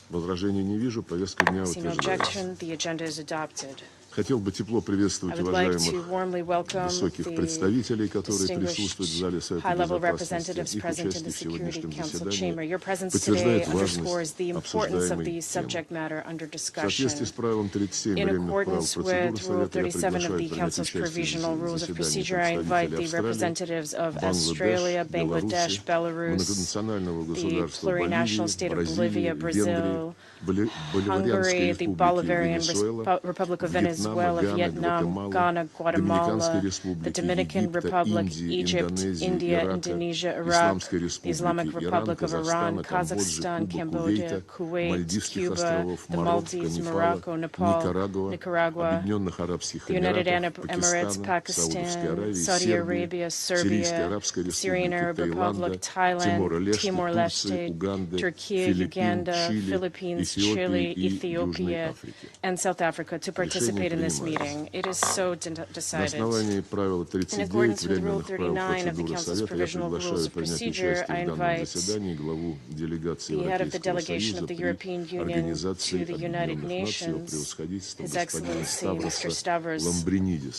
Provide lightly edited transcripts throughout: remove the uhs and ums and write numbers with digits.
Возражений не вижу, повестка дня утверждается. Хотел бы тепло приветствовать уважаемых высоких представителей, которые присутствуют в зале Совета Безопасности. Их участие в сегодняшнем заседании подтверждает важность обсуждаемой темы. В соответствии с правилом 37 временных правил процедуры Совета я приглашаю принять участие в заседании представителей Австралии, Бангладеш, Беларуси, многонационального государства Боливии, Бразилии, Боливарианской Республики Венесуэла, Vietnam, Ghana, Guatemala, the Dominican Republic, Egypt, India, Indonesia, Iraq, the Islamic Republic of Iran, Kazakhstan, Cambodia, Kuwait, Cuba, the Maldives, Morocco, Nepal, Nicaragua, the United Arab Emirates, Pakistan, Saudi Arabia, Serbia, the Syrian Arab Republic, Thailand, Timor-Leste, Turkey, Uganda, Philippines, Chile, Ethiopia, and South Africa to participate in this meeting. It is so decided. In accordance with Rule 39 of the Council's Provisional Rules of Procedure, I invite the head of the delegation of the European Union to the United Nations, His Excellency Mr. Stavros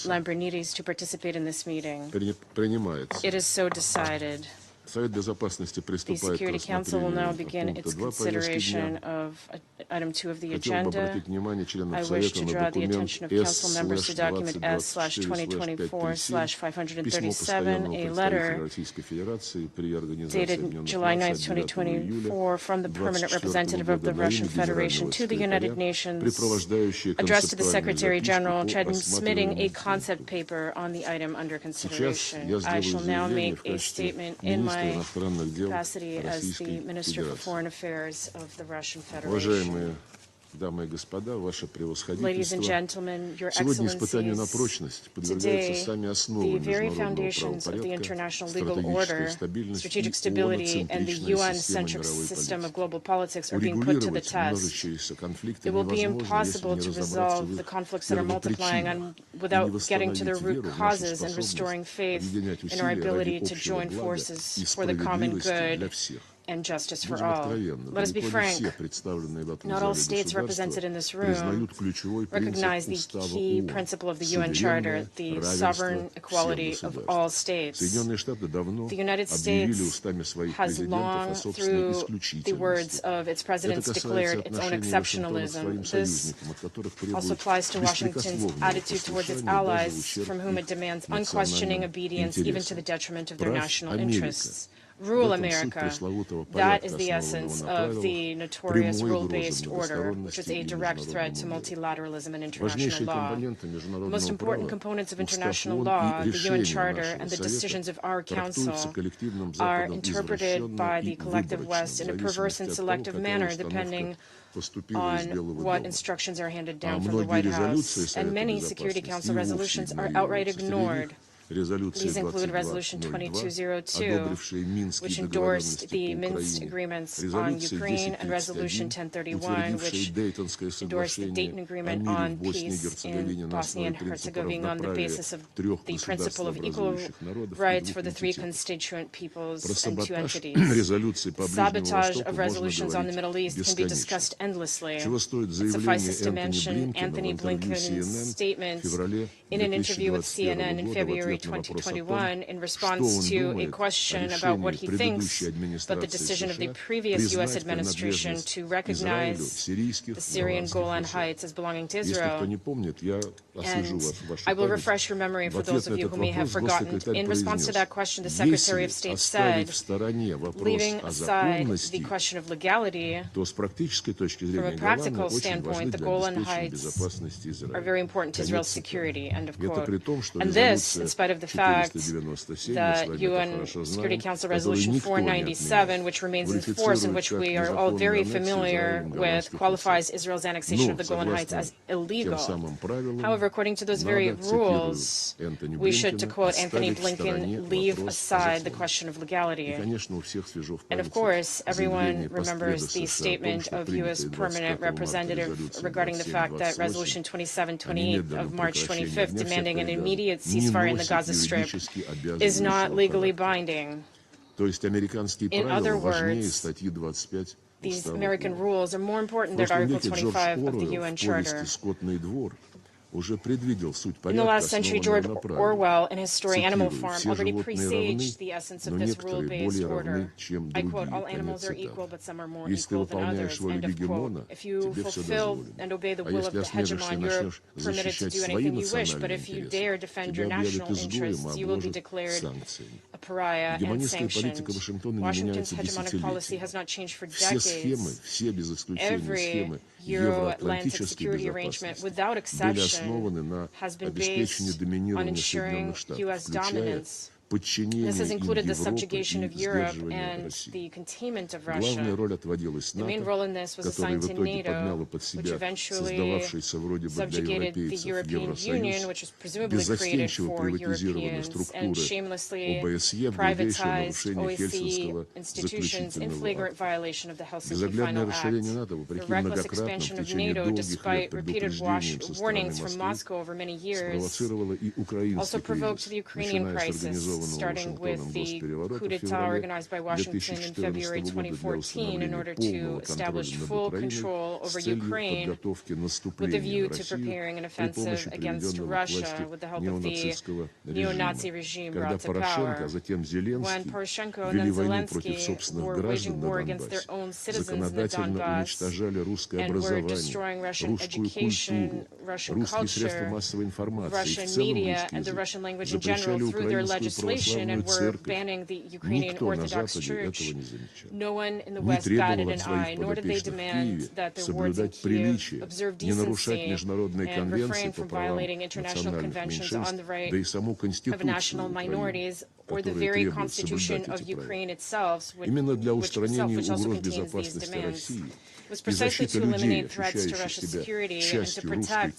Lambrinidis, to participate in this meeting. It is so decided. The Security Council will now begin its consideration of Item 2 of the agenda. I wish to draw the attention of Council members to document S/2024/537, a letter dated July 9, 2024, from the Permanent Representative of the Russian Federation to the United Nations, addressed to the Secretary General, transmitting a concept paper on the item under consideration. I shall now make a statement in my capacity as the Minister for Foreign Affairs of the Russian Federation. Ladies and gentlemen, Your Excellencies, today, the very foundations of the international legal order, strategic stability, and the UN-centric system of global politics are being put to the test. It will be impossible to resolve the conflicts that are multiplying without getting to their root causes and restoring faith in our ability to join forces for the common good and justice for all. Let us be frank. Not all states represented in this room recognize the key principle of the UN Charter, the sovereign equality of all states. The United States has long, through the words of its presidents, declared its own exceptionalism. This also applies to Washington's attitude towards its allies, from whom it demands unquestioning obedience, even to the detriment of their national interests. Rule America. That is the essence of the notorious rule-based order, which is a direct threat to multilateralism and international law. The most important components of international law, the UN Charter and the decisions of our Council, are interpreted by the collective West in a perverse and selective manner, depending on what instructions are handed down from the White House. And many Security Council resolutions are outright ignored. These include Resolution 2202, which endorsed the Minsk agreements on Ukraine, and Resolution 1031, which endorsed the Dayton Agreement on peace in Bosnia and Herzegovina on the basis of the principle of equal rights for the three constituent peoples and two entities. The sabotage of resolutions on the Middle East can be discussed endlessly. It suffices to mention Anthony Blinken's statement in an interview with CNN in February 2021 in response to a question about what he thinks about the decision of the previous U.S. administration to recognize the Syrian Golan Heights as belonging to Israel. And I will refresh your memory for those of you who may have forgotten. In response to that question, the Secretary of State said, leaving aside the question of legality, from a practical standpoint, the Golan Heights are very important to Israel's security, end of quote. And this, in spite of the fact that UN Security Council Resolution 497, which remains in force and which we are all very familiar with, qualifies Israel's annexation of the Golan Heights as illegal. However, according to those very rules, we should, to quote Anthony Blinken, leave aside the question of legality. And of course, everyone remembers the statement of U.S. Permanent Representative regarding the fact that Resolution 2728 of March 25th, demanding an immediate ceasefire in the Gaza Strip, is not legally binding. In other words, these American rules are more important than Article 25 of the UN Charter. In the last century, George Orwell, in his story Animal Farm, already presaged the essence of this rule-based order. I quote, "All animals are equal, but some are more equal than others," end of quote. If you fulfill and obey the will of the hegemon, you're permitted to do anything you wish, but if you dare defend your national interests, you will be declared a pariah and sanctioned. Washington's hegemonic policy has not changed for decades. Every Euro-Atlantic security arrangement, without exception, has been based on ensuring U.S. dominance. This has included the subjugation of Europe and the containment of Russia. The main role in this was assigned to NATO, which eventually subjugated the European Union, which was presumably created for Europeans, and shamelessly privatized OSCE institutions in flagrant violation of the Helsinki Final Act. The reckless expansion of NATO, despite repeated warnings from Moscow over many years, also provoked the Ukrainian crisis, starting with the coup d'etat organized by Washington in February 2014 in order to establish full control over Ukraine with a view to preparing an offensive against Russia with the help of the neo-Nazi regime brought to power. When Poroshenko and then Zelensky were waging war against their own citizens in the Donbass and were destroying Russian education, Russian culture, Russian media, and the Russian language in general through their legislation, and were banning the Ukrainian Orthodox Church, no one in the West batted an eye, nor did they demand that their wards in Kyiv observe decency and refrain from violating international conventions on the right of national minorities or the very constitution of Ukraine itself, which also contains these demands. It was precisely to eliminate threats to Russia's security and to protect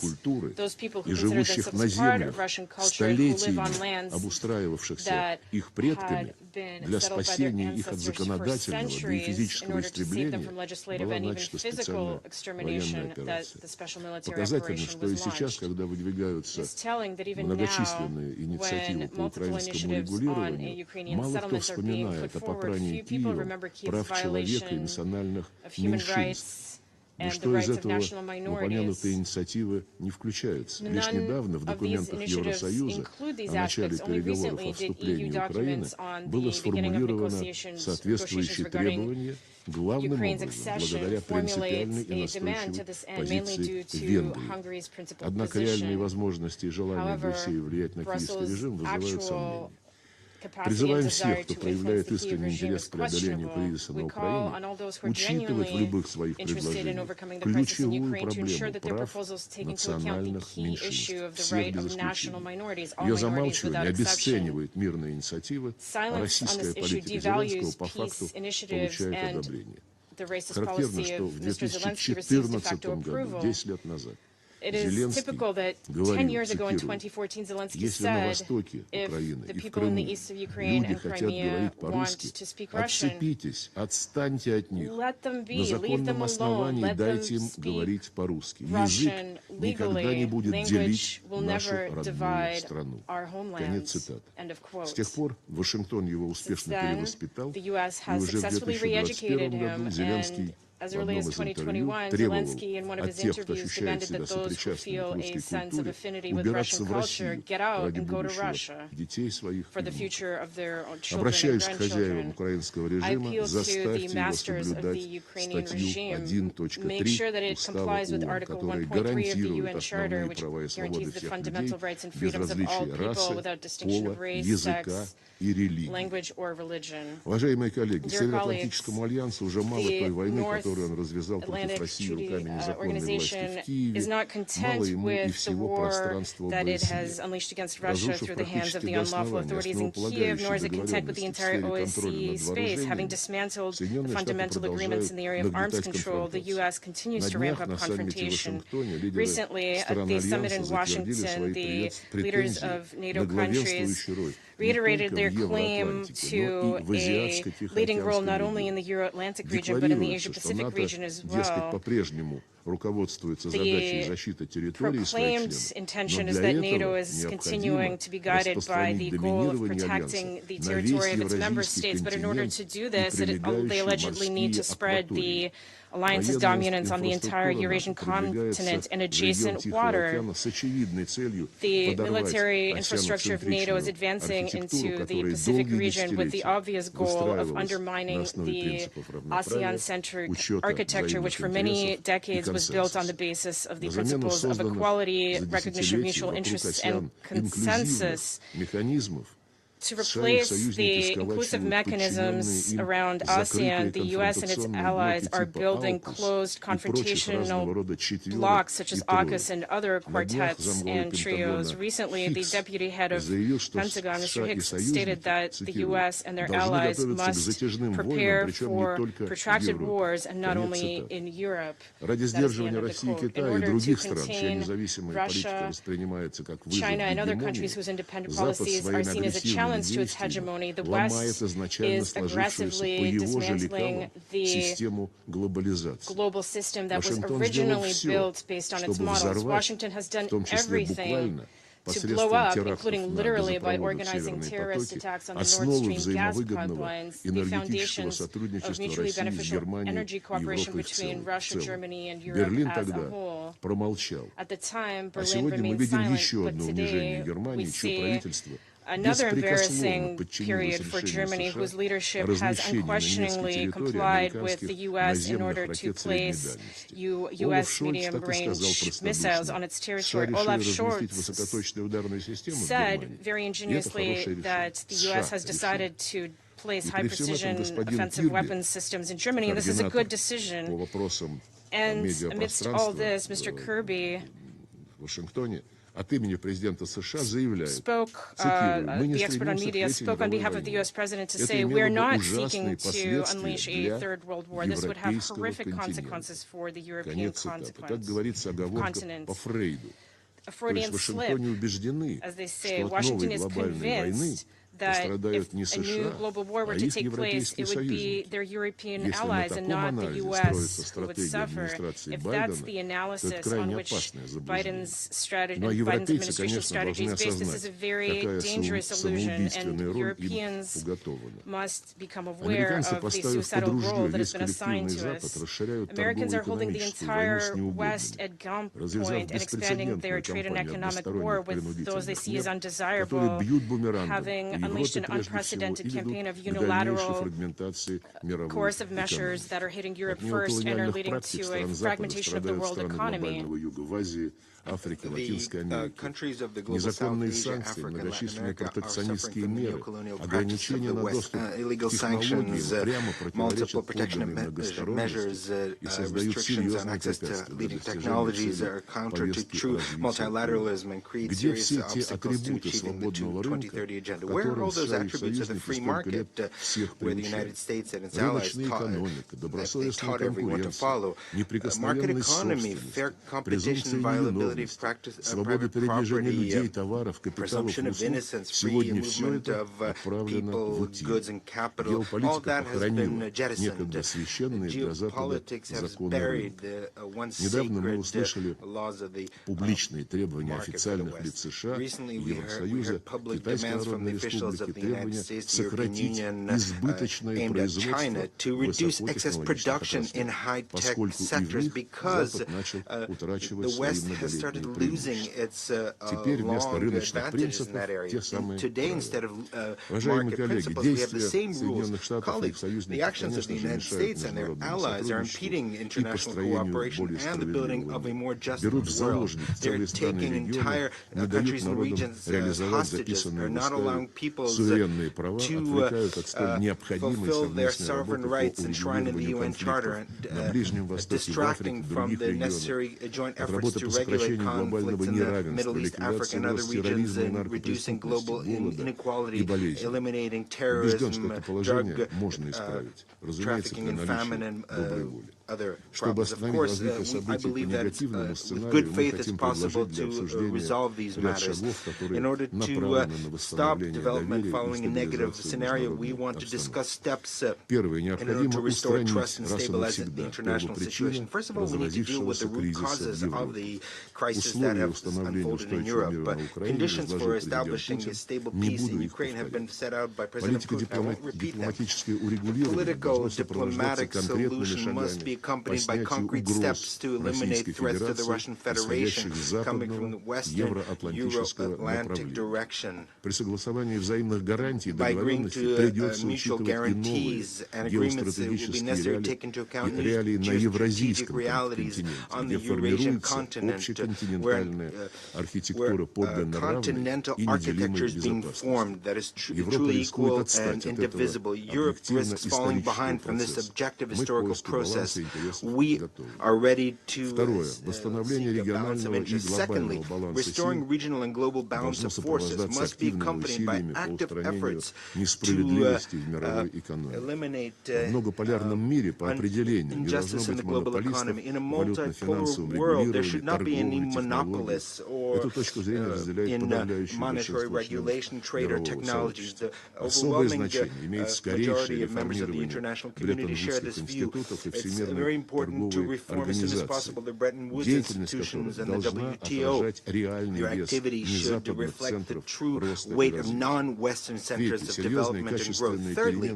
those people who consider themselves part of Russian culture, who live on lands that had been settled by their ancestors for centuries in order to save them from legislative and even physical extermination, that the special military operation was launched. It's telling that even now, when multiple initiatives on Ukrainian settlements are being put forward, few people remember Kyiv's violation of human rights and the rights of national minorities. None of these initiatives include these aspects. Only recently did EU documents on the beginning of negotiations regarding Ukraine's accession formulate a demand to this end, mainly due to Hungary's principal position. However, Brussels' actual capacity and desire to influence the Kyiv regime is questionable. We call on all those who are genuinely interested in overcoming the crisis in Ukraine to ensure that their proposals take into account the key issue of the right of national minorities, all minorities without exception. Silence on this issue devalues peace initiatives, and the racist policy of Mr. Zelensky receives de facto approval. It is typical that 10 years ago in 2014, Zelensky said, if the people in the east of Ukraine and Crimea want to speak Russian, let them be, leave them alone, let them speak Russian legally. Language will never divide our homelands. End of quote. Since then, the U.S. has successfully re-educated him, and as early as 2021, Zelensky, in one of his interviews, demanded that those who feel a sense of affinity with Russian culture get out and go to Russia for the future of their own children and grandchildren. I appeal to the masters of the Ukrainian regime, make sure that it complies with Article 1.3 of the UN Charter, which guarantees the fundamental rights and freedoms of all people without distinction of race, sex, language, or religion. Dear colleagues, the North Atlantic Treaty Organization is not content with the war that it has unleashed against Russia through the hands of the unlawful authorities in Kyiv, nor is it content with the entire OSCE space. Having dismantled the fundamental agreements in the area of arms control, the U.S. continues to ramp up confrontation. Recently, at the summit in Washington, the leaders of NATO countries reiterated their claim to a leading role not only in the Euro-Atlantic region, but in the Asia-Pacific region as well. proclaimed intention is that NATO is continuing to be guided by the goal of protecting the territory of its member states, but in order to do this, they allegedly need to spread the alliance's dominance on the entire Eurasian continent and adjacent water. The military infrastructure of NATO is advancing into the Pacific region with the obvious goal of undermining the ASEAN-centric architecture, which for many decades was built on the basis of the principles of equality, recognition of mutual interests, and consensus. To replace the inclusive mechanisms around ASEAN, the U.S. and its allies are building closed confrontational blocs such as AUKUS and other quartets and trios. Recently, the deputy head of Pentagon, Mr. Hicks, stated that the U.S. and their allies must prepare for protracted wars, and not only in Europe. That is the end of the quote. In order to contain Russia, China, and other countries whose independent policies are seen as a challenge to its hegemony, the West is aggressively dismantling the global system that was originally built based on its models. Washington has done everything to blow up, including literally by organizing terrorist attacks on the Nord Stream gas pipelines, the foundations of mutually beneficial energy cooperation between Russia, Germany, and Europe as a whole. At the time, Berlin remained silent, but today we see another embarrassing period for Germany, whose leadership has unquestioningly complied with the U.S. in order to place U.S. medium-range missiles on its territory. Olaf Scholz said very ingeniously that the U.S. has decided to place high-precision offensive weapons systems in Germany, and this is a good decision. And amidst all this, Mr. Kirby the expert on media, spoke on behalf of the U.S. president to say, "We are not seeking to unleash a third world war. This would have horrific consequences for the European continent." A Freudian slip, as they say. Washington is convinced that if a new global war were to take place, it would be their European allies and not the U.S. who would suffer. If that's the analysis on which Biden's administration's strategy is based, this is a very dangerous illusion, and Europeans must become aware of the suicidal role that has been assigned to us. Americans are holding the entire West at gunpoint and expanding their trade and economic war with those they see as undesirable, having unleashed an unprecedented campaign of unilateral coercive measures that are hitting Europe first and are leading to a fragmentation of the world economy. The countries of the global South, Asia, Africa, and Latin America are suffering from the neo-colonial practice of the West. Illegal sanctions, multiple protection measures, restrictions on access to leading technologies are counter to true multilateralism and create serious obstacles to achieving the 2030 agenda. Where are all those attributes of the free market where the United States and its allies taught everyone to follow? Market economy, fair competition, viability of practice, private property, presumption of innocence, free movement of people, goods, and capital, all that has been jettisoned. Geopolitics has buried the once sacred laws of the market for the West. Recently, we heard public demands from the officials of the United States, the European Union, aimed at China to reduce excess production in high-tech sectors because the West has started losing its long advantages in that area. Today, instead of market principles, we have the same rules. Colleagues, the actions of the United States and their allies are impeding international cooperation and the building of a more just world. They're taking entire countries and regions as hostages. They're not allowing peoples to fulfill their sovereign rights enshrined in the UN Charter, and distracting from the necessary joint efforts to regulate conflicts in the Middle East, Africa, and other regions, and reducing global inequality, eliminating terrorism, drug trafficking, and famine, and other problems. Of course, I believe that with good faith it's possible to resolve these matters. In order to stop development following a negative scenario, we want to discuss steps in order to restore trust and stabilize the international situation. First of all, we need to deal with the root causes of the crisis that have unfolded in Europe. Conditions for establishing a stable peace in Ukraine have been set out by President Putin. I won't repeat them. Political diplomatic solution must be accompanied by concrete steps to eliminate threats to the Russian Federation coming from the Western Euro-Atlantic direction. By agreeing to mutual guarantees and agreements, it will be necessary to take into account new geostrategic realities on the Eurasian continent, where continental architecture is being formed that is truly equal and indivisible. Europe risks falling behind from this objective historical process. We are ready to seek a balance of interests. Secondly, restoring regional and global balance of forces must be accompanied by active efforts to eliminate injustice in the global economy. In a multipolar world, there should not be any monopolists or in monetary regulation, trade, or technologies. The overwhelming majority of members of the international community share this view. It's very important to reform as soon as possible the Bretton Woods institutions and the WTO. Your activities should reflect the true weight of non-Western centers of development and growth. Thirdly,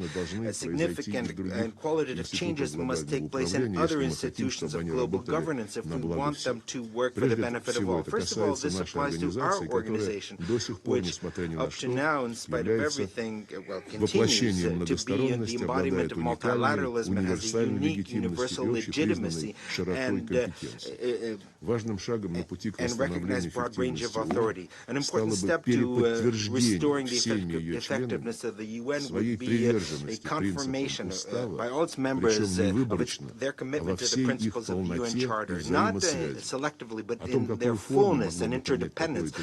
significant and qualitative changes must take place in other institutions of global governance if we want them to work for the benefit of all. First of all, this applies to our organization, which up to now, in spite of everything, continues to be the embodiment of multilateralism and has a unique universal legitimacy and recognized broad range of authority. An important step to restoring the effectiveness of the UN would be a confirmation by all its members of their commitment to the principles of the UN Charter, not selectively, but in their fullness and interdependence.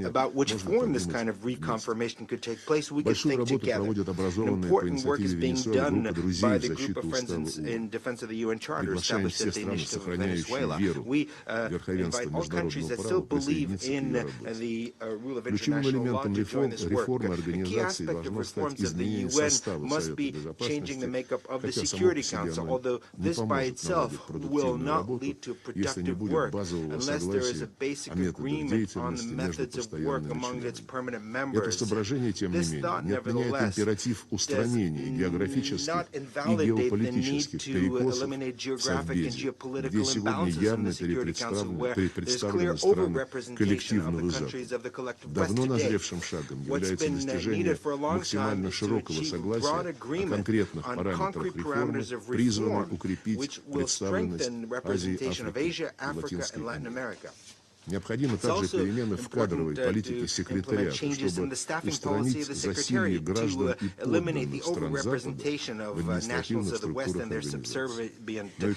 About which form this kind of reconfirmation could take place, we could think together. An important work is being done by the group of friends in defense of the UN Charter established at the initiative of Venezuela. We invite all countries that still believe in the rule of international law to join this work. A key aspect of reforms of the UN must be changing the makeup of the Security Council, although this by itself will not lead to productive work unless there is a basic agreement on the methods of work among its permanent members. This thought, nevertheless, does not invalidate the need to eliminate geographic and geopolitical imbalances in the Security Council, where there's clear over-representation of the countries of the collective West today. What's been needed for a long time is to achieve broad agreement on concrete parameters of reform, which will strengthen representation of Asia, Africa, and Latin America. It's also important to implement changes in the staffing policy of the Secretariat to eliminate the over-representation of nationals of the West and their subservient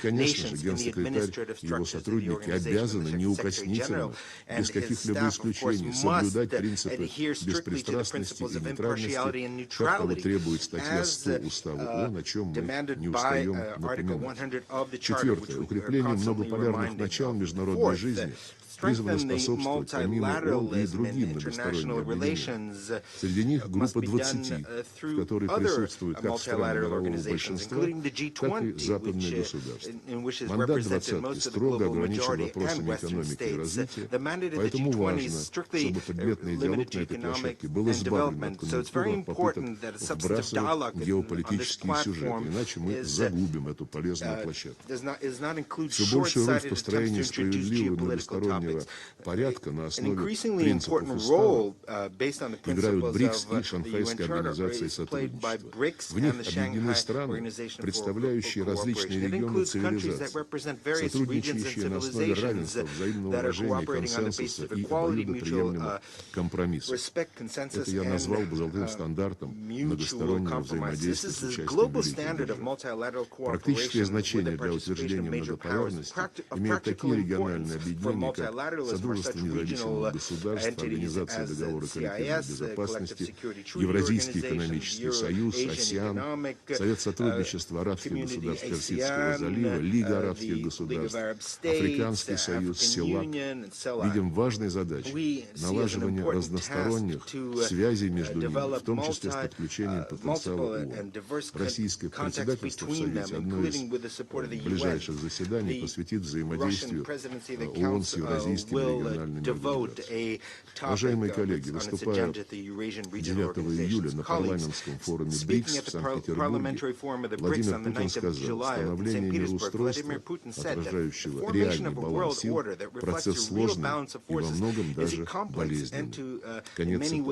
nations in the administrative structures of the organization. The Secretary General and his staff, of course, must adhere strictly to the principles of impartiality and neutrality as demanded by Article 100 of the Charter, which we are constantly reminding of. Fourth, strengthen the multilateralism in international relations must be done through other multilateral organizations, including the G20, in which is represented most of the global majority and Western states. The mandate of the G20 is strictly limited to economic and development, so it's very important that a substantive dialogue on this platform does not include short-sighted attempts to introduce geopolitical topics. An increasingly important role based on the principles of the UN Charter is played by BRICS and the Shanghai Organization for Cooperation. It includes countries that represent various regions and civilizations that are cooperating on the basis of equality, mutual respect, consensus, and mutual compromise. This is a global standard of multilateral cooperation with the participation of major powers. Of practical importance for multilateralism Содружество независимых государств, Организация договора коллективной безопасности, Евразийский экономический союз, АСЕАН, Совет сотрудничества арабских государств Персидского залива, Лига арабских государств, Африканский союз, СЕЛАК. Видим важной задачей налаживание разносторонних связей между ними, в том числе с подключением потенциала ООН. Российское председательство в Совете одно из ближайших заседаний посвятит взаимодействию ООН с евразийскими региональными организациями. Уважаемые коллеги, выступая 9 июля на парламентском форуме БРИКС в Санкт-Петербурге, Владимир Путин сказал, становление мироустройства, отражающего реальный баланс сил, процесс сложный и во многом даже болезненный. Конец цитаты.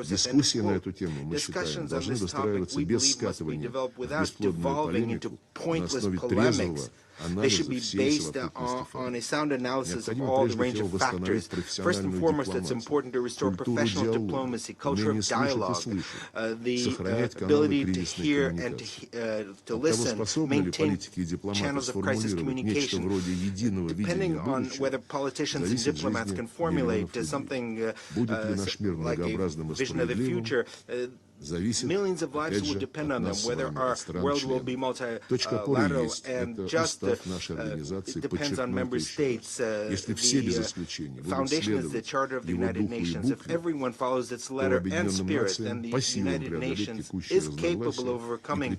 Дискуссии на эту тему, мы считаем, должны выстраиваться без скатывания в бесплодную полемику на основе трезвого They should be based on a sound analysis of all the range of factors. First and foremost, it's important to restore professional diplomacy, culture of dialogue, the ability to hear and to listen, maintain channels of crisis communication. Depending on whether politicians and diplomats can formulate something like a vision of the future, millions of lives will depend on them, whether our world will be multilateral and just. It depends on member states. The foundation is the Charter of the United Nations. If everyone follows its letter and spirit, then the United Nations is capable of overcoming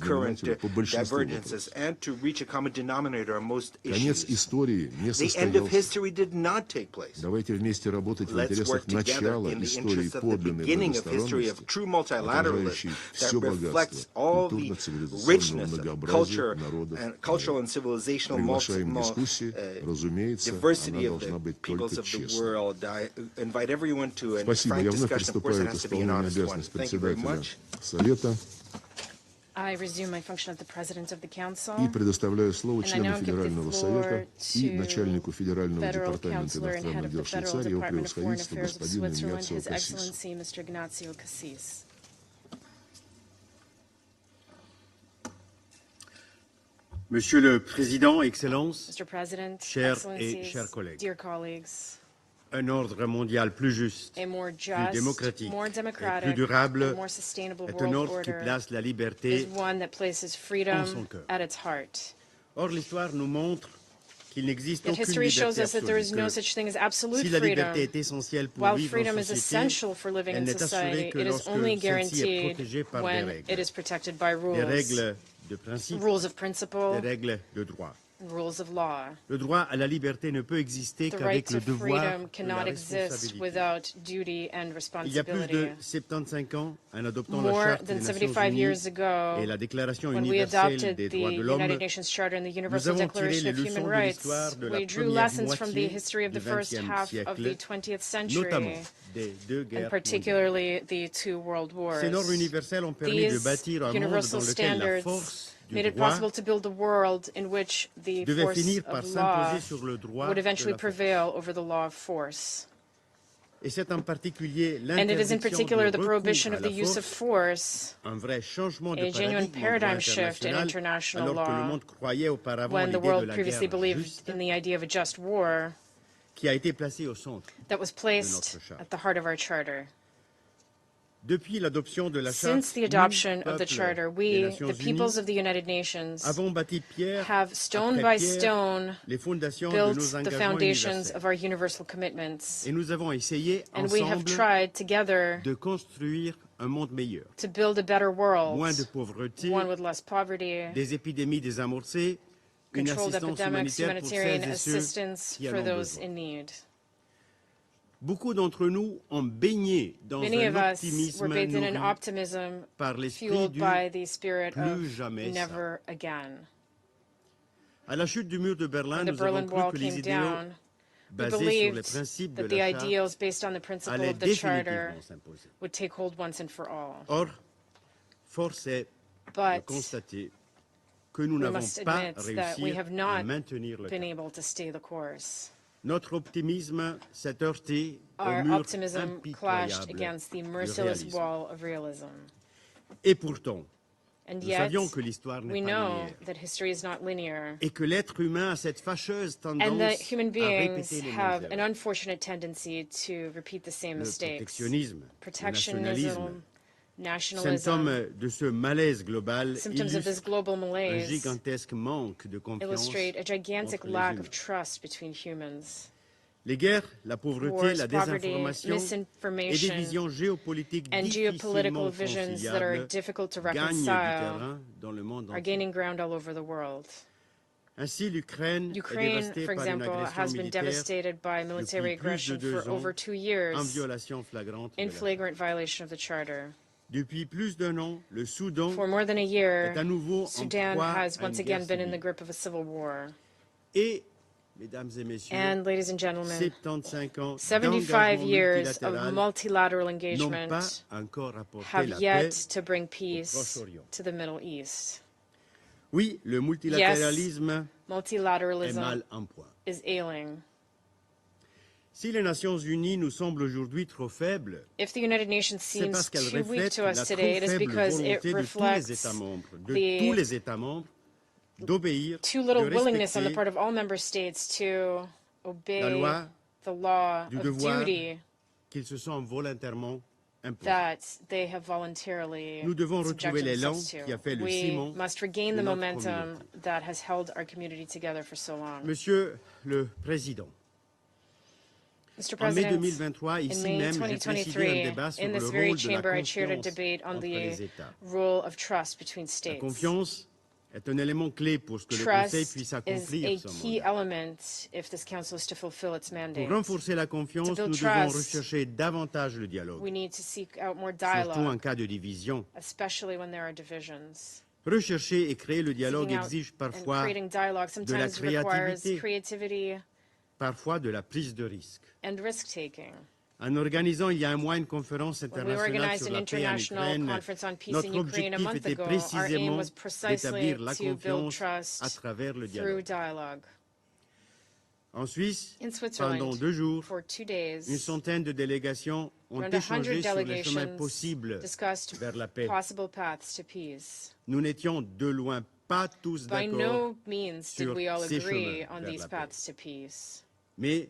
current divergences and to reach a common denominator on most issues. The end of history did not take place. Let's work together in the interest of the beginning of history of true multilateralism that reflects all the richness of cultural and civilizational diversity of the peoples of the world. I invite everyone to a frank discussion. Of course, it has to be an honest one. Thank you very much. I resume my function of the President of the Council. И предоставляю слово члену Федерального совета и начальнику Федерального департамента иностранных дел Швейцарии, его превосходительству господину Игнацио Кассис. Monsieur le Président, Excellences, Mr. President, chers et chers collègues, dear colleagues, un ordre mondial plus juste, plus démocratique, et plus durable est un ordre qui place la liberté en son cœur. Or, l'histoire nous montre qu'il n'existe aucune liberté absolue, si la liberté est essentielle pour vivre en société, elle n'est assurée que lorsque celle-ci est protégée par des règles de principe, des règles de droit. Le droit à la liberté ne peut exister qu'avec le devoir et la responsabilité. Il y a plus de 75 ans, en adoptant la Charte des Nations Unies et la Déclaration universelle des droits de l'homme, nous avons tiré les leçons de l'histoire de la première moitié du XXe siècle, notamment des deux guerres mondiales. Ces normes universelles ont permis de bâtir un monde dans lequel la force made it possible to build a world in which the force of law would eventually prevail over the law of force. And it is in particular the prohibition of the use of force, a genuine paradigm shift in international law, when the world previously believed in the idea of a just war, that was placed at the heart of our Charter. Since the adoption of the Charter, we, the peoples of the United Nations, have stone by stone built the foundations of our universal commitments. And we have tried together to build a better world, one with less poverty, controlled epidemics, humanitarian assistance for those in need. Beaucoup d'entre nous ont baigné dans un optimisme nourri par l'esprit du plus jamais ça. À la chute du mur de Berlin, nous avons cru que les idéaux basés sur les principes de la Charte allaient définitivement s'imposer. Or, force est de constater que nous n'avons pas réussi à maintenir le cap. Notre optimisme s'est heurté au mur impitoyable du réalisme. Et pourtant, And Nous yet, savions que l'histoire we n'est pas know linéaire that history is not linear. et que l'être humain a cette fâcheuse And tendance that human à beings répéter les mêmes have an erreurs. unfortunate tendency to repeat the same Le mistakes. protectionnisme, le Protectionism, nationalisme, symptômes nationalism, de ce malaise global symptoms of this illustrent global un malaise gigantesque manque de confiance illustrate a gigantic entre les lack humains. of trust between humans. Les guerres, la pauvreté, Wars, la poverty, désinformation et des misinformation, visions géopolitiques and difficilement geopolitical visions that are conciliables difficult to gagnent du reconcile terrain dans le monde are entier. gaining ground all over the world. Ainsi, l'Ukraine est Ukraine, dévastée for par une example, agression has been militaire devastated by military depuis plus de aggression 2 for ans over 2 en years violation flagrante de in la Charte. flagrant violation of the Charter. Depuis plus d'un an, le Soudan For more than a year, est à nouveau en Sudan proie has à une once guerre again been in the civile. grip of a civil war. Et, mesdames et messieurs, And, ladies and gentlemen, 75 ans 75 d'engagement years of multilatéral multilateral n'ont engagement pas encore apporté have la yet paix to bring au peace Proche-Orient. to the Middle East. Oui, le multilatéralisme est Multilateralism mal en point. is ailing. Si les Nations Unies nous semblent aujourd'hui trop faibles, If the United Nations c'est parce seems qu'elles too weak reflètent to la us trop today, it is faible because it volonté de tous les reflects États membres, d'obéir, too de little willingness on the respecter part of all member states to la obey loi the law du of devoir duty qu'ils se sont volontairement imposés. that they have voluntarily Nous devons retrouver subjected l'élan themselves qui a to. fait le We ciment must regain de the notre momentum communauté. that has held our community together for so long. Monsieur le Président, Mr. en mai President, 2023, in ici May même, j'ai présidé un 2023, débat sur in le this very rôle de la chamber, I chaired a confiance debate on entre the les États. role of trust between La states. confiance est un élément clé pour que le Conseil Trust puisse is accomplir a son key mandat. element if this council is to fulfill its mandate. Pour renforcer la confiance, To build nous devons trust, rechercher davantage le dialogue, We need to seek out more surtout en dialogue, cas de division. especially when there are divisions. Rechercher et créer le dialogue Seeking out exige and parfois creating dialogue sometimes requires créativité. creativity parfois de la prise de risque. and risk-taking. En organisant il y a un mois une conférence When we internationale organized sur an la paix en international Ukraine, conference on peace notre in Ukraine a objectif month était ago, our aim précisément was precisely d'établir la to build confiance à trust travers le through dialogue. dialogue. En Suisse, In pendant Switzerland, 2 jours, for 2 days, une centaine de délégations ont around échangé 100 sur les chemins delegations possibles discussed vers la paix. possible paths to peace. Nous n'étions de loin pas tous By d'accord, no means did sur we all ces agree chemins on vers these la paix. paths to peace. mais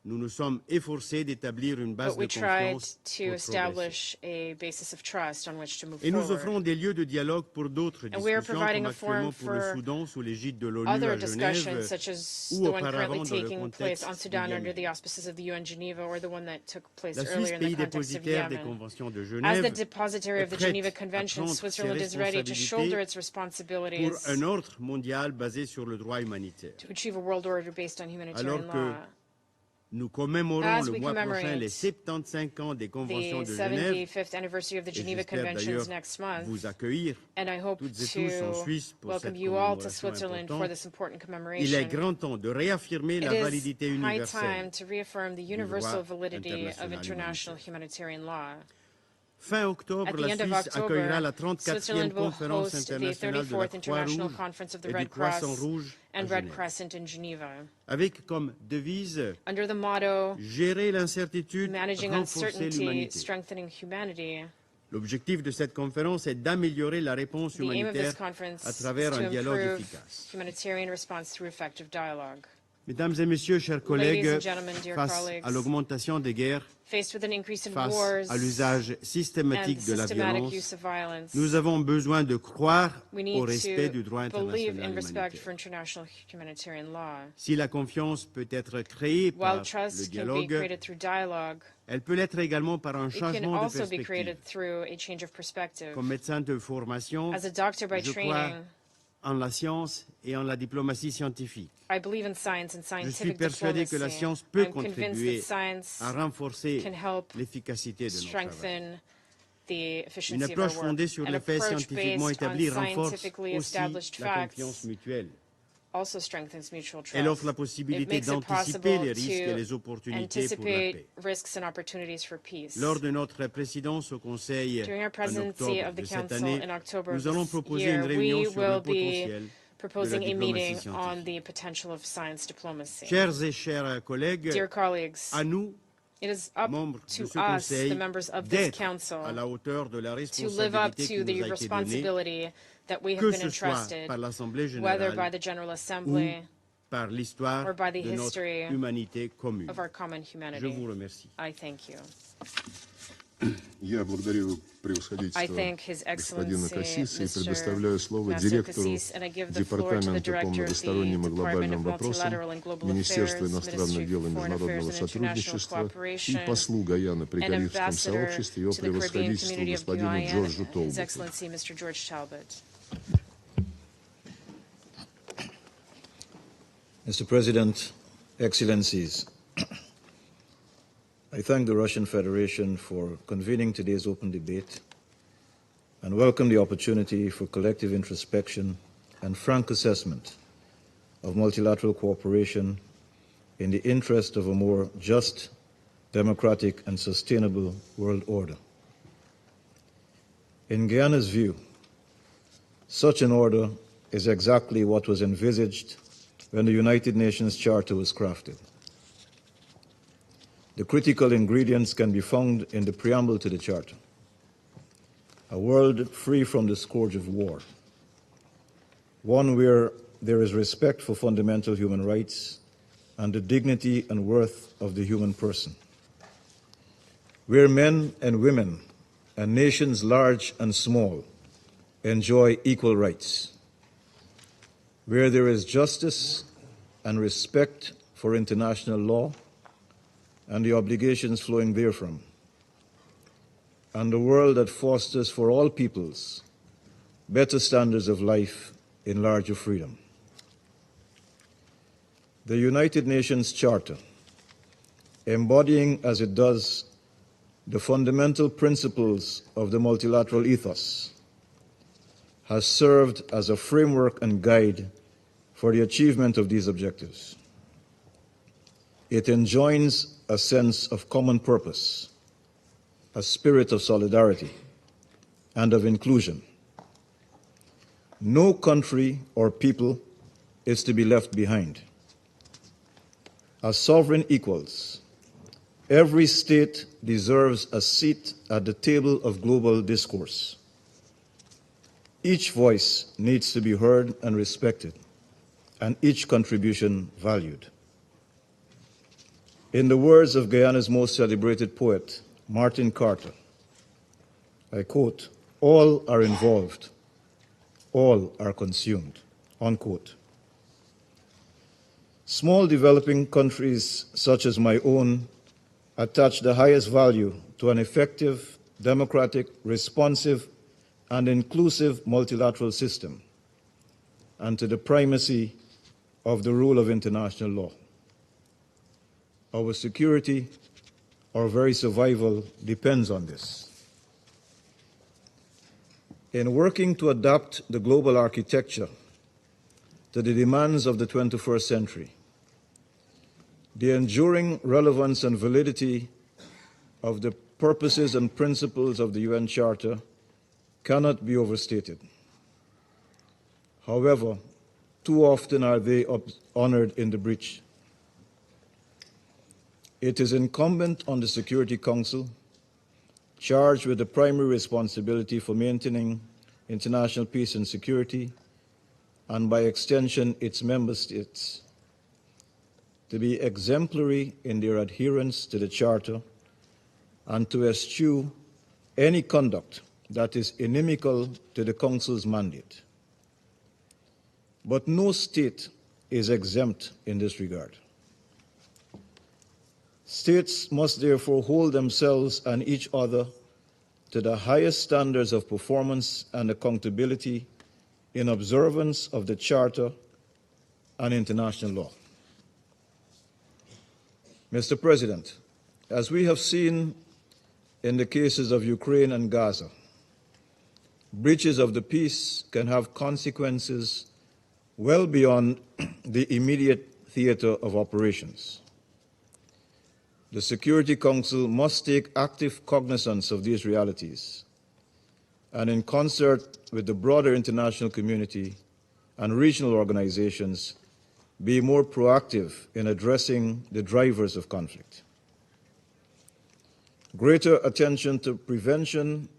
nous nous sommes efforcés d'établir une base But we de tried confiance to pour progresser. establish a basis of trust on which to move Et nous forward. offrons des lieux de dialogue pour d'autres And we are discussions, providing comme a actuellement forum pour le for Soudan sous l'égide de l'ONU other à discussions, Genève, such as ou the one currently auparavant dans le taking place on contexte Sudan du under Yémen. the auspices of the UN Geneva, or the one that took place La Suisse, earlier in the pays context of dépositaire des Yemen. conventions de As the Genève, depositary of the est prête Geneva à Convention, prendre Switzerland ses is ready to shoulder its pour responsibilities un ordre mondial basé sur le droit humanitaire. to achieve a world order based on humanitarian Alors que law. nous commémorons As le we mois prochain commemorate les 75 ans des conventions The de Genève, 75th anniversary of the et Geneva j'espère Conventions d'ailleurs next month, vous accueillir and I hope toutes et tous en to Suisse pour welcome cette you all to commémoration Switzerland for importante. this important Il est commemoration. grand temps de réaffirmer It la is validité high universelle. time to reaffirm the droit universal validity of international international humanitarian law. Fin octobre, At the la end of Suisse accueillera October, la 34e Switzerland will conférence host the internationale de la 34th International Croix-Rouge Conference of the et du Red Croissant Cross Rouge à and Red Genève, Crescent in Geneva, avec comme devise under the motto, gérer l'incertitude, managing renforcer uncertainty, l'humanité. strengthening humanity. L'objectif de cette conférence est d'améliorer la réponse The aim of this humanitaire conference à is travers to un dialogue improve efficace. humanitarian response through effective dialogue. Mesdames et messieurs, chers collègues, Ladies and gentlemen, dear face colleagues, à l'augmentation des guerres, faced with an increase in face wars à l'usage and systématique the de la systematic violence, use of violence, nous avons besoin de croire we au need respect to du droit believe international in respect for humanitaire. international humanitarian law. Si la confiance peut être créée par While le trust can be dialogue, created through dialogue, elle peut l'être également par un it can changement de also be perspective. created through a change of perspective. Comme médecin de formation, As a doctor by je crois training, en la science et en la diplomatie scientifique. I believe in science and Je suis scientific persuadé que la diplomacy. science peut I'm convinced contribuer that science à renforcer can help l'efficacité de notre travail. strengthen the Une efficiency of approche our work. fondée sur An les faits approach scientifiquement based on établis renforce scientifically aussi established la facts confiance mutuelle. also strengthens mutual trust. Elle offre la It possibilité makes it d'anticiper possible les risques et les to opportunités pour la anticipate paix. risks and opportunities for peace. Lors de notre présidence au Conseil During our en presidency octobre of the de cette council année, in October of nous allons this proposer year, une réunion we sur le will be potentiel proposing de la a meeting diplomatie on scientifique. the potential of science diplomacy. Chers et chers collègues, Dear colleagues, à nous It is up to us, the members of this Council, to live up to the responsibility that we have been entrusted, whether by the General Assembly or by the history of our common humanity. I thank you. I thank His Excellency, Mr. Cassis, and I give the floor to the Director of the Department of Multilateral and Global Affairs, Ministry of Foreign Affairs and International Cooperation, and Ambassador to the Caribbean Community of Guyana, His Excellency, Mr. George Talbot. Mr. President, Excellencies, I thank the Russian Federation for convening today's open debate and welcome the opportunity for collective introspection and frank assessment of multilateral cooperation in the interest of a more just, democratic, and sustainable world order. In Guyana's view, such an order is exactly what was envisaged when the United Nations Charter was crafted. The critical ingredients can be found in the preamble to the Charter. A world free from the scourge of war. One where there is respect for fundamental human rights and the dignity and worth of the human person. Where men and women and nations large and small enjoy equal rights. Where there is justice and respect for international law and the obligations flowing therefrom, and a world that fosters for all peoples better standards of life in larger freedom. The United Nations Charter, embodying as it does the fundamental principles of the multilateral ethos, has served as a framework and guide for the achievement of these objectives. It enjoins a sense of common purpose, a spirit of solidarity, and of inclusion. No country or people is to be left behind. As sovereign equals, every state deserves a seat at the table of global discourse. Each voice needs to be heard and respected, and each contribution valued. In the words of Guyana's most celebrated poet, Martin Carter, I quote, "All are involved, all are consumed," unquote. Small developing countries such as my own attach the highest value to an effective, democratic, responsive, and inclusive multilateral system, and to the primacy of the rule of international law. Our security, our very survival depends on this. In working to adapt the global architecture to the demands of the 21st century, the enduring relevance and validity of the purposes and principles of the UN Charter cannot be overstated. However, too often are they honored in the breach. It is incumbent on the Security Council, charged with the primary responsibility for maintaining international peace and security, and by extension its member states, to be exemplary in their adherence to the Charter and to eschew any conduct that is inimical to the Council's mandate. But no state is exempt in this regard. States must therefore hold themselves and each other to the highest standards of performance and accountability in observance of the Charter and international law. Mr. President, as we have seen in the cases of Ukraine and Gaza, breaches of the peace can have consequences well beyond the immediate theater of operations. The Security Council must take active cognizance of these realities and, in concert with the broader international community and regional organizations, be more proactive in addressing the drivers of conflict. Greater attention to prevention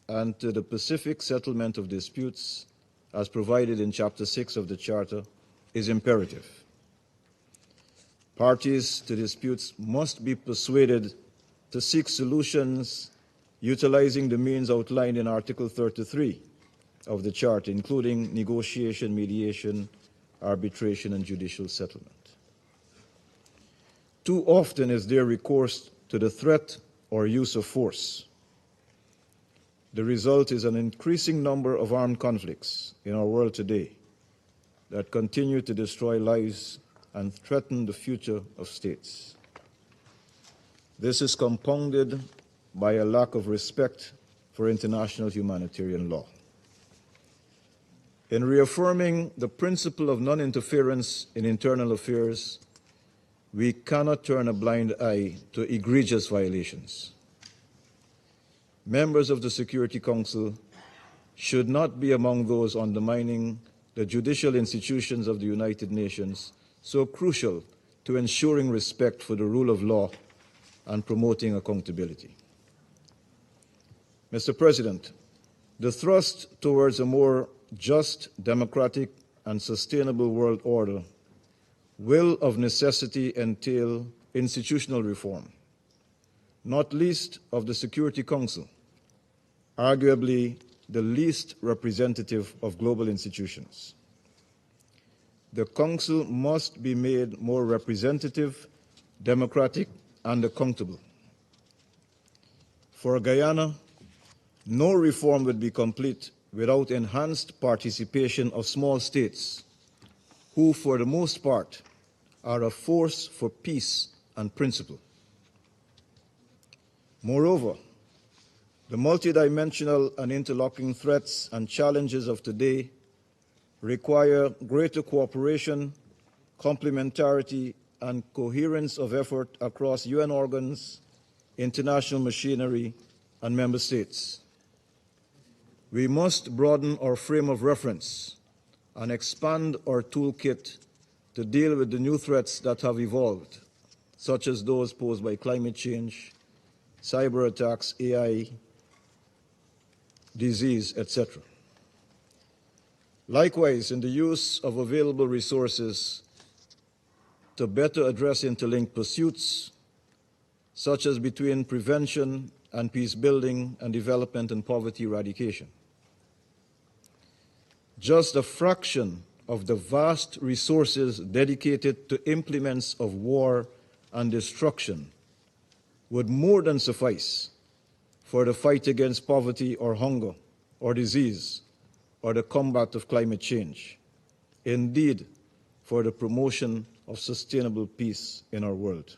and to the pacific settlement of disputes, as provided in Chapter 6 of the Charter, is imperative. Parties to disputes must be persuaded to seek solutions utilizing the means outlined in Article 33 of the Charter, including negotiation, mediation, arbitration, and judicial settlement. Too often is there recourse to the threat or use of force. The result is an increasing number of armed conflicts in our world today that continue to destroy lives and threaten the future of states. This is compounded by a lack of respect for international humanitarian law. In reaffirming the principle of non-interference in internal affairs, we cannot turn a blind eye to egregious violations. Members of the Security Council should not be among those undermining the judicial institutions of the United Nations, so crucial to ensuring respect for the rule of law and promoting accountability. Mr. President, the thrust towards a more just, democratic, and sustainable world order will of necessity entail institutional reform, not least of the Security Council, arguably the least representative of global institutions. The Council must be made more representative, democratic, and accountable. For Guyana, no reform would be complete without enhanced participation of small states, who, for the most part, are a force for peace and principle. Moreover, the multidimensional and interlocking threats and challenges of today require greater cooperation, complementarity, and coherence of effort across UN organs, international machinery, and member states. We must broaden our frame of reference and expand our toolkit to deal with the new threats that have evolved, such as those posed by climate change, cyber attacks, AI, disease, etc. Likewise, in the use of available resources to better address interlinked pursuits, such as between prevention and peace building and development and poverty eradication. Just a fraction of the vast resources dedicated to implements of war and destruction would more than suffice for the fight against poverty or hunger or disease or the combat of climate change, indeed for the promotion of sustainable peace in our world.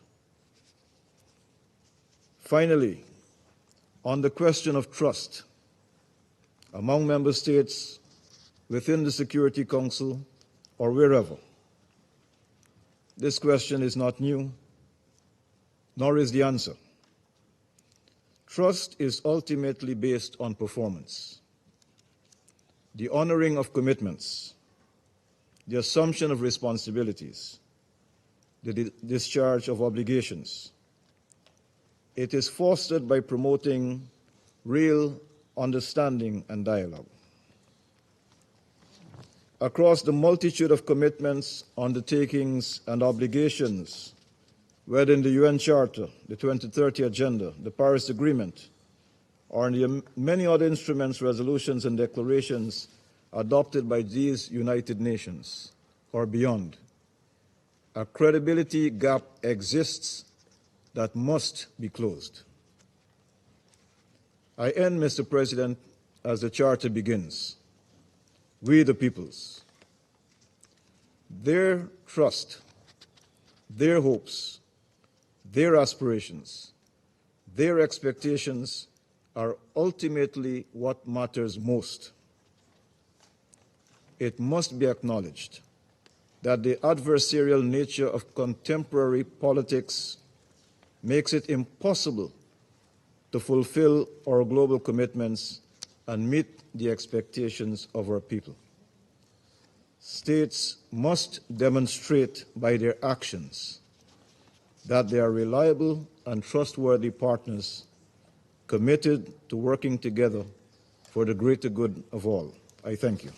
Finally, on the question of trust among member states, within the Security Council, or wherever, this question is not new, nor is the answer. Trust is ultimately based on performance, the honoring of commitments, the assumption of responsibilities, the discharge of obligations. It is fostered by promoting real understanding and dialogue. Across the multitude of commitments, undertakings, and obligations, whether in the UN Charter, the 2030 Agenda, the Paris Agreement, or in the many other instruments, resolutions, and declarations adopted by these United Nations or beyond, a credibility gap exists that must be closed. I end, Mr. President, as the Charter begins. We the peoples. Their trust, their hopes, their aspirations, their expectations are ultimately what matters most. It must be acknowledged that the adversarial nature of contemporary politics makes it impossible to fulfill our global commitments and meet the expectations of our people. States must demonstrate by their actions that they are reliable and trustworthy partners committed to working together for the greater good of all. I thank you.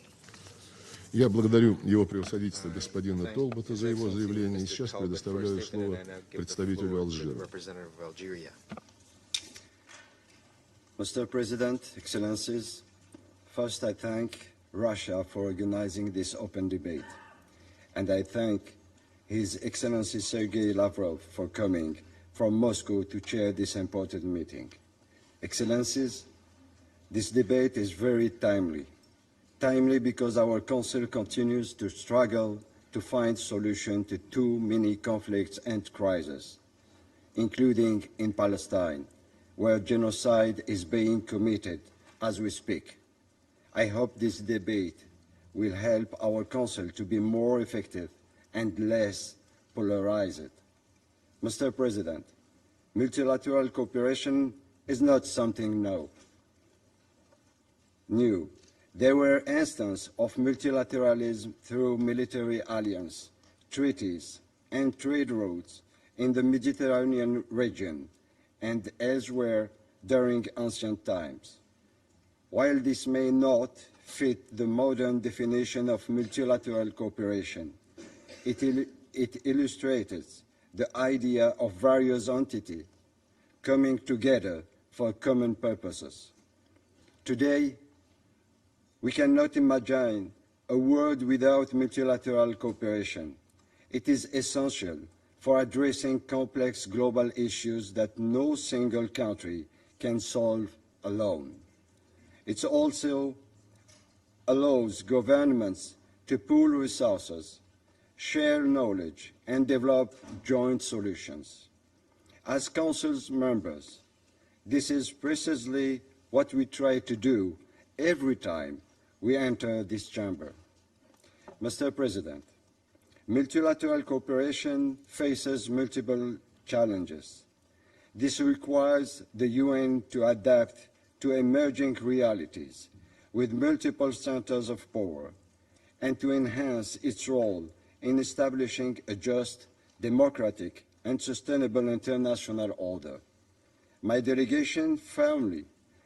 Я благодарю его превосходительство господина Толбота за его заявление и сейчас предоставляю слово представителю Алжира. Mr. President, Excellencies, first I thank Russia for organizing this open debate, and I thank His Excellency Sergei Lavrov for coming from Moscow to chair this important meeting. Excellencies, this debate is very timely. Timely because our Council continues to struggle to find solutions to too many conflicts and crises, including in Palestine, where genocide is being committed as we speak. I hope this debate will help our Council to be more effective and less polarized. Mr. President, multilateral cooperation is not something new. There were instances of multilateralism through military alliances, treaties, and trade routes in the Mediterranean region and elsewhere during ancient times. While this may not fit the modern definition of multilateral cooperation, it illustrates the idea of various entities coming together for common purposes. Today, we cannot imagine a world without multilateral cooperation. It is essential for addressing complex global issues that no single country can solve alone. It also allows governments to pool resources, share knowledge, and develop joint solutions. As Council's members, this is precisely what we try to do every time we enter this chamber. Mr. President, multilateral cooperation faces multiple challenges. This requires the UN to adapt to emerging realities with multiple centers of power and to enhance its role in establishing a just, democratic, and sustainable international order. My delegation firmly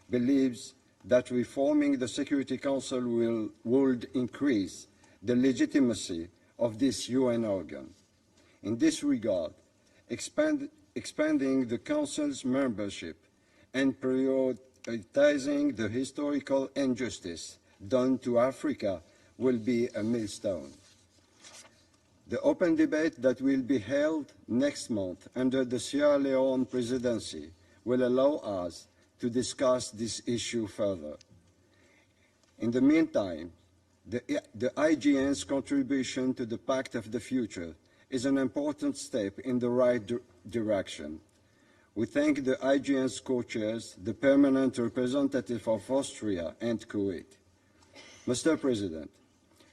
believes that reforming the Security Council would increase the legitimacy of this UN organ. In this regard, expanding the Council's membership and prioritizing the historical injustice done to Africa will be a milestone. The open debate that will be held next month under the Sierra Leone Presidency will allow us to discuss this issue further. In the meantime, the IGN's contribution to the Pact of the Future is an important step in the right direction. We thank the IGN's co-chairs, the permanent representative of Austria and Kuwait. Mr. President,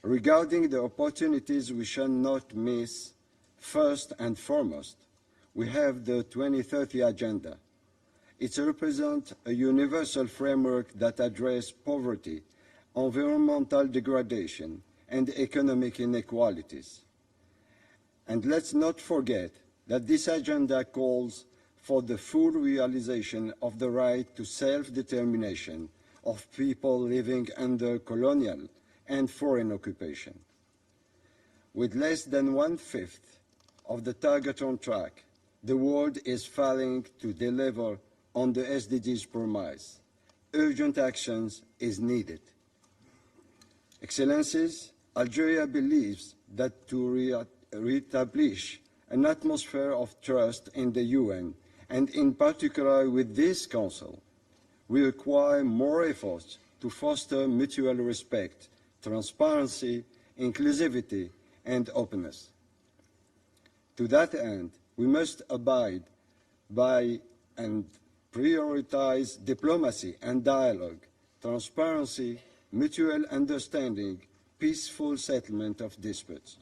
regarding the opportunities we shall not miss, first and foremost, we have the 2030 Agenda. It represents a universal framework that addresses poverty, environmental degradation, and economic inequalities. And let's not forget that this agenda calls for the full realization of the right to self-determination of people living under colonial and foreign occupation. With less than 1/5 of the target on track, the world is failing to deliver on the SDGs promise. Urgent actions is needed. Excellencies, Algeria believes that to reestablish an atmosphere of trust in the UN, and in particular with this Council, we require more efforts to foster mutual respect, transparency, inclusivity, and openness. To that end, we must abide by and prioritize diplomacy and dialogue, transparency, mutual understanding, peaceful settlement of disputes.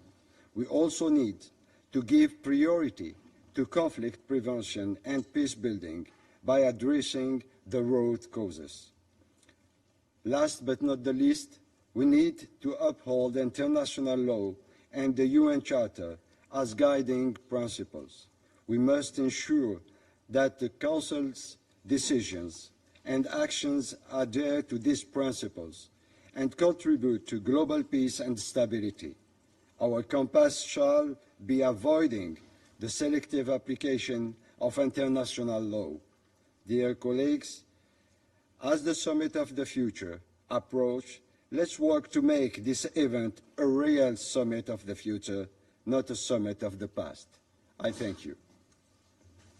We also need to give priority to conflict prevention and peace building by addressing the root causes. Last but not the least, we need to uphold international law and the UN Charter as guiding principles. We must ensure that the Council's decisions and actions adhere to these principles and contribute to global peace and stability. Our compass shall be avoiding the selective application of international law. Dear colleagues, as the Summit of the Future approaches, let's work to make this event a real Summit of the Future, not a Summit of the past. I thank you.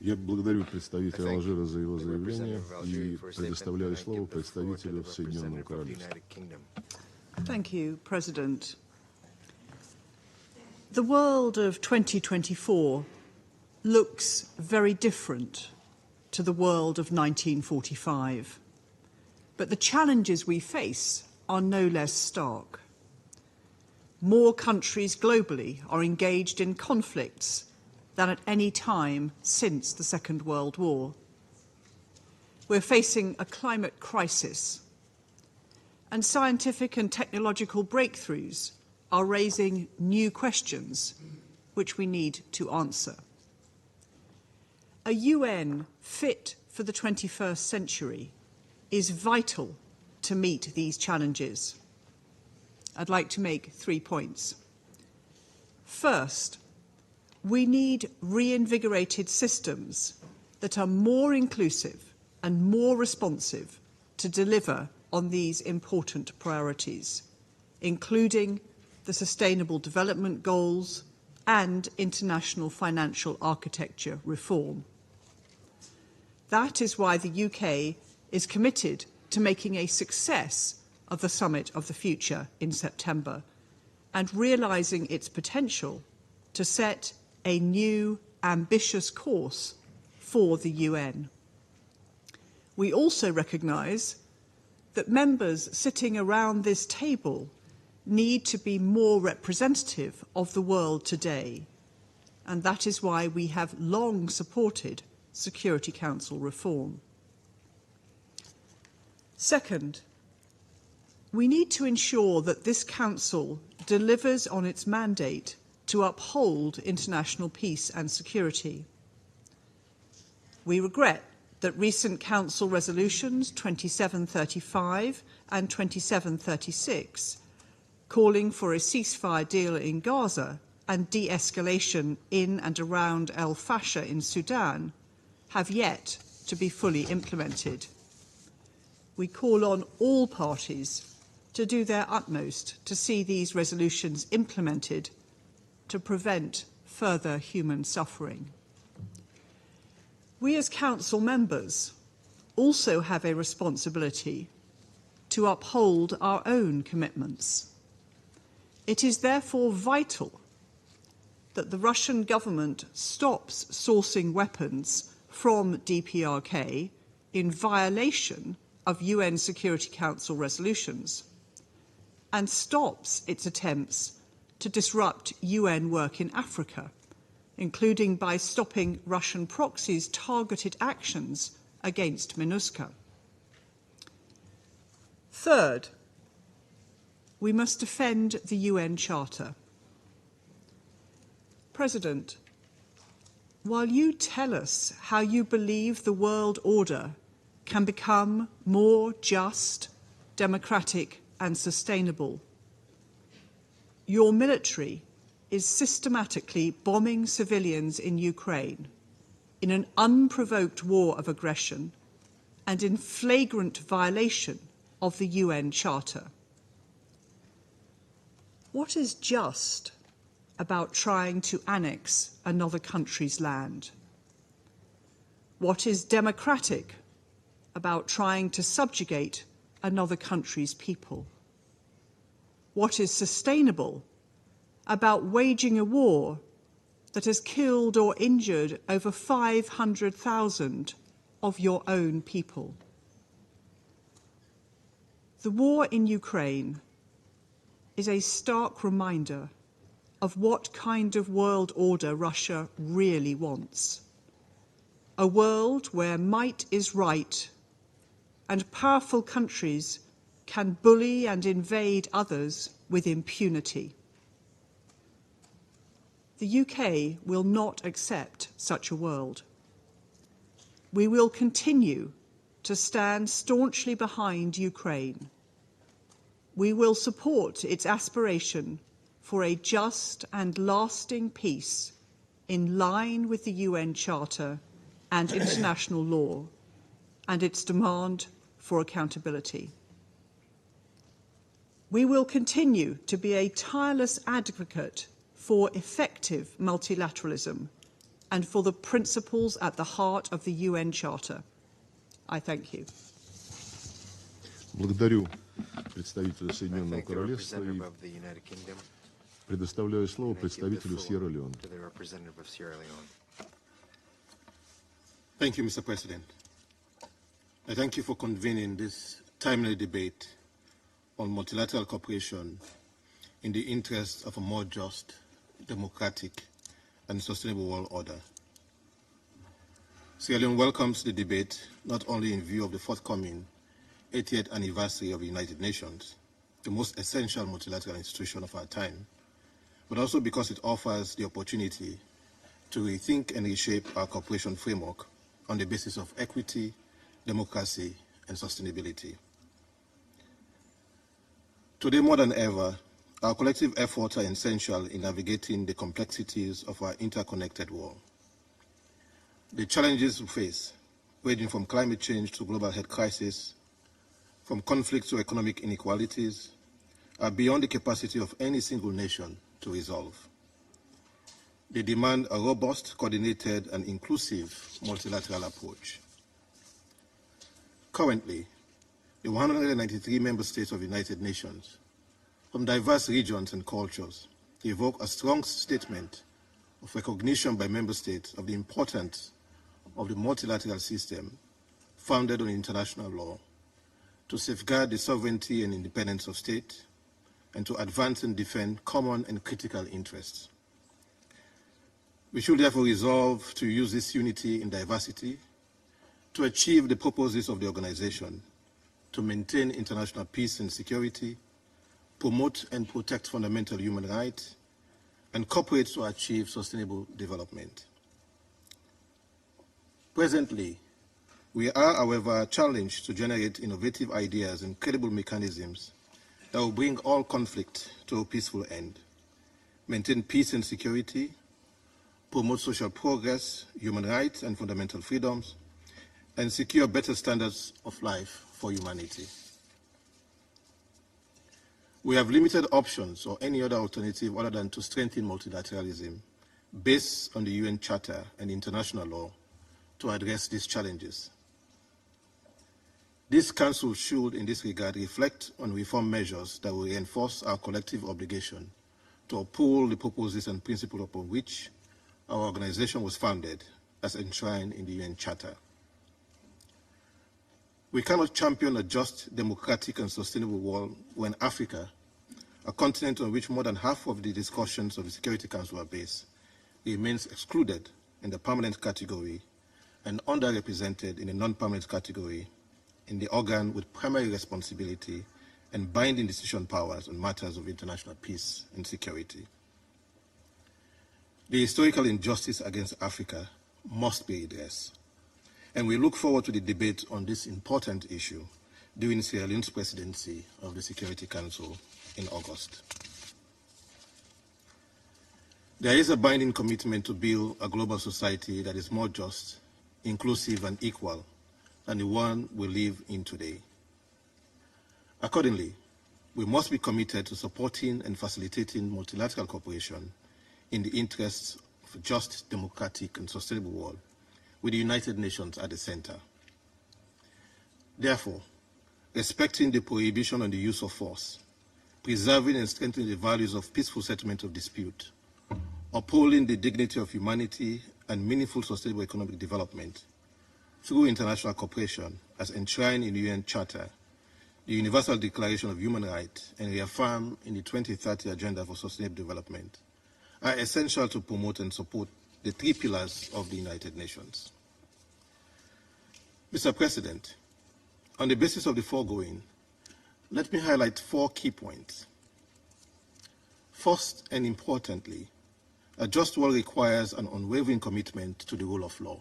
Я благодарю представителя Алжира за его заявление и предоставляю слово представителю Соединенного Королевства. Thank you, President. The world of 2024 looks very different to the world of 1945, but the challenges we face are no less stark. More countries globally are engaged in conflicts than at any time since the Second World War. We're facing a climate crisis, and scientific and technological breakthroughs are raising new questions which we need to answer. A UN fit for the 21st century is vital to meet these challenges. I'd like to make 3 points. First, we need reinvigorated systems that are more inclusive and more responsive to deliver on these important priorities, including the Sustainable Development Goals and international financial architecture reform. That is why the UK is committed to making a success of the Summit of the Future in September and realising its potential to set a new, ambitious course for the UN. We also recognise that members sitting around this table need to be more representative of the world today, and that is why we have long supported Security Council reform. Second, we need to ensure that this Council delivers on its mandate to uphold international peace and security. We regret that recent Council resolutions 2735 and 2736, calling for a ceasefire deal in Gaza and de-escalation in and around El Fasher in Sudan, have yet to be fully implemented. We call on all parties to do their utmost to see these resolutions implemented to prevent further human suffering. We as Council members also have a responsibility to uphold our own commitments. It is therefore vital that the Russian government stops sourcing weapons from DPRK in violation of UN Security Council resolutions and stops its attempts to disrupt UN work in Africa, including by stopping Russian proxies' targeted actions against MINUSCA. Third, we must defend the UN Charter. President, while you tell us how you believe the world order can become more just, democratic and sustainable, your military is systematically bombing civilians in Ukraine in an unprovoked war of aggression and in flagrant violation of the UN Charter. What is just about trying to annex another country's land? What is democratic about trying to subjugate another country's people? What is sustainable about waging a war that has killed or injured over 500,000 of your own people? The war in Ukraine is a stark reminder of what kind of world order Russia really wants. A world where might is right and powerful countries can bully and invade others with impunity. The UK will not accept such a world. We will continue to stand staunchly behind Ukraine. We will support its aspiration for a just and lasting peace in line with the UN Charter and international law, and its demand for accountability. We will continue to be a tireless advocate for effective multilateralism and for the principles at the heart of the UN Charter. I thank you. Благодарю представителя Соединенного Королевства и предоставляю слово представителю Сьерра-Леоне. Thank you, Mr. President. I thank you for convening this timely debate on multilateral cooperation in the interest of a more just, democratic, and sustainable world order. Sierra Leone welcomes the debate not only in view of the forthcoming 80th anniversary of the United Nations, the most essential multilateral institution of our time, but also because it offers the opportunity to rethink and reshape our cooperation framework on the basis of equity, democracy, and sustainability. Today more than ever, our collective efforts are essential in navigating the complexities of our interconnected world. The challenges we face, ranging from climate change to global health crisis, from conflict to economic inequalities, are beyond the capacity of any single nation to resolve. They demand a robust, coordinated, and inclusive multilateral approach. Currently, the 193 member states of the United Nations, from diverse regions and cultures, evoke a strong statement of recognition by member states of the importance of the multilateral system founded on international law to safeguard the sovereignty and independence of state and to advance and defend common and critical interests. We should therefore resolve to use this unity in diversity to achieve the purposes of the organization, to maintain international peace and security, promote and protect fundamental human rights, and cooperate to achieve sustainable development. Presently, we are, however, challenged to generate innovative ideas and credible mechanisms that will bring all conflict to a peaceful end, maintain peace and security, promote social progress, human rights and fundamental freedoms, and secure better standards of life for humanity. We have limited options or any other alternative other than to strengthen multilateralism based on the UN Charter and international law to address these challenges. This Council should, in this regard, reflect on reform measures that will reinforce our collective obligation to uphold the purposes and principles upon which our organization was founded as enshrined in the UN Charter. We cannot champion a just, democratic, and sustainable world when Africa, a continent on which more than half of the discussions of the Security Council are based, remains excluded in the permanent category and underrepresented in the non-permanent category in the organ with primary responsibility and binding decision powers on matters of international peace and security. The historical injustice against Africa must be addressed, and we look forward to the debate on this important issue during Sierra Leone's presidency of the Security Council in August. There is a binding commitment to build a global society that is more just, inclusive, and equal than the one we live in today. Accordingly, we must be committed to supporting and facilitating multilateral cooperation in the interests of a just, democratic, and sustainable world, with the United Nations at the center. Therefore, respecting the prohibition on the use of force, preserving and strengthening the values of peaceful settlement of dispute, upholding the dignity of humanity and meaningful sustainable economic development through international cooperation as enshrined in the UN Charter, the Universal Declaration of Human Rights, and reaffirmed in the 2030 Agenda for Sustainable Development, are essential to promote and support the three pillars of the United Nations. Mr. President, on the basis of the foregoing, let me highlight 4 key points. First and importantly, a just world requires an unwavering commitment to the rule of law.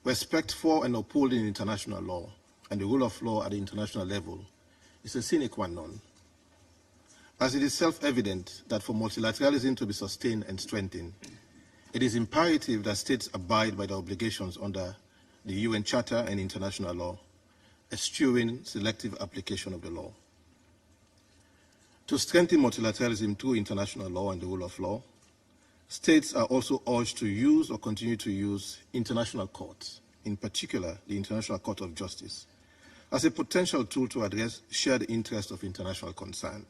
respect for and upholding international law and the rule of law at the international level is a sine qua non, as it is self-evident that for multilateralism to be sustained and strengthened, it is imperative that states abide by their obligations under the UN Charter and international law, eschewing selective application of the law. To strengthen multilateralism through international law and the rule of law, states are also urged to use or continue to use international courts, in particular the International Court of Justice, as a potential tool to address shared interests of international concern.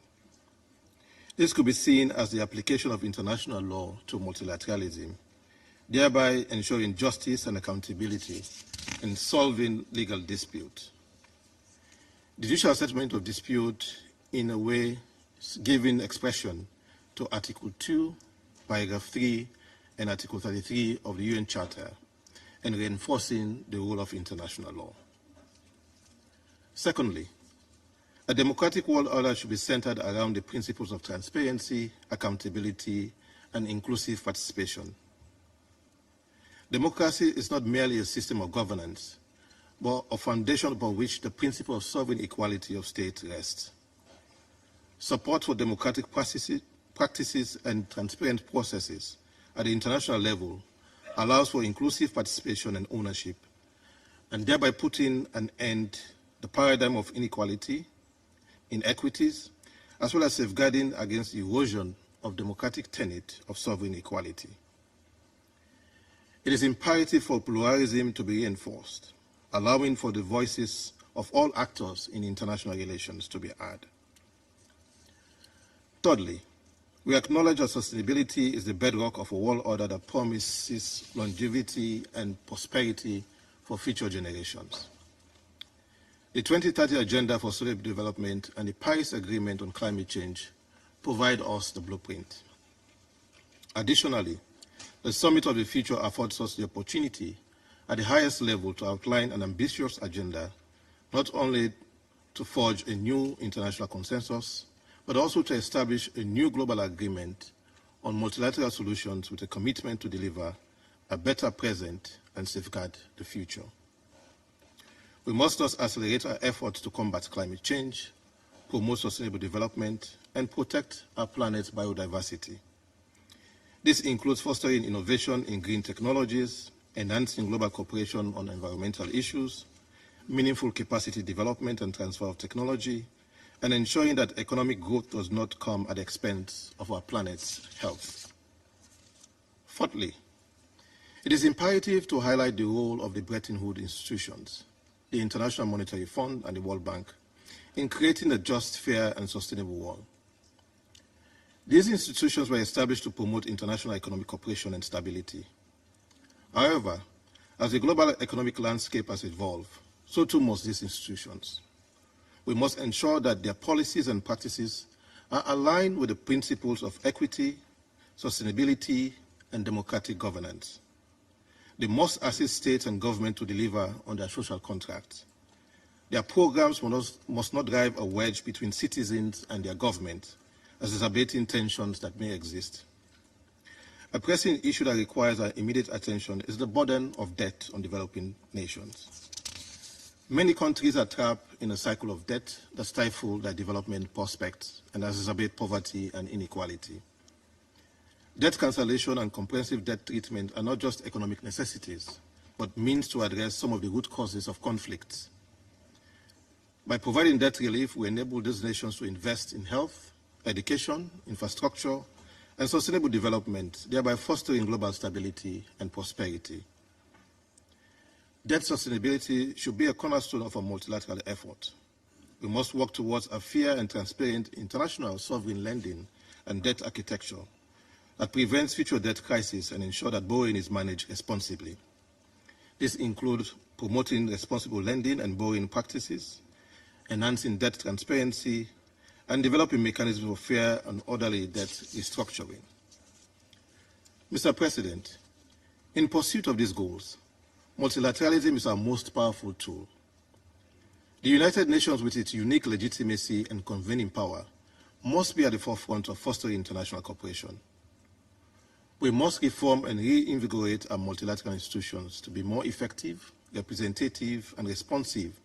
This could be seen as the application of international law to multilateralism, thereby ensuring justice and accountability in solving legal dispute. The judicial settlement of dispute in a way giving expression to Article 2, Paragraph 3, and Article 33 of the UN Charter, and reinforcing the rule of international law. Secondly, a democratic world order should be centered around the principles of transparency, accountability, and inclusive participation. Democracy is not merely a system of governance, but a foundation upon which the principle of sovereign equality of states rests. Support for democratic practices and transparent processes at the international level allows for inclusive participation and ownership, and thereby putting an end to the paradigm of inequality, inequities, as well as safeguarding against the erosion of democratic tenet of sovereign equality. It is imperative for pluralism to be reinforced, allowing for the voices of all actors in international relations to be heard. Thirdly, we acknowledge that sustainability is the bedrock of a world order that promises longevity and prosperity for future generations. The 2030 Agenda for Sustainable Development and the Paris Agreement on Climate Change provide us the blueprint. Additionally, the Summit of the Future affords us the opportunity at the highest level to outline an ambitious agenda, not only to forge a new international consensus, but also to establish a new global agreement on multilateral solutions with a commitment to deliver a better present and safeguard the future. We must thus accelerate our efforts to combat climate change, promote sustainable development, and protect our planet's biodiversity. This includes fostering innovation in green technologies, enhancing global cooperation on environmental issues, meaningful capacity development and transfer of technology, and ensuring that economic growth does not come at the expense of our planet's health. Fourthly, it is imperative to highlight the role of the Bretton Woods institutions, the International Monetary Fund and the World Bank, in creating a just, fair, and sustainable world. These institutions were established to promote international economic cooperation and stability. However, as the global economic landscape has evolved, so too must these institutions. We must ensure that their policies and practices are aligned with the principles of equity, sustainability, and democratic governance. They must assist states and government to deliver on their social contracts. Their programs must not drive a wedge between citizens and their government, exacerbating tensions that may exist. A pressing issue that requires our immediate attention is the burden of debt on developing nations. Many countries are trapped in a cycle of debt that stifle their development prospects and exacerbate poverty and inequality. Debt cancellation and comprehensive debt treatment are not just economic necessities, but means to address some of the root causes of conflicts. By providing debt relief, we enable these nations to invest in health, education, infrastructure, and sustainable development, thereby fostering global stability and prosperity. Debt sustainability should be a cornerstone of our multilateral effort. We must work towards a fair and transparent international sovereign lending and debt architecture that prevents future debt crises and ensure that borrowing is managed responsibly. This includes promoting responsible lending and borrowing practices, enhancing debt transparency, and developing mechanisms for fair and orderly debt restructuring. Mr. President, in pursuit of these goals, multilateralism is our most powerful tool. The United Nations, with its unique legitimacy and convening power, must be at the forefront of fostering international cooperation. We must reform and reinvigorate our multilateral institutions to be more effective, representative, and responsive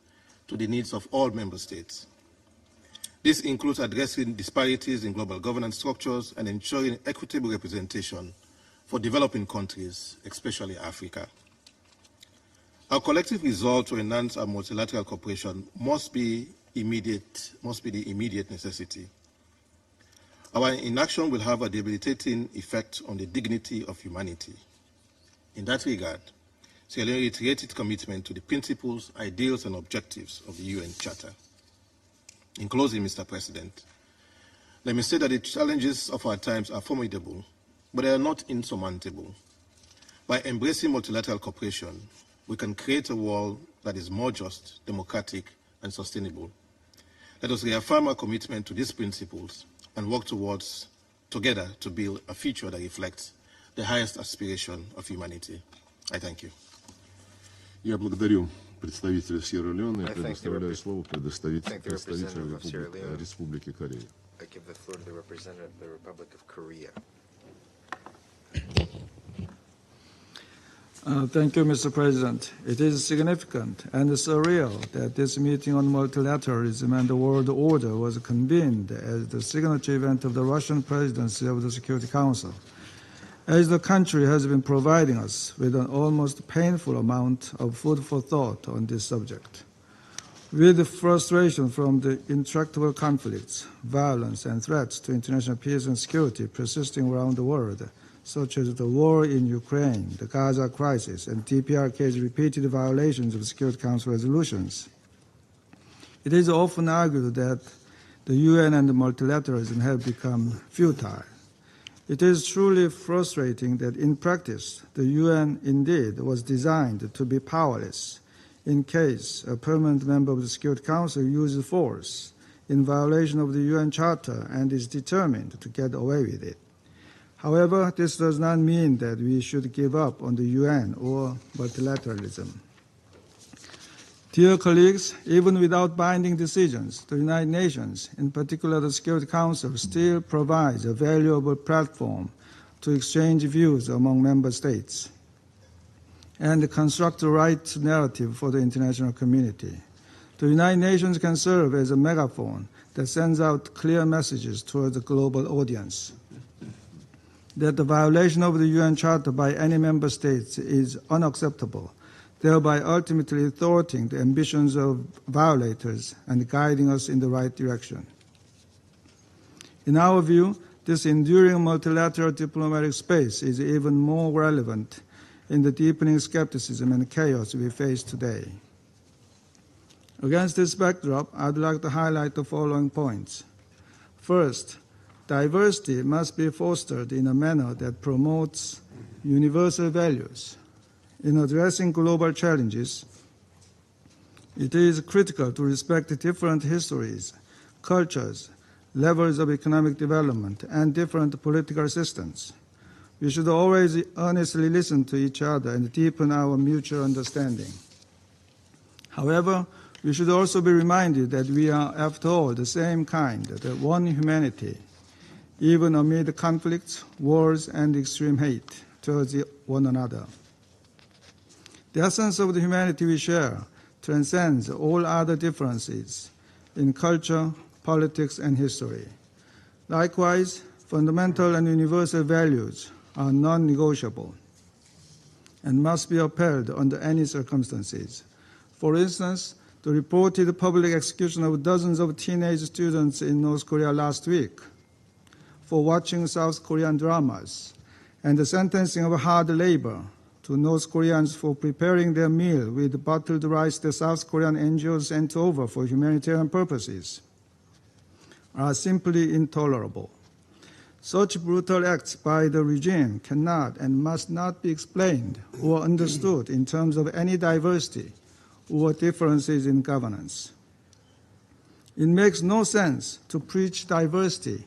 to the needs of all member states. This includes addressing disparities in global governance structures and ensuring equitable representation for developing countries, especially Africa. Our collective resolve to enhance our multilateral cooperation must be the immediate necessity. Our inaction will have a debilitating effect on the dignity of humanity. In that regard, Sierra Leone reiterated its commitment to the principles, ideals, and objectives of the UN Charter. In closing, Mr. President, let me say that the challenges of our times are formidable, but they are not insurmountable. By embracing multilateral cooperation, we can create a world that is more just, democratic, and sustainable. Let us reaffirm our commitment to these principles and work together to build a future that reflects the highest aspiration of humanity. I thank you. Я благодарю представителя Сьерра-Леоне и предоставляю слово представителю Республики Корея. I give the floor to the representative of the Republic of Korea. Thank you, Mr. President. It is significant and surreal that this meeting on multilateralism and the world order was convened as the signature event of the Russian presidency of the Security Council, as the country has been providing us with an almost painful amount of food for thought on this subject. With frustration from the intractable conflicts, violence, and threats to international peace and security persisting around the world, such as the war in Ukraine, the Gaza crisis, and DPRK's repeated violations of Security Council resolutions, it is often argued that the UN and multilateralism have become futile. It is truly frustrating that in practice, the UN indeed was designed to be powerless in case a permanent member of the Security Council uses force in violation of the UN Charter and is determined to get away with it. However, this does not mean that we should give up on the UN or multilateralism. Dear colleagues, even without binding decisions, the United Nations, in particular the Security Council, still provides a valuable platform to exchange views among member states and construct the right narrative for the international community. The United Nations can serve as a megaphone that sends out clear messages toward the global audience that the violation of the UN Charter by any member states is unacceptable, thereby ultimately thwarting the ambitions of violators and guiding us in the right direction. In our view, this enduring multilateral diplomatic space is even more relevant in the deepening skepticism and chaos we face today. Against this backdrop, I'd like to highlight the following points. First, diversity must be fostered in a manner that promotes universal values. In addressing global challenges, it is critical to respect different histories, cultures, levels of economic development, and different political systems. We should always earnestly listen to each other and deepen our mutual understanding. However, we should also be reminded that we are, after all, the same kind, the one humanity, even amid conflicts, wars, and extreme hate towards one another. The essence of the humanity we share transcends all other differences in culture, politics, and history. Likewise, fundamental and universal values are non-negotiable and must be upheld under any circumstances. For instance, the reported public execution of dozens of teenage students in North Korea last week for watching South Korean dramas, and the sentencing of hard labor to North Koreans for preparing their meal with bottled rice the South Korean NGOs sent over for humanitarian purposes, are simply intolerable. Such brutal acts by the regime cannot and must not be explained or understood in terms of any diversity or differences in governance. It makes no sense to preach diversity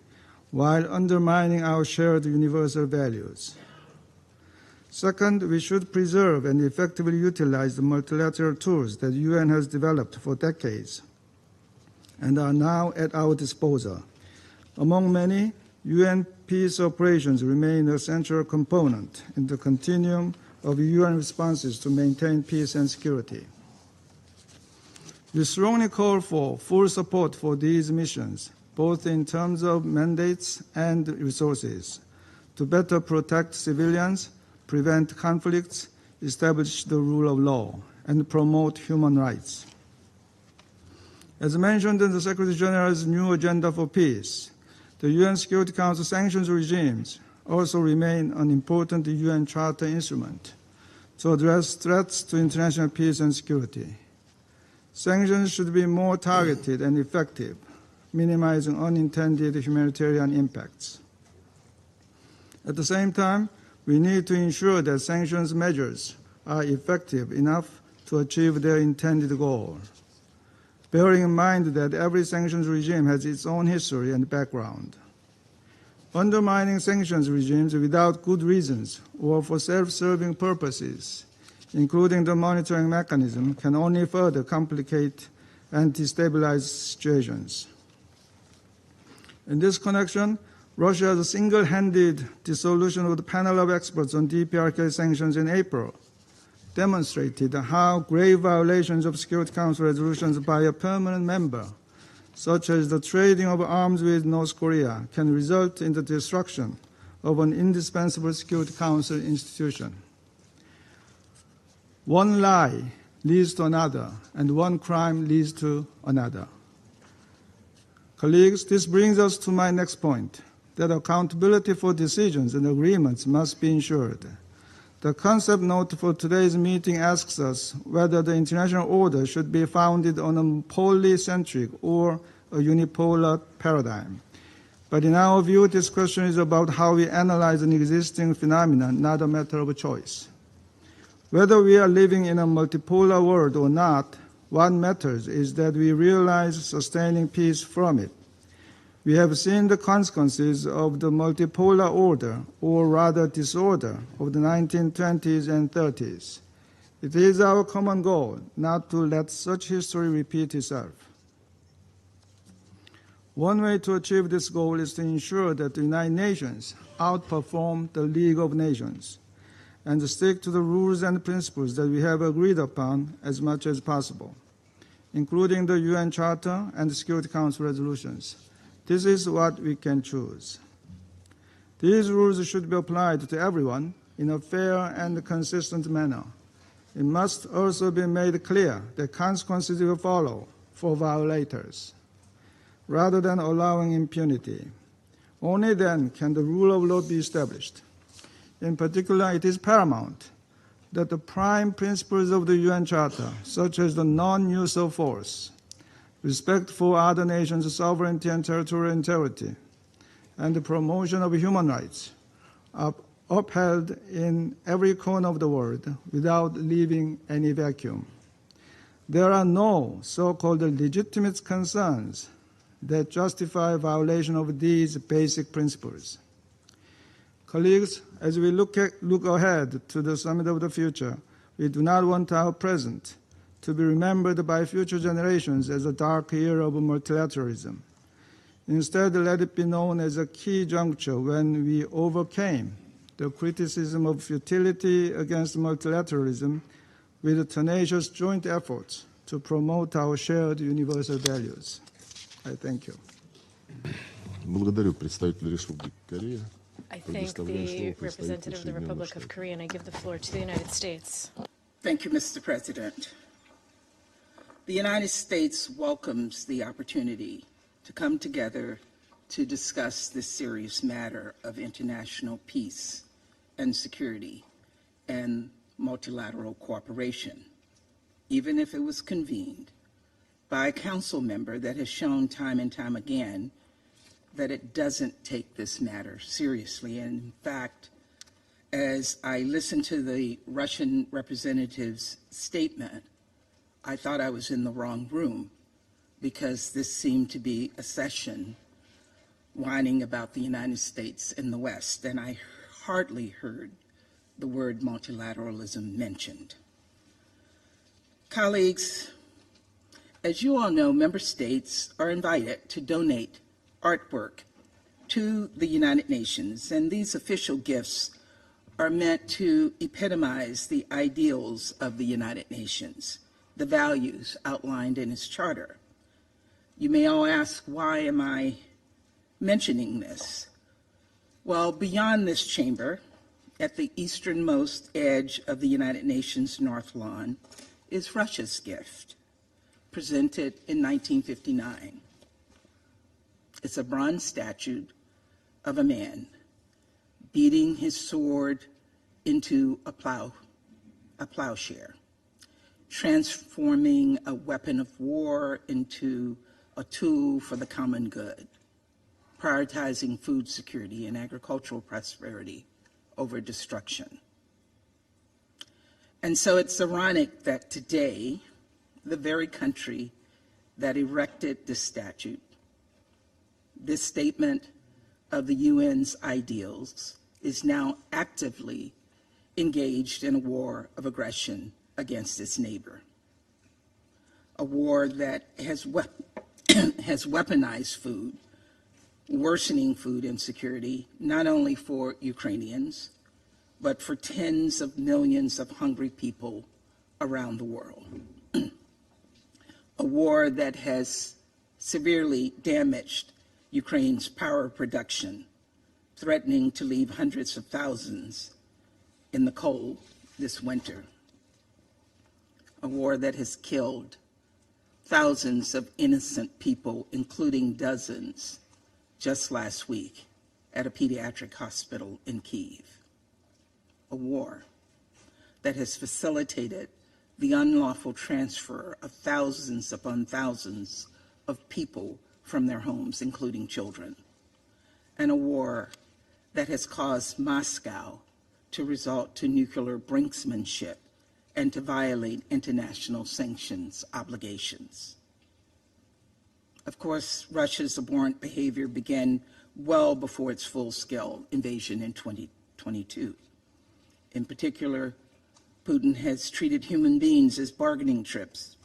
while undermining our shared universal values. Second, we should preserve and effectively utilize the multilateral tools that the UN has developed for decades and are now at our disposal. Among many, UN peace operations remain a central component in the continuum of UN responses to maintain peace and security. We strongly call for full support for these missions, both in terms of mandates and resources, to better protect civilians, prevent conflicts, establish the rule of law, and promote human rights. As mentioned in the Secretary General's new agenda for peace, the UN Security Council sanctions regimes also remain an important UN Charter instrument to address threats to international peace and security. Sanctions should be more targeted and effective, minimizing unintended humanitarian impacts. At the same time, we need to ensure that sanctions measures are effective enough to achieve their intended goal, bearing in mind that every sanctions regime has its own history and background. Undermining sanctions regimes without good reasons or for self-serving purposes, including the monitoring mechanism, can only further complicate and destabilize situations. In this connection, Russia's single-handed dissolution of the panel of experts on DPRK sanctions in April demonstrated how grave violations of Security Council resolutions by a permanent member, such as the trading of arms with North Korea, can result in the destruction of an indispensable Security Council institution. One lie leads to another, and one crime leads to another. Colleagues, this brings us to my next point, that accountability for decisions and agreements must be ensured. The concept note for today's meeting asks us whether the international order should be founded on a polycentric or a unipolar paradigm. But in our view, this question is about how we analyze an existing phenomenon, not a matter of choice. Whether we are living in a multipolar world or not, what matters is that we realize sustaining peace from it. We have seen the consequences of the multipolar order, or rather disorder, of the 1920s and 30s. It is our common goal not to let such history repeat itself. One way to achieve this goal is to ensure that the United Nations outperform the League of Nations and to stick to the rules and principles that we have agreed upon as much as possible, including the UN Charter and the Security Council resolutions. This is what we can choose. These rules should be applied to everyone in a fair and consistent manner. It must also be made clear that consequences will follow for violators, rather than allowing impunity. Only then can the rule of law be established. In particular, it is paramount that the prime principles of the UN Charter, such as the non-use of force, respect for other nations' sovereignty and territorial integrity, and the promotion of human rights, are upheld in every corner of the world without leaving any vacuum. There are no so-called legitimate concerns that justify violation of these basic principles. Colleagues, as we look ahead to the summit of the future, we do not want our present to be remembered by future generations as a dark era of multilateralism. Instead, let it be known as a key juncture when we overcame the criticism of futility against multilateralism with tenacious joint efforts to promote our shared universal values. I thank you. Благодарю представителя Республики Корея. I thank the representative of the Republic of Korea, and I give the floor to the United States. Thank you, Mr. President. The United States welcomes the opportunity to come together to discuss this serious matter of international peace and security and multilateral cooperation, even if it was convened by a council member that has shown time and time again that it doesn't take this matter seriously. And in fact, as I listened to the Russian representative's statement, I thought I was in the wrong room, because this seemed to be a session whining about the United States and the West, and I hardly heard the word multilateralism mentioned. Colleagues, as you all know, member states are invited to donate artwork to the United Nations, and these official gifts are meant to epitomize the ideals of the United Nations, the values outlined in its charter. You may all ask, why am I mentioning this? Well, beyond this chamber, at the easternmost edge of the United Nations North Lawn, is Russia's gift, presented in 1959. It's a bronze statue of a man beating his sword into a plowshare, transforming a weapon of war into a tool for the common good, prioritizing food security and agricultural prosperity over destruction. And so it's ironic that today, the very country that erected this statue, this statement of the UN's ideals, is now actively engaged in a war of aggression against its neighbor. A war that has weaponized food, worsening food insecurity, not only for Ukrainians, but for tens of millions of hungry people around the world. A war that has severely damaged Ukraine's power production, threatening to leave hundreds of thousands in the cold this winter. A war that has killed thousands of innocent people, including dozens, just last week at a pediatric hospital in Kyiv. A war that has facilitated the unlawful transfer of thousands upon thousands of people from their homes, including children. And a war that has caused Moscow to resort to nuclear brinksmanship and to violate international sanctions obligations. Of course, Russia's abhorrent behavior began well before its full-scale invasion in 2022. In particular, Putin has treated human beings as bargaining chips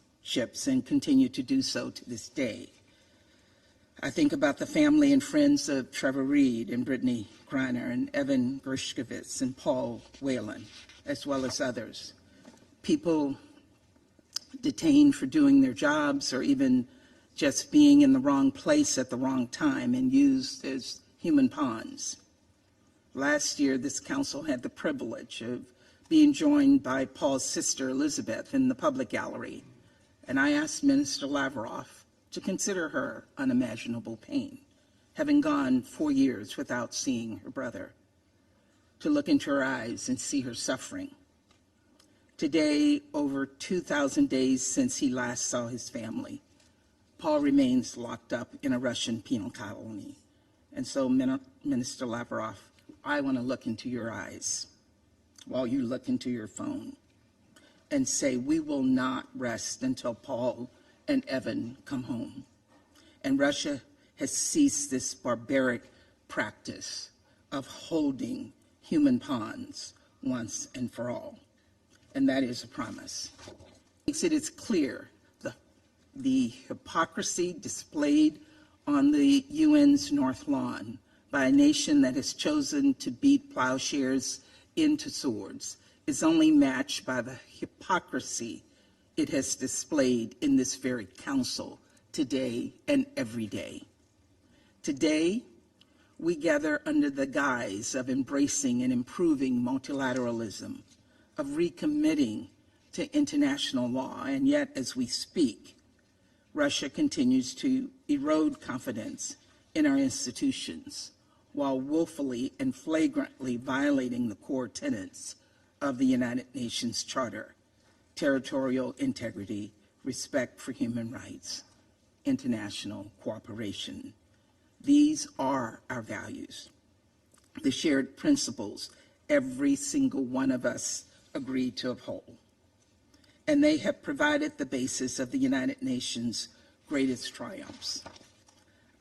and continue to do so to this day. I think about the family and friends of Trevor Reed and Brittany Griner and Evan Gershkovich and Paul Whelan, as well as others. People detained for doing their jobs or even just being in the wrong place at the wrong time and used as human pawns. Last year, this council had the privilege of being joined by Paul's sister, Elizabeth, in the public gallery, and I asked Minister Lavrov to consider her unimaginable pain, having gone 4 years without seeing her brother, to look into her eyes and see her suffering. Today, over 2,000 days since he last saw his family, Paul remains locked up in a Russian penal colony. And so, Minister Lavrov, I want to look into your eyes while you look into your phone and say, we will not rest until Paul and Evan come home. And Russia has ceased this barbaric practice of holding human pawns once and for all. And that is a promise. It is clear the hypocrisy displayed on the UN's North Lawn by a nation that has chosen to beat plowshares into swords is only matched by the hypocrisy it has displayed in this very council today and every day. Today, we gather under the guise of embracing and improving multilateralism, of recommitting to international law, and yet as we speak, Russia continues to erode confidence in our institutions while willfully and flagrantly violating the core tenets of the United Nations Charter: territorial integrity, respect for human rights, international cooperation. These are our values, the shared principles every single one of us agreed to uphold. And they have provided the basis of the United Nations' greatest triumphs.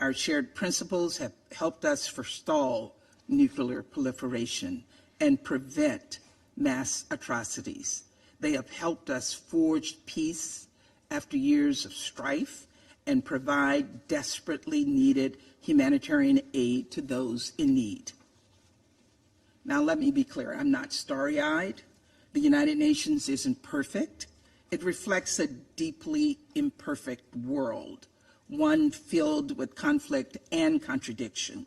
Our shared principles have helped us forestall nuclear proliferation and prevent mass atrocities. They have helped us forge peace after years of strife and provide desperately needed humanitarian aid to those in need. Now, let me be clear, I'm not starry-eyed. The United Nations isn't perfect. It reflects a deeply imperfect world, one filled with conflict and contradiction.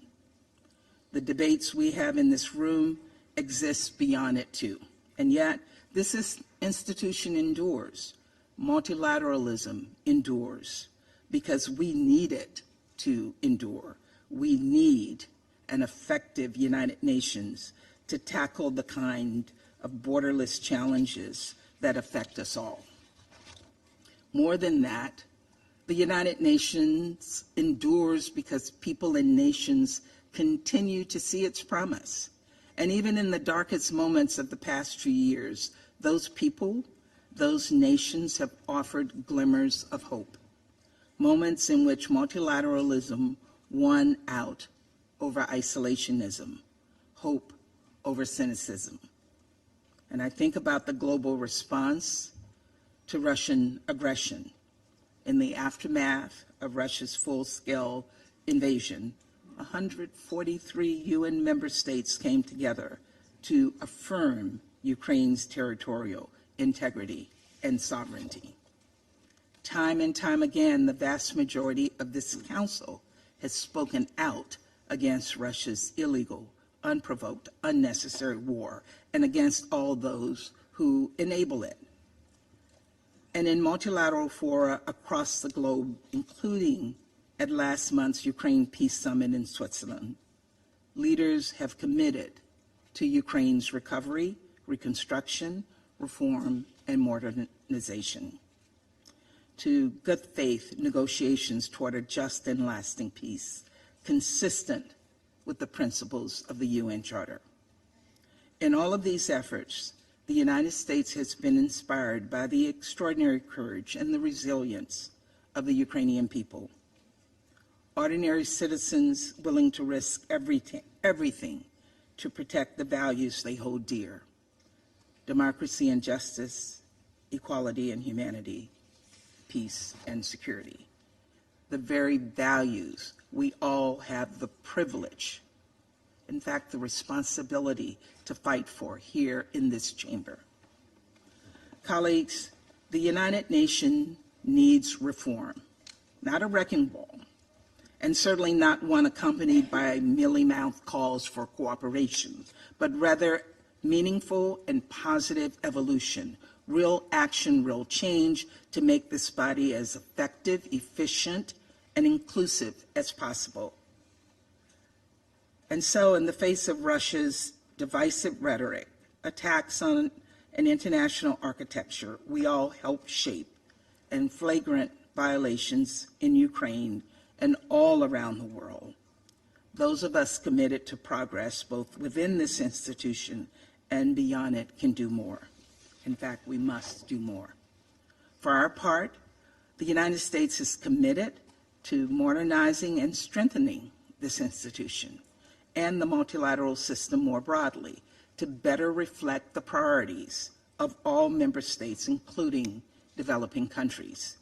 The debates we have in this room exist beyond it too. And yet, this institution endures. Multilateralism endures because we need it to endure. We need an effective United Nations to tackle the kind of borderless challenges that affect us all. More than that, the United Nations endures because people and nations continue to see its promise. And even in the darkest moments of the past few years, those people, those nations have offered glimmers of hope, moments in which multilateralism won out over isolationism, hope over cynicism. And I think about the global response to Russian aggression. In the aftermath of Russia's full-scale invasion, 143 UN member states came together to affirm Ukraine's territorial integrity and sovereignty. Time and time again, the vast majority of this Council has spoken out against Russia's illegal, unprovoked, unnecessary war and against all those who enable it. And in multilateral fora across the globe, including at last month's Ukraine Peace Summit in Switzerland, leaders have committed to Ukraine's recovery, reconstruction, reform, and modernization, to good faith negotiations toward a just and lasting peace, consistent with the principles of the UN Charter. In all of these efforts, the United States has been inspired by the extraordinary courage and the resilience of the Ukrainian people. Ordinary citizens willing to risk everything to protect the values they hold dear: democracy and justice, equality and humanity, peace and security. The very values we all have the privilege, in fact, the responsibility to fight for here in this chamber. Colleagues, the United Nations needs reform, not a wrecking ball, and certainly not one accompanied by mealy-mouthed calls for cooperation, but rather meaningful and positive evolution, real action, real change to make this body as effective, efficient, and inclusive as possible. And so, in the face of Russia's divisive rhetoric, attacks on an international architecture we all helped shape, and flagrant violations in Ukraine and all around the world, those of us committed to progress both within this institution and beyond it can do more. In fact, we must do more. For our part, the United States is committed to modernizing and strengthening this institution and the multilateral system more broadly to better reflect the priorities of all member states, including developing countries.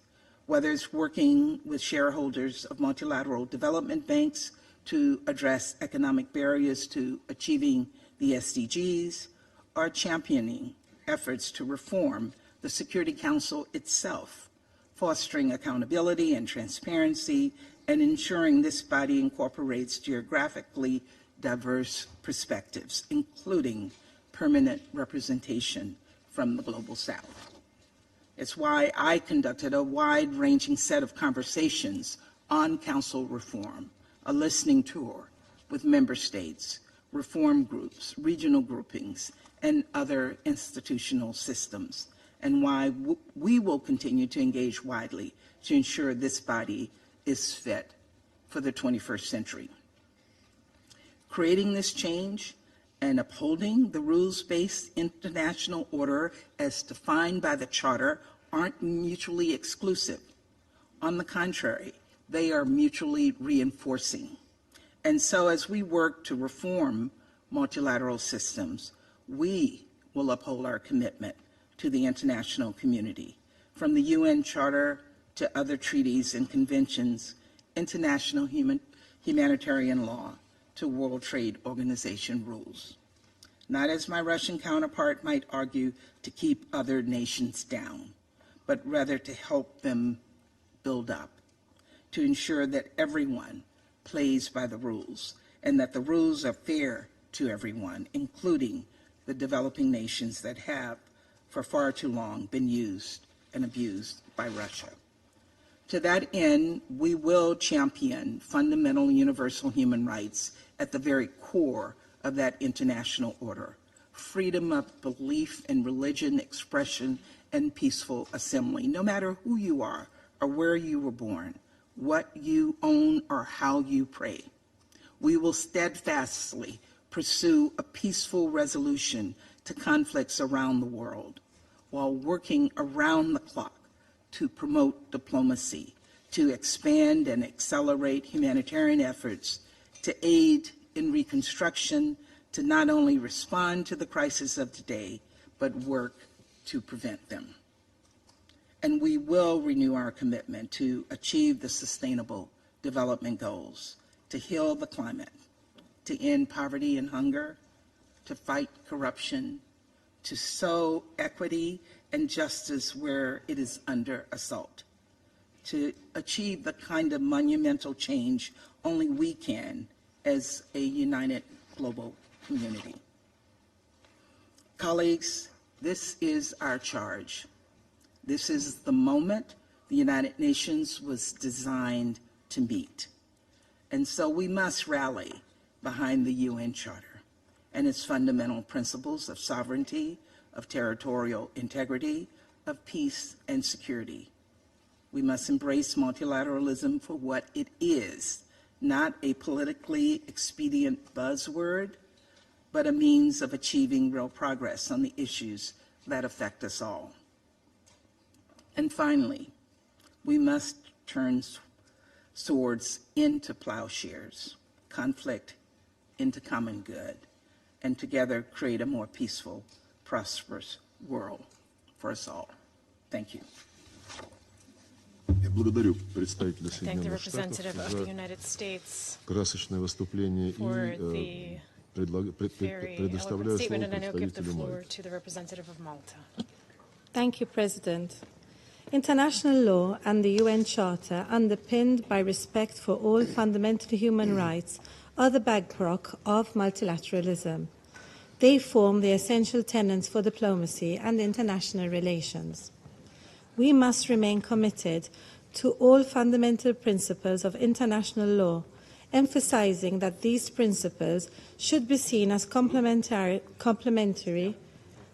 Whether it's working with shareholders of multilateral development banks to address economic barriers to achieving the SDGs, or championing efforts to reform the Security Council itself, fostering accountability and transparency, and ensuring this body incorporates geographically diverse perspectives, including permanent representation from the Global South. It's why I conducted a wide-ranging set of conversations on Council reform, a listening tour with member states, reform groups, regional groupings, and other institutional systems, and why we will continue to engage widely to ensure this body is fit for the 21st century. Creating this change and upholding the rules-based international order as defined by the Charter aren't mutually exclusive. On the contrary, they are mutually reinforcing. And so as we work to reform multilateral systems, we will uphold our commitment to the international community, from the UN Charter to other treaties and conventions, international humanitarian law, to World Trade Organization rules. Not, as my Russian counterpart might argue, to keep other nations down, but rather to help them build up, to ensure that everyone plays by the rules and that the rules are fair to everyone, including the developing nations that have, for far too long, been used and abused by Russia. To that end, we will champion fundamental universal human rights at the very core of that international order: freedom of belief and religion, expression, and peaceful assembly, no matter who you are or where you were born, what you own or how you pray. We will steadfastly pursue a peaceful resolution to conflicts around the world, while working around the clock to promote diplomacy, to expand and accelerate humanitarian efforts, to aid in reconstruction, to not only respond to the crisis of today, but work to prevent them. And we will renew our commitment to achieve the Sustainable Development Goals, to heal the climate, to end poverty and hunger, to fight corruption, to sow equity and justice where it is under assault, to achieve the kind of monumental change only we can as a united global community. Colleagues, this is our charge. This is the moment the United Nations was designed to meet. And so we must rally behind the UN Charter and its fundamental principles of sovereignty, of territorial integrity, of peace and security. We must embrace multilateralism for what it is, not a politically expedient buzzword, but a means of achieving real progress on the issues that affect us all. And finally, we must turn swords into plowshares, conflict into common good, and together create a more peaceful, prosperous world for us all. Thank you. Я благодарю представителя Thank the Соединенных representative of the Штатов United States за красочное выступление for и the very предоставляю eloquent statement, слово and I now give the представителю floor Мальты. to the representative of Malta. Thank you, President. International law and the UN Charter, underpinned by respect for all fundamental human rights, are the bedrock of multilateralism. They form the essential tenets for diplomacy and international relations. We must remain committed to all fundamental principles of international law, emphasizing that these principles should be seen as complementary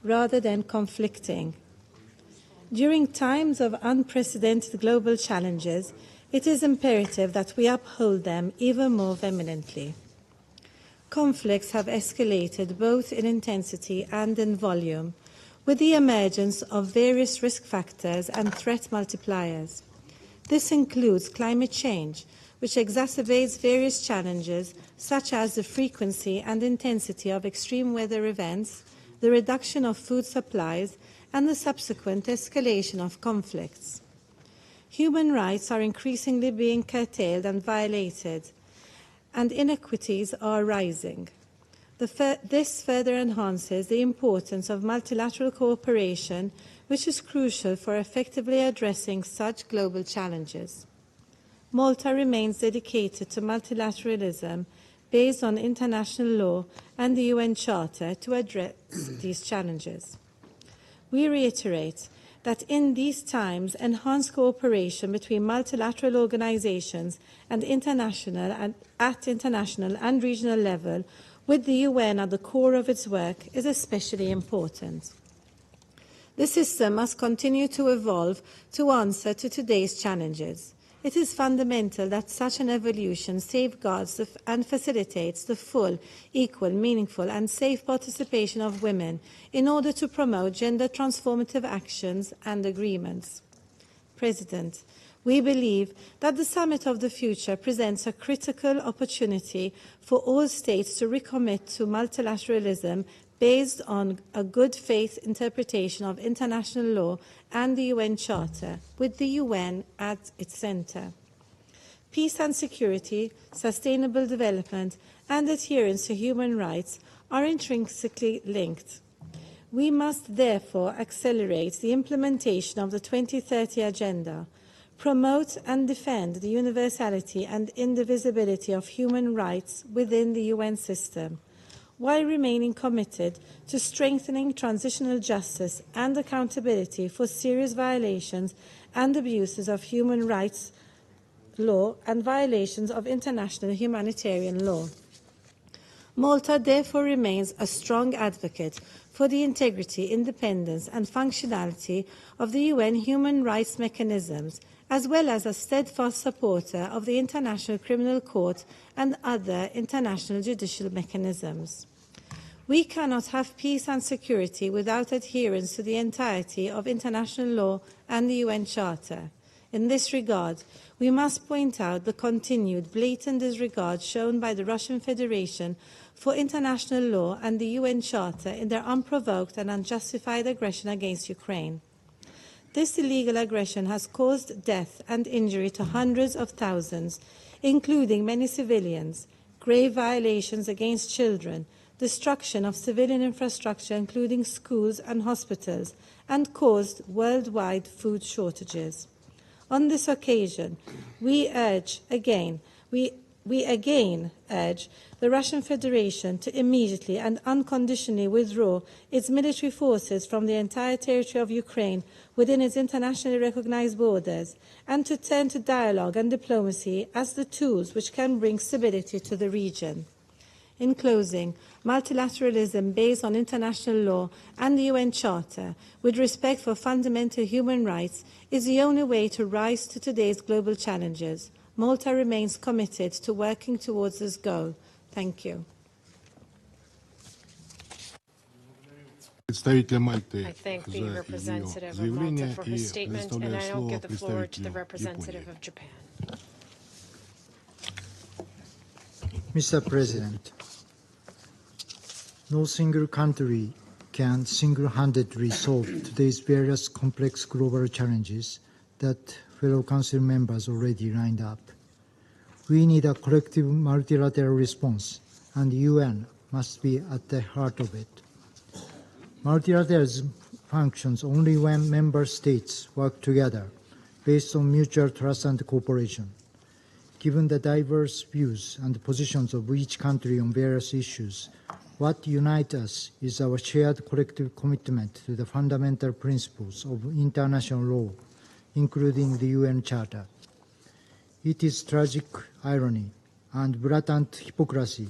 rather than conflicting. During times of unprecedented global challenges, it is imperative that we uphold them even more vehemently. Conflicts have escalated both in intensity and in volume, with the emergence of various risk factors and threat multipliers. This includes climate change, which exacerbates various challenges such as the frequency and intensity of extreme weather events, the reduction of food supplies, and the subsequent escalation of conflicts. Human rights are increasingly being curtailed and violated, and inequities are rising. This further enhances the importance of multilateral cooperation, which is crucial for effectively addressing such global challenges. Malta remains dedicated to multilateralism based on international law and the UN Charter to address these challenges. We reiterate that in these times, enhanced cooperation between multilateral organizations and at international and regional level, with the UN at the core of its work, is especially important. The system must continue to evolve to answer to today's challenges. It is fundamental that such an evolution safeguards and facilitates the full, equal, meaningful and safe participation of women in order to promote gender transformative actions and agreements. President, we believe that the Summit of the Future presents a critical opportunity for all states to recommit to multilateralism based on a good faith interpretation of international law and the UN Charter, with the UN at its center. Peace and security, sustainable development, and adherence to human rights are intrinsically linked. We must therefore accelerate the implementation of the 2030 Agenda, promote and defend the universality and indivisibility of human rights within the UN system, while remaining committed to strengthening transitional justice and accountability for serious violations and abuses of human rights law and violations of international humanitarian law. Malta therefore remains a strong advocate for the integrity, independence and functionality of the UN human rights mechanisms, as well as a steadfast supporter of the International Criminal Court and other international judicial mechanisms. We cannot have peace and security without adherence to the entirety of international law and the UN Charter. In this regard, we must point out the continued blatant disregard shown by the Russian Federation for international law and the UN Charter in their unprovoked and unjustified aggression against Ukraine. This illegal aggression has caused death and injury to hundreds of thousands, including many civilians, grave violations against children, destruction of civilian infrastructure, including schools and hospitals, and caused worldwide food shortages. On this occasion, we again urge the Russian Federation to immediately and unconditionally withdraw its military forces from the entire territory of Ukraine within its internationally recognized borders, and to turn to dialogue and diplomacy as the tools which can bring stability to the region. In closing, multilateralism based on international law and the UN Charter, with respect for fundamental human rights, is the only way to rise to today's global challenges. Malta remains committed to working towards this goal. Thank you. I thank the representative of Malta for her statement, and I now give the floor to the representative of Japan. Mr. President, no single country can single-handedly solve today's various complex global challenges that fellow Council members already lined up. We need a collective multilateral response, and the UN must be at the heart of it. Multilateralism functions only when member states work together based on mutual trust and cooperation. Given the diverse views and positions of each country on various issues, what unites us is our shared collective commitment to the fundamental principles of international law, including the UN Charter. It is tragic irony and blatant hypocrisy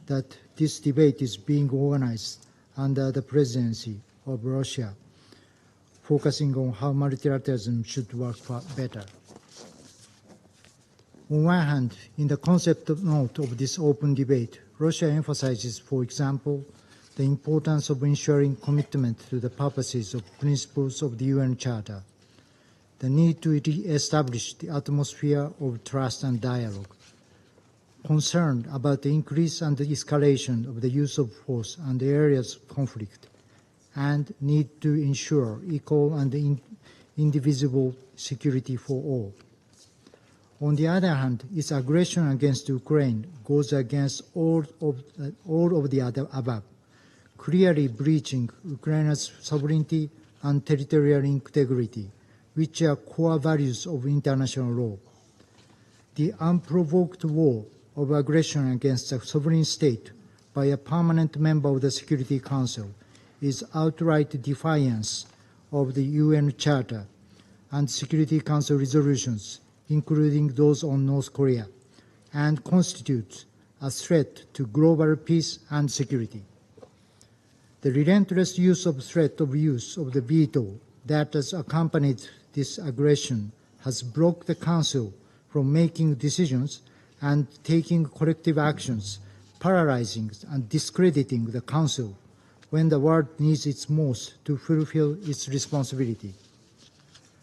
that this debate is being organized under the presidency of Russia, focusing on how multilateralism should work better. On one hand, in the concept note of this open debate, Russia emphasizes, for example, the importance of ensuring commitment to the purposes of principles of the UN Charter, the need to re-establish the atmosphere of trust and dialogue, concern about the increase and the escalation of the use of force and the areas of conflict, and need to ensure equal and indivisible security for all. On the other hand, its aggression against Ukraine goes against all of the above, clearly breaching Ukraine's sovereignty and territorial integrity, which are core values of international law. The unprovoked war of aggression against a sovereign state by a permanent member of the Security Council is outright defiance of the UN Charter and Security Council resolutions, including those on North Korea, and constitutes a threat to global peace and security. The relentless use of the veto that has accompanied this aggression has blocked the Council from making decisions and taking collective actions, paralyzing and discrediting the Council when the world needs it most to fulfill its responsibility.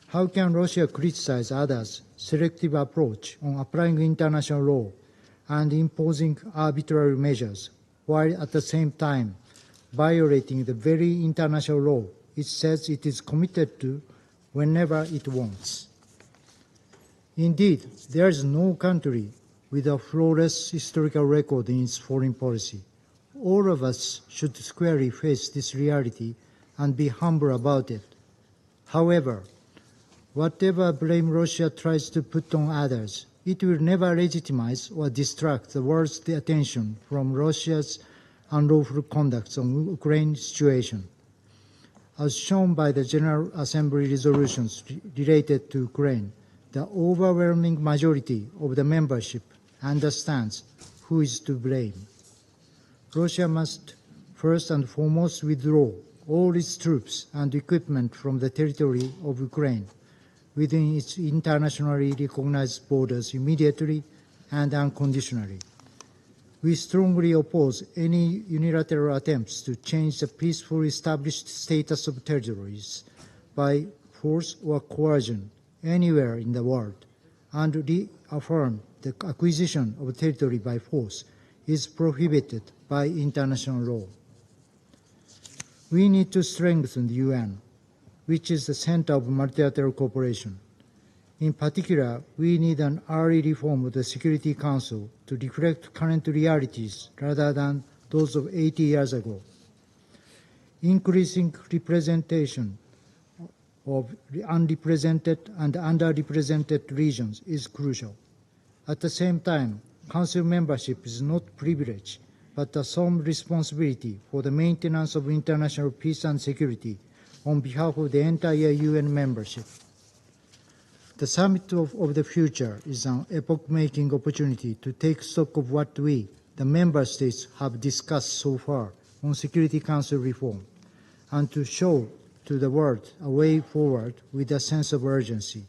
How can Russia criticize others' selective approach on applying international law and imposing arbitrary measures, while at the same time violating the very international law it says it is committed to whenever it wants. Indeed, there is no country with a flawless historical record in its foreign policy. All of us should squarely face this reality and be humble about it. However, whatever blame Russia tries to put on others, it will never legitimize or distract the world's attention from Russia's unlawful conduct on the Ukraine situation. As shown by the General Assembly resolutions related to Ukraine, the overwhelming majority of the membership understands who is to blame. Russia must first and foremost withdraw all its troops and equipment from the territory of Ukraine within its internationally recognized borders immediately and unconditionally. We strongly oppose any unilateral attempts to change the peacefully established status of territories by force or coercion anywhere in the world, and reaffirm the acquisition of territory by force is prohibited by international law. We need to strengthen the UN, which is the center of multilateral cooperation. In particular, we need an early reform of the Security Council to reflect current realities rather than those of 80 years ago. Increasing representation of unrepresented and underrepresented regions is crucial. At the same time, Council membership is not privilege, but a solemn responsibility for the maintenance of international peace and security on behalf of the entire UN membership. The Summit of the Future is an epoch-making opportunity to take stock of what we, the member states, have discussed so far on Security Council reform, and to show to the world a way forward with a sense of urgency.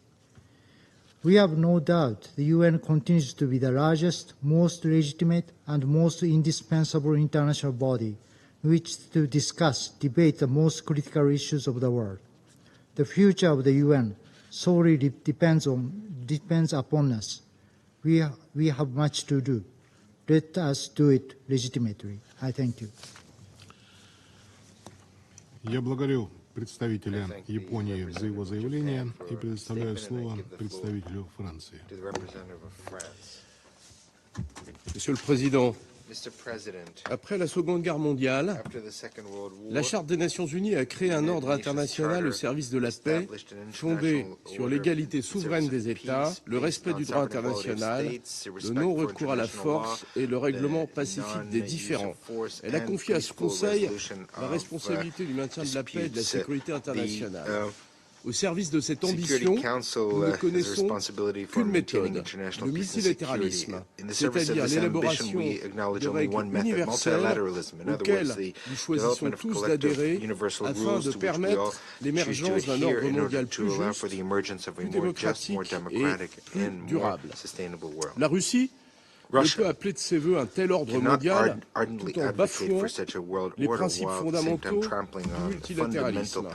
We have no doubt the UN continues to be the largest, most legitimate, and most indispensable international body in which to discuss, debate the most critical issues of the world. The future of the UN solely depends upon us. We have much to do. Let us do it legitimately. I thank you. Я благодарю представителя Японии за его заявление и предоставляю слово представителю Франции. Monsieur le Président, après la Seconde Guerre mondiale, la Charte des Nations Unies a créé un ordre international au service de la paix, fondé sur l'égalité souveraine des États, le respect du droit international, le non-recours à la force et le règlement pacifique des différends. Elle a confié à ce Conseil la responsabilité du maintien de la paix et de la sécurité internationale. Au service de cette ambition, nous ne connaissons qu'une méthode, le multilatéralisme, c'est-à-dire l'élaboration de règles universelles auxquelles nous choisissons tous d'adhérer afin de permettre l'émergence d'un ordre mondial plus juste, plus démocratique et plus durable. La Russie ne peut appeler de ses voeux un tel ordre mondial tout en bafouant les principes fondamentaux du multilatéralisme.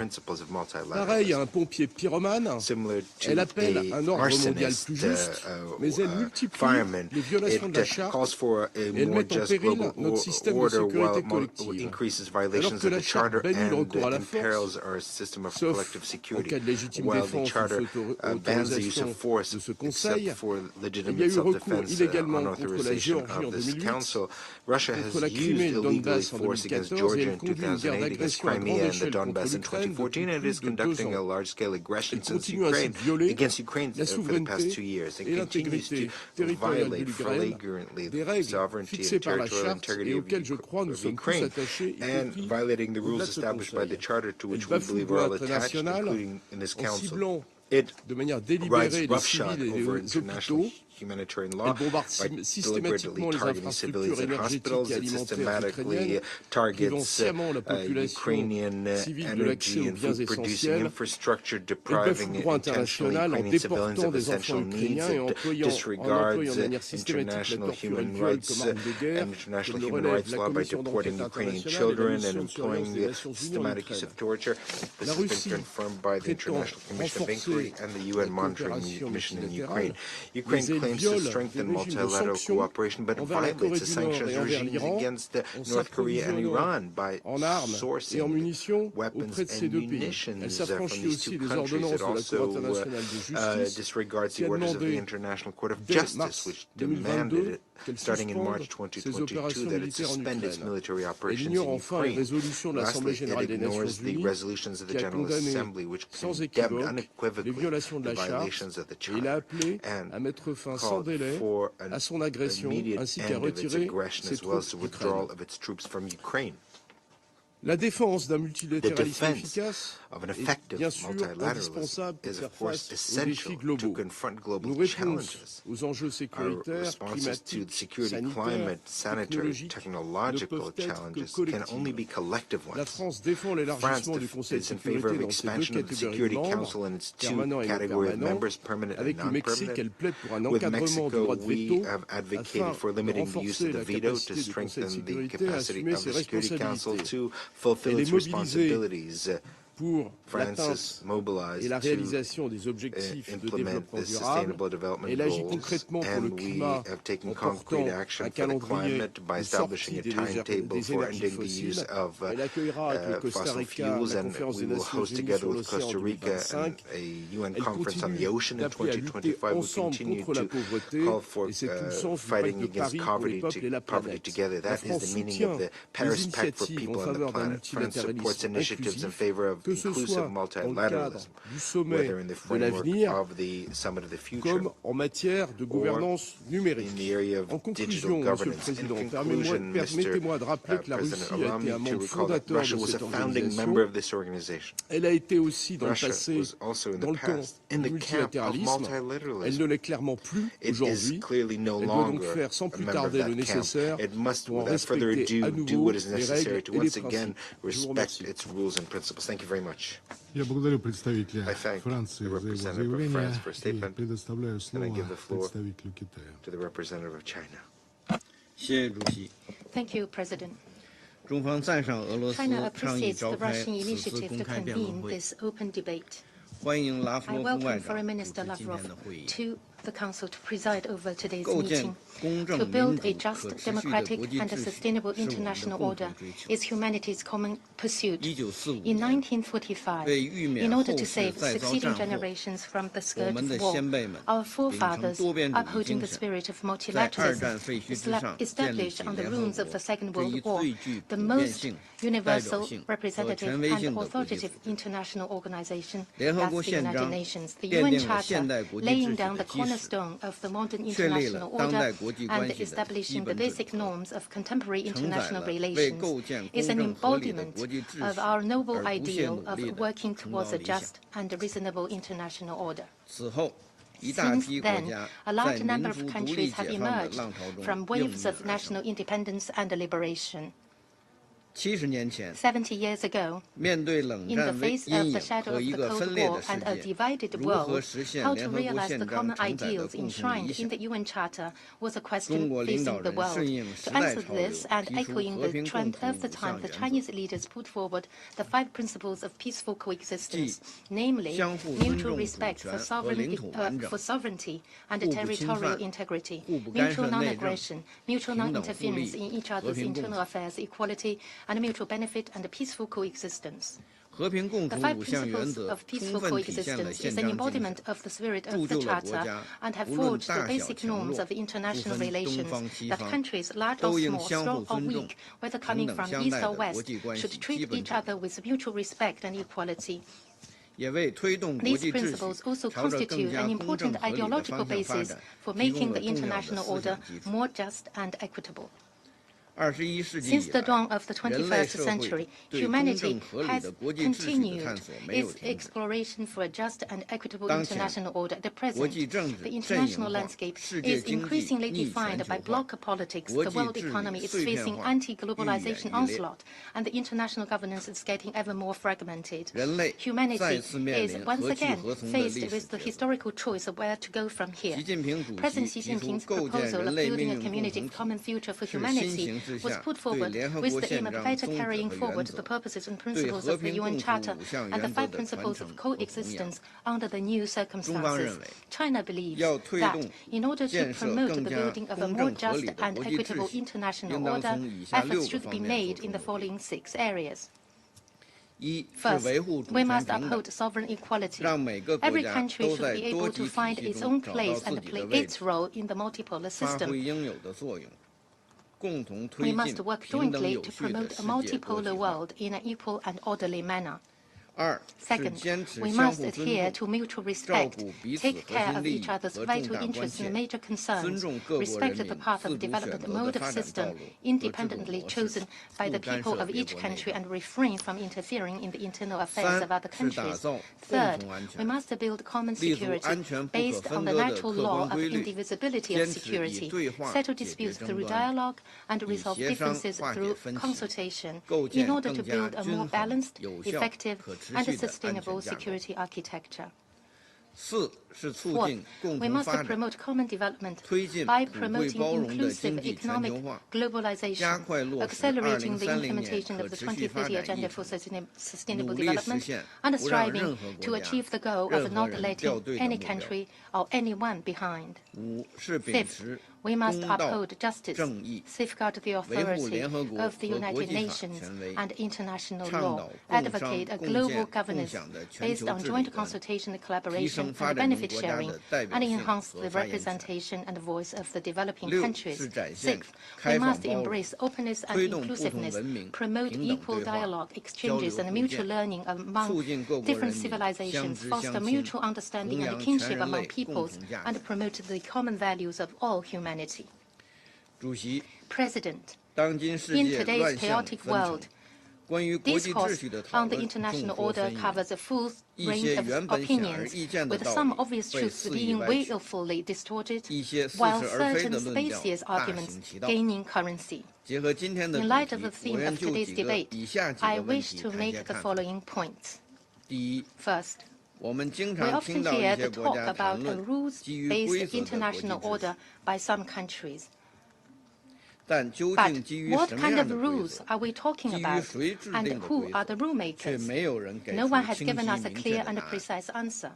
Pareil à un pompier pyromane, elle appelle un ordre mondial plus juste, mais elle multiplie les violations de la charte et elle met en péril notre système de sécurité collective. Alors que la charte bannit le recours à la force, sauf en cas de légitime défense ou autorisation de ce Conseil, il y a eu recours illégalement contre la Géorgie en 2008, contre la Crimée et le Donbass en 2014, et elle conduit une guerre d'agression à grande échelle contre l'Ukraine depuis plus de 2 ans. Elle continue ainsi de violer la souveraineté et l'intégrité territoriale de l'Ukraine, des règles fixées par la Charte et auxquelles je crois nous sommes tous attachés, y compris au-delà de ce Conseil. Elle bafoue le droit international en ciblant de manière délibérée les civils et les hôpitaux. Elle bombarde systématiquement les infrastructures énergétiques et alimentaires ukrainiennes, privant sciemment la population civile de l'accès aux biens essentiels. Elle bafoue le droit international en déportant des enfants ukrainiens et en employant de manière systématique la torture et le viol comme arme de guerre, comme le relève la Commission d'enquête internationale et la mission de surveillance des Nations Unies en Ukraine. La Russie prétend renforcer la coopération multilatérale. Les claims to strengthen multilateral cooperation, but violates the sanctions regimes against North Korea and Iran by sourcing weapons and munitions from these two countries. It also disregards the orders of the International Court of Justice, which demanded, starting in March 2022, that it suspend its military operations in Ukraine. Lastly, it ignores the resolutions of the General Assembly, which condemned unequivocally the violations of the Charter and called for an immediate end of its aggression as well as the withdrawal of its troops from Ukraine. La défense d'un multilatéralisme efficace of an effective multilateralism is, of course, essential to confront global challenges. Our responses to the security, climate, sanitary, technological challenges can only be collective ones. France is in favor of expansion of the Security Council and its two categories of members, permanent and non-permanent. With Mexico, we have advocated for limiting the use of the veto to strengthen the capacity of the Security Council to fulfill its responsibilities. France is mobilized to implement the Sustainable Development Goals, and we have taken concrete action for the climate by establishing a timetable for ending the use of fossil fuels, and we will host, together with Costa Rica, a UN conference on the ocean in 2025. We continue to call for fighting against poverty together. That is the meaning of the Paris Pact for People on the Planet. France supports initiatives in favor of inclusive multilateralism, whether in the framework of the Summit of the Future or in the area of digital governance. In conclusion, Mr. President, allow me to recall that Russia was a founding member of this organization. Russia was also in the past in the camp of multilateralism. It is clearly no longer a member of that camp. It must, without further ado, do what is necessary to once again respect its rules and principles. Thank you very much. Я благодарю представителя Франции за его заявление и предоставляю слово представителю Китая. Thank you, President. China appreciates the Russian initiative to convene this open debate. I welcome Foreign Minister Lavrov to the Council to preside over today's meeting. To build a just, democratic, and a sustainable international order is humanity's common pursuit. In 1945, in order to save succeeding generations from the scourge of war, our forefathers, upholding the spirit of multilateralism, established on the ruins of the Second World War the most universal, representative, and authoritative international organization, that's the United Nations, the UN Charter, laying down the cornerstone of the modern international order and establishing the basic norms of contemporary international relations, is an embodiment of our noble ideal of working towards a just and reasonable international order. Since then, a large number of countries have emerged from waves of national independence and liberation. 70 years ago, in the face of the shadow of the Cold War and a divided world, how to realize the common ideals enshrined in the UN Charter was a question facing the world. To answer this, and echoing the trend of the time, the Chinese leaders put forward the 5 principles of peaceful coexistence, namely mutual respect for sovereignty and territorial integrity, mutual non-aggression, mutual non-interference in each other's internal affairs, equality, and mutual benefit and peaceful coexistence. The 5 principles of peaceful coexistence is an embodiment of the spirit of the Charter and have forged the basic norms of international relations that countries, large or small, strong or weak, whether coming from east or west, should treat each other with mutual respect and equality. These principles also constitute an important ideological basis for making the international order more just and equitable. Since the dawn of the 21st century, humanity has continued its exploration for a just and equitable international order. At the present, the international landscape is increasingly defined by bloc politics, the world economy is facing anti-globalization onslaught, and the international governance is getting ever more fragmented. Humanity is once again faced with the historical choice of where to go from here. President Xi Jinping's proposal of building a community of common future for humanity was put forward with the aim of better carrying forward the purposes and principles of the UN Charter and the 5 principles of coexistence under the new circumstances. China believes that in order to promote the building of a more just and equitable international order, efforts should be made in the following 6 areas. First, we must uphold sovereign equality. Every country should be able to find its own place and play its role in the multipolar system. We must work jointly to promote a multipolar world in an equal and orderly manner. Second, we must adhere to mutual respect, take care of each other's vital interests and major concerns, respect the path of development mode of system independently chosen by the people of each country, and refrain from interfering in the internal affairs of other countries. Third, we must build common security based on the natural law of indivisibility of security, settle disputes through dialogue, and resolve differences through consultation in order to build a more balanced, effective, and a sustainable security architecture. Fourth, we must promote common development by promoting inclusive economic globalization, accelerating the implementation of the 2030 Agenda for Sustainable Development, and striving to achieve the goal of not letting any country or anyone behind. Fifth, we must uphold justice, safeguard the authority of the United Nations and international law, advocate a global governance based on joint consultation and collaboration and benefit sharing, and enhance the representation and voice of the developing countries. Sixth, we must embrace openness and inclusiveness, promote equal dialogue, exchanges, and mutual learning among different civilizations, foster mutual understanding and kinship among peoples, and promote the common values of all humanity. President, in today's chaotic world, discourse on the international order covers a full range of opinions, with some obvious truths being willfully distorted, while certain specious arguments gaining currency. In light of the theme of today's debate, I wish to make the following points. First, we often hear the talk about a rules-based international order by some countries. But what kind of rules are we talking about, and who are the rule makers? No one has given us a clear and precise answer.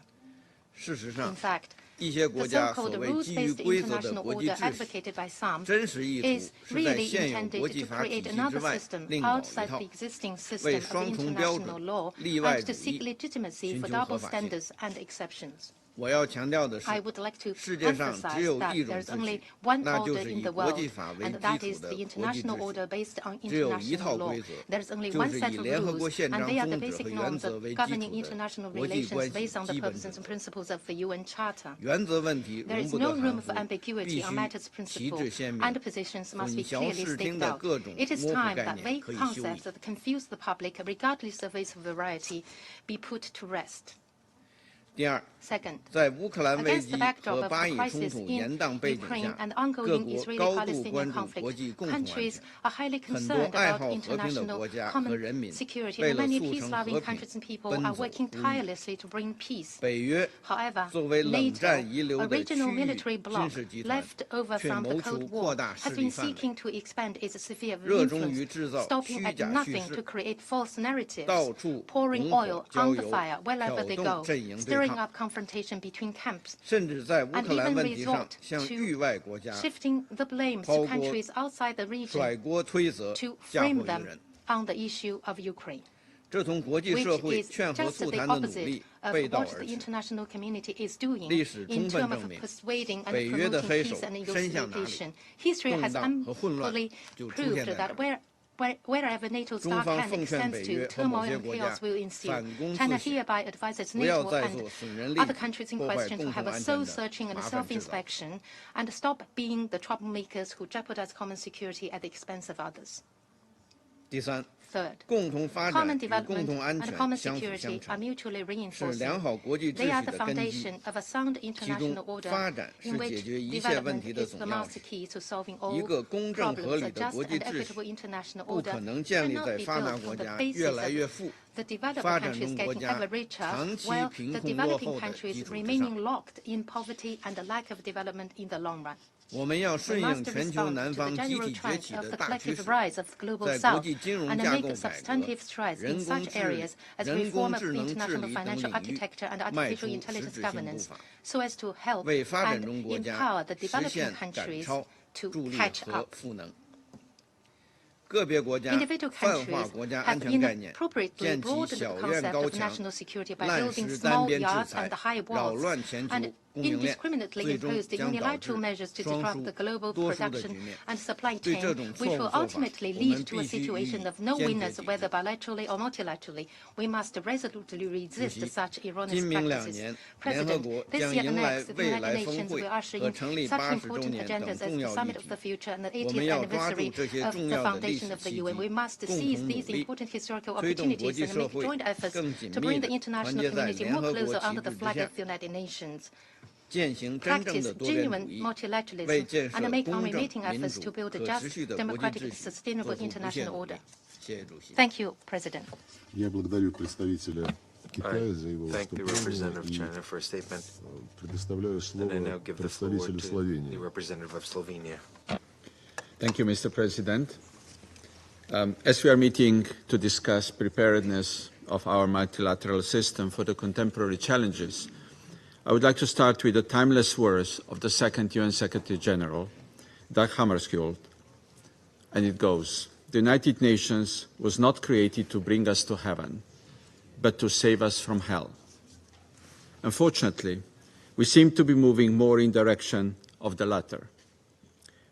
In fact, the so-called rules-based international order advocated by some is really intended to create another system outside the existing system of international law and to seek legitimacy for double standards and exceptions. I would like to emphasize that there is only one order in the world, and that is the international order based on international law. There is only one set of rules, and they are the basic norms of governing international relations based on the purposes and principles of the UN Charter. There is no room for ambiguity on matters principle, and positions must be clearly staked out. It is time that vague concepts that confuse the public, regardless of its variety, be put to rest. Second, against the backdrop of the crisis in Ukraine and ongoing Israeli-Palestinian conflict, countries are highly concerned about international common security, and many peace-loving countries and people are working tirelessly to bring peace. However, NATO, a regional military bloc left over from the Cold War, has been seeking to expand its sphere of influence, stopping at nothing to create false narratives, pouring oil on the fire wherever they go, stirring up confrontation between camps, and even resort to shifting the blame to countries outside the region to frame them on the issue of Ukraine, which is just the opposite of what the international community is doing in terms of persuading and promoting peace and negotiation. History has amply proved that wherever NATO's dark hand extends to, turmoil and chaos will ensue. China hereby advises NATO and other countries in question to have a soul-searching and self-inspection and stop being the troublemakers who jeopardize common security at the expense of others. Third, common development and common security are mutually reinforcing. They are the foundation of a sound international order in which development is the master key to solving all problems. A just and equitable international order cannot be built on the basis of the developed countries getting ever richer, while the developing countries remaining locked in poverty and a lack of development in the long run. We must respond to the general trend of the collective rise of the global South and make substantive strides in such areas as reform of the international financial architecture and artificial intelligence governance, so as to help and empower the developing countries to catch up. Individual countries have inappropriately broadened the concept of national security by building small yachts and high walls, and indiscriminately imposed unilateral measures to disrupt the global production and supply chain, which will ultimately lead to a situation of no winners, whether bilaterally or multilaterally. We must resolutely resist such erroneous practices. President, this year and next, the United Nations will usher in such important agendas as the Summit of the Future and the 80th anniversary of the foundation of the UN. We must seize these important historical opportunities and make joint efforts to bring the international community more closer under the flag of the United Nations. Practice genuine multilateralism and make unremitting efforts to build a just, democratic, and sustainable international order. Thank you, President. I thank the representative of China for a statement. And I now give the floor to the representative of Slovenia. Thank you, Mr. President. As we are meeting to discuss preparedness of our multilateral system for the contemporary challenges, I would like to start with the timeless words of the second UN Secretary General, Dag Hammarskjöld, and it goes, "The United Nations was not created to bring us to heaven, but to save us from hell." Unfortunately, we seem to be moving more in the direction of the latter.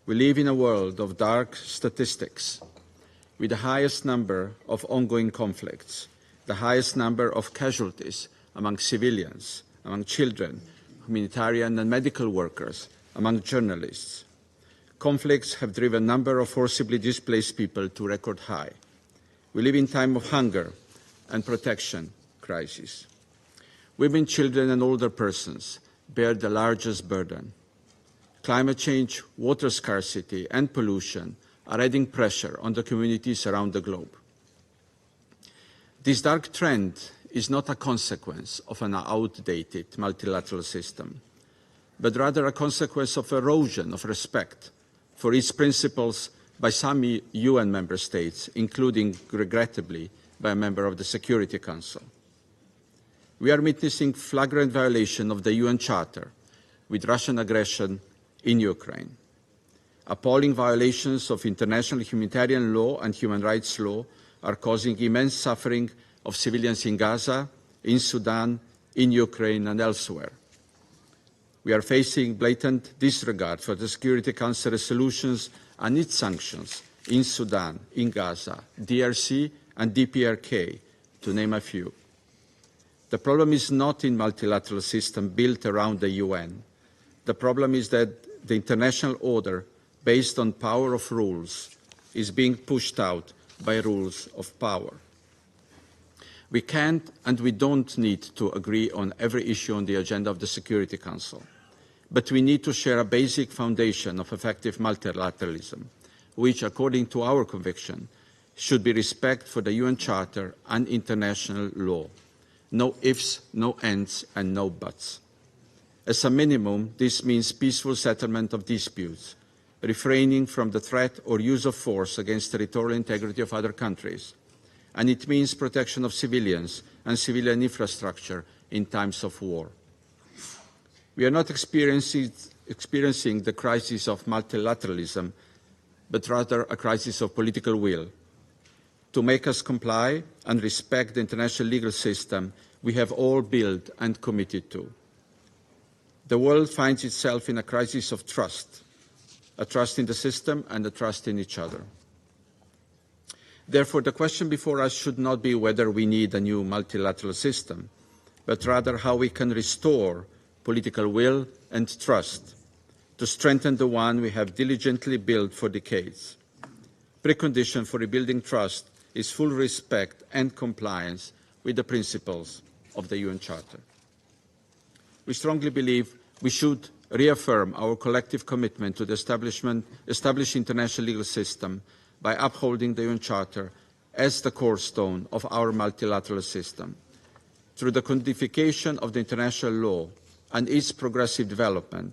We live in a world of dark statistics, with the highest number of ongoing conflicts, the highest number of casualties among civilians, among children, humanitarian and medical workers, among journalists. Conflicts have driven a number of forcibly displaced people to record high. We live in time of hunger and protection crisis. Women, children and older persons bear the largest burden. Climate change, water scarcity and pollution are adding pressure on the communities around the globe. This dark trend is not a consequence of an outdated multilateral system, but rather a consequence of erosion of respect for its principles by some UN member states, including, regrettably, by a member of the Security Council. We are witnessing flagrant violation of the UN Charter with Russian aggression in Ukraine. Appalling violations of international humanitarian law and human rights law are causing immense suffering of civilians in Gaza, in Sudan, in Ukraine and elsewhere. We are facing blatant disregard for the Security Council resolutions and its sanctions in Sudan, in Gaza, DRC and DPRK, to name a few. The problem is not in multilateral system built around the UN. The problem is that the international order based on power of rules is being pushed out by rules of power. We can't and we don't need to agree on every issue on the agenda of the Security Council, but we need to share a basic foundation of effective multilateralism, which, according to our conviction, should be respect for the UN Charter and international law. No ifs, no ands, and no buts. As a minimum, this means peaceful settlement of disputes, refraining from the threat or use of force against territorial integrity of other countries, and it means protection of civilians and civilian infrastructure in times of war. We are not experiencing the crisis of multilateralism, but rather a crisis of political will to make us comply and respect the international legal system we have all built and committed to. The world finds itself in a crisis of trust, a trust in the system and a trust in each other. Therefore, the question before us should not be whether we need a new multilateral system, but rather how we can restore political will and trust to strengthen the one we have diligently built for decades. Precondition for rebuilding trust is full respect and compliance with the principles of the UN Charter. We strongly believe we should reaffirm our collective commitment to the established international legal system by upholding the UN Charter as the cornerstone of our multilateral system. Through the codification of the international law and its progressive development,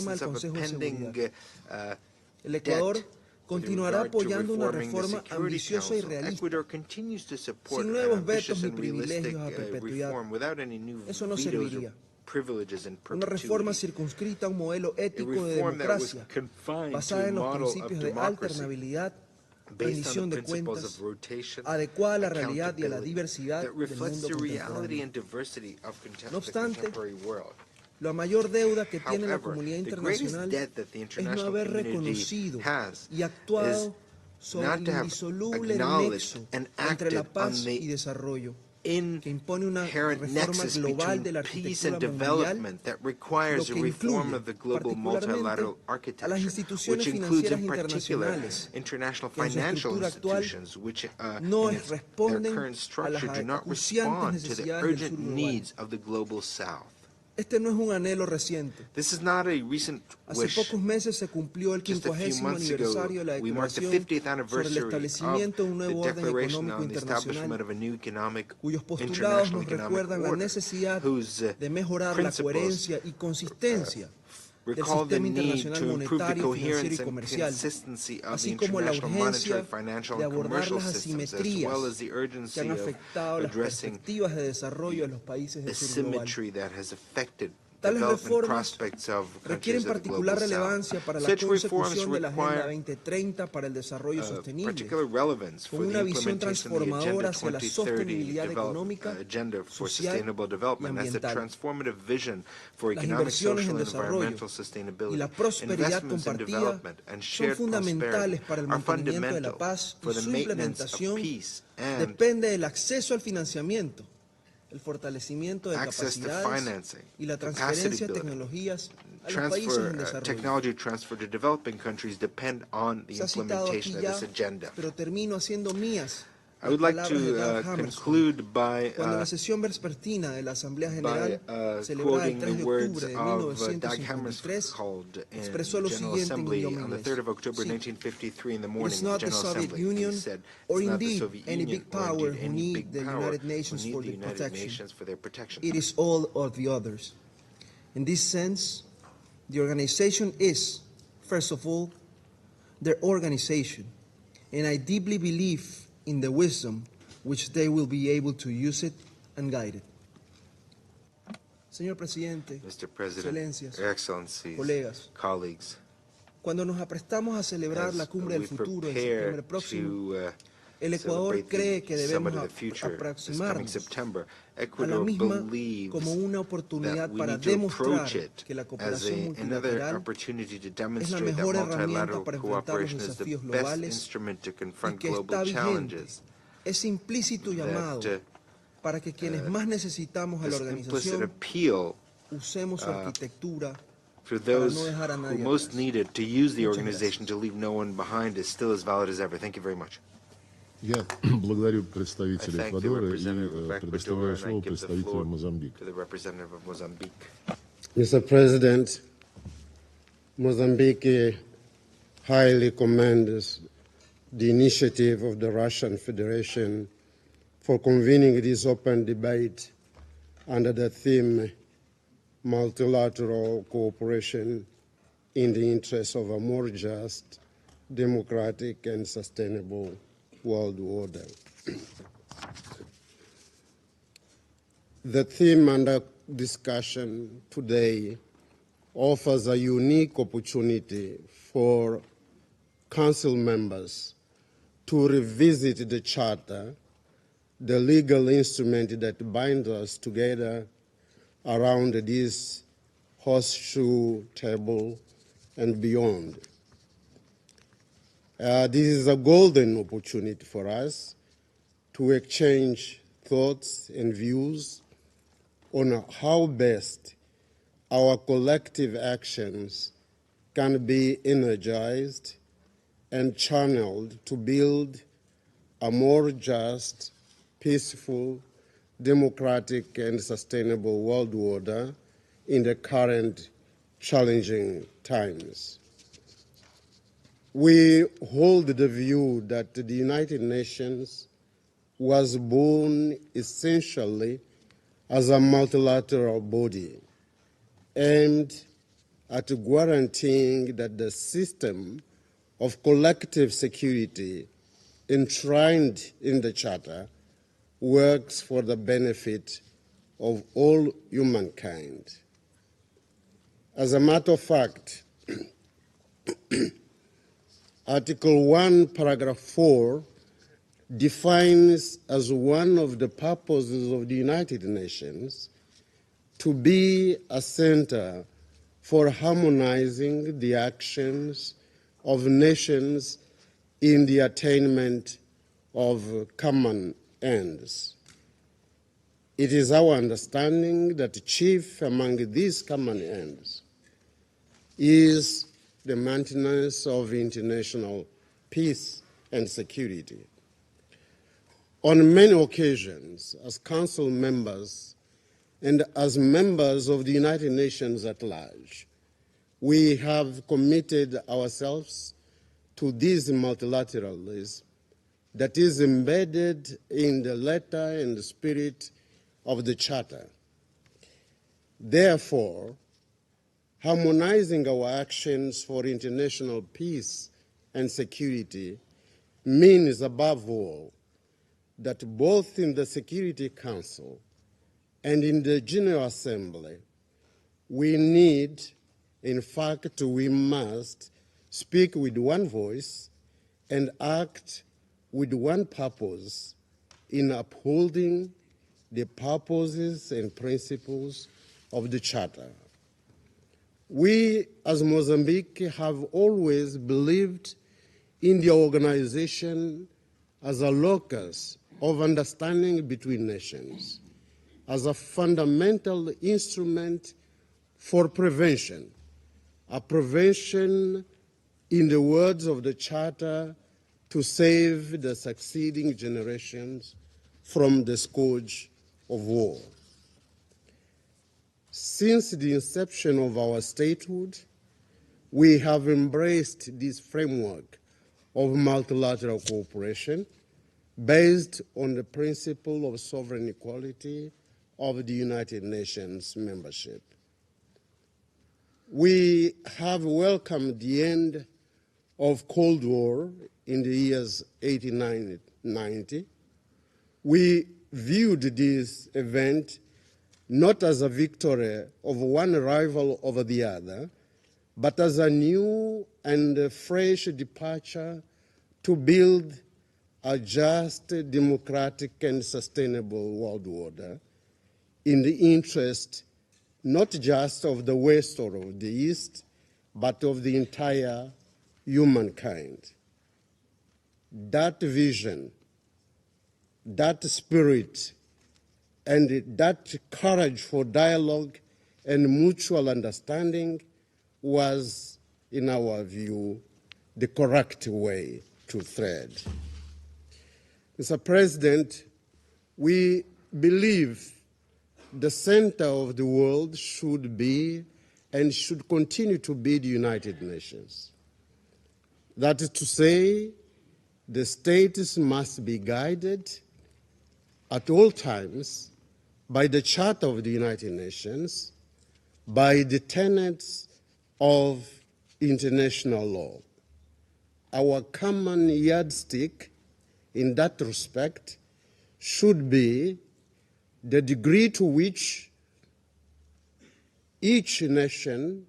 reforma del Consejo de Seguridad. El Ecuador continuará apoyando una reforma ambiciosa y realista, sin nuevos vetos ni privilegios a perpetuidad. Eso no serviría. Una reforma circunscrita a un modelo ético de democracia basada en los principios de alternabilidad, rendición de cuentas, adecuada a la realidad y a la diversidad del mundo contemporáneo. No obstante, la mayor deuda que tiene la comunidad internacional es no haber reconocido y actuado sobre el indisoluble nexo entre la paz y desarrollo, que impone una reforma global de la arquitectura mundial, lo que incluye particularmente a las instituciones financieras internacionales, que en su estructura actual no responden a las acuciantes necesidades del sur global. Este no es un anhelo reciente. Hace pocos meses se cumplió el 50º aniversario de la Declaración sobre el establecimiento de un nuevo orden económico internacional, cuyos postulados nos recuerdan la necesidad de mejorar la coherencia y consistencia del sistema internacional monetario, financiero y comercial, así como la urgencia de abordar las asimetrías que han afectado las perspectivas de desarrollo de los países del sur global. Tales reformas requieren particular relevancia para la consecución de la Agenda 2030 para el desarrollo sostenible, con una visión transformadora hacia la sostenibilidad económica, social y ambiental. Las inversiones en desarrollo y la prosperidad compartida son fundamentales para el mantenimiento de la paz y su implementación depende del acceso al financiamiento, el fortalecimiento de capacidades y la transferencia de tecnologías a los países en desarrollo. Se ha citado aquí ya, pero termino haciendo mías I would like to conclude by cuando en la sesión vespertina de la Asamblea General celebrada el 3 de octubre de 1953 expresó lo siguiente en idioma inglés: "It's not the Soviet Union or indeed any big power who need the United Nations for their protection. It is all of the others. In this sense, the organization is, first of all, their organization, and I deeply believe in the wisdom which they will be able to use it and guide it." Señor Presidente, Excelencias, colegas, cuando nos aprestamos a celebrar la Cumbre del Futuro en septiembre próximo, el Ecuador cree que debemos aproximarnos a la misma como una oportunidad para demostrar que la cooperación multilateral es la mejor herramienta para enfrentar los desafíos globales y que está vigente ese implícito llamado para que quienes más necesitamos a la organización usemos su arquitectura para no dejar a nadie atrás. Я благодарю представителя Эквадора и предоставляю слово представителю Мозамбика. Mr. President, Mozambique highly commends the initiative of the Russian Federation for convening this open debate under the theme Multilateral Cooperation in the interest of a more just, democratic and sustainable world order. The theme under discussion today offers a unique opportunity for Council members to revisit the Charter, the legal instrument that binds us together around this horseshoe table and beyond. This is a golden opportunity for us to exchange thoughts and views on how best our collective actions can be energized and channeled to build a more just, peaceful, democratic, and sustainable world order in the current challenging times. We hold the view that the United Nations was born essentially as a multilateral body aimed at guaranteeing that the system of collective security enshrined in the Charter works for the benefit of all humankind. As a matter of fact, Article 1, Paragraph 4 defines as one of the purposes of the United Nations to be a center for harmonizing the actions of nations in the attainment of common ends. It is our understanding that chief among these common ends is the maintenance of international peace and security. On many occasions, as Council members and as members of the United Nations at large, we have committed ourselves to this multilateralism that is embedded in the letter and the spirit of the Charter. Therefore, harmonizing our actions for international peace and security means, above all, that both in the Security Council and in the General Assembly, we need, in fact, we must speak with one voice and act with one purpose in upholding the purposes and principles of the Charter. We, as Mozambique, have always believed in the organization as a locus of understanding between nations, as a fundamental instrument for prevention, a prevention, in the words of the Charter, to save the succeeding generations from the scourge of war. Since the inception of our statehood, we have embraced this framework of multilateral cooperation based on the principle of sovereign equality of the United Nations membership. We have welcomed the end of Cold War in the years 89-90. We viewed this event not as a victory of one rival over the other, but as a new and fresh departure to build a just, democratic, and sustainable world order in the interest not just of the West or of the East, but of the entire humankind. That vision, that spirit, and that courage for dialogue and mutual understanding was, in our view, the correct way to thread. Mr. President, we believe the center of the world should be and should continue to be the United Nations. That is to say, the states must be guided at all times by the Charter of the United Nations, by the tenets of international law. Our common yardstick in that respect should be the degree to which each nation,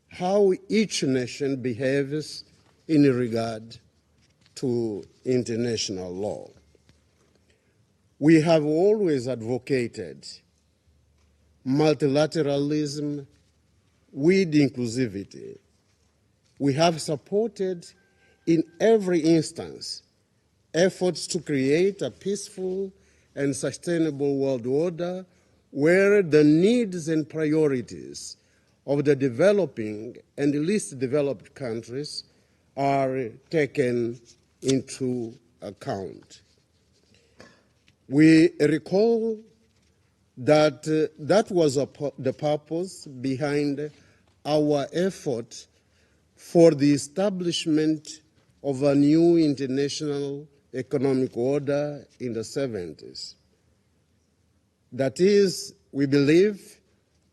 how each nation behaves in regard to international law. We have always advocated multilateralism with inclusivity. We have supported in every instance efforts to create a peaceful and sustainable world order where the needs and priorities of the developing and least developed countries are taken into account. We recall that that was the purpose behind our effort for the establishment of a new international economic order in the 70s. That is, we believe,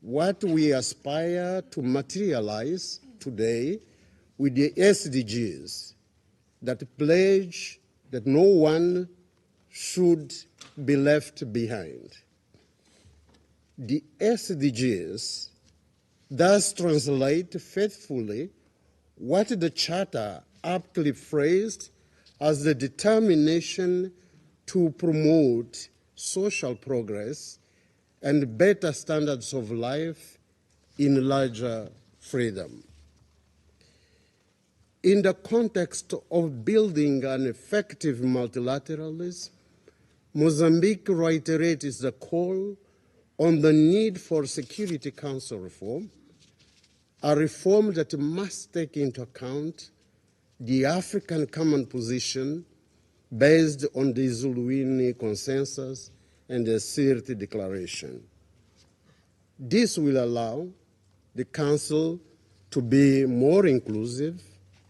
what we aspire to materialize today with the SDGs that pledge that no one should be left behind. The SDGs thus translate faithfully what the Charter aptly phrased as the determination to promote social progress and better standards of life in larger freedom. In the context of building an effective multilateralism, Mozambique reiterates the call on the need for Security Council reform, a reform that must take into account the African common position based on the Zuluini Consensus and the Sirte Declaration. This will allow the Council to be more inclusive,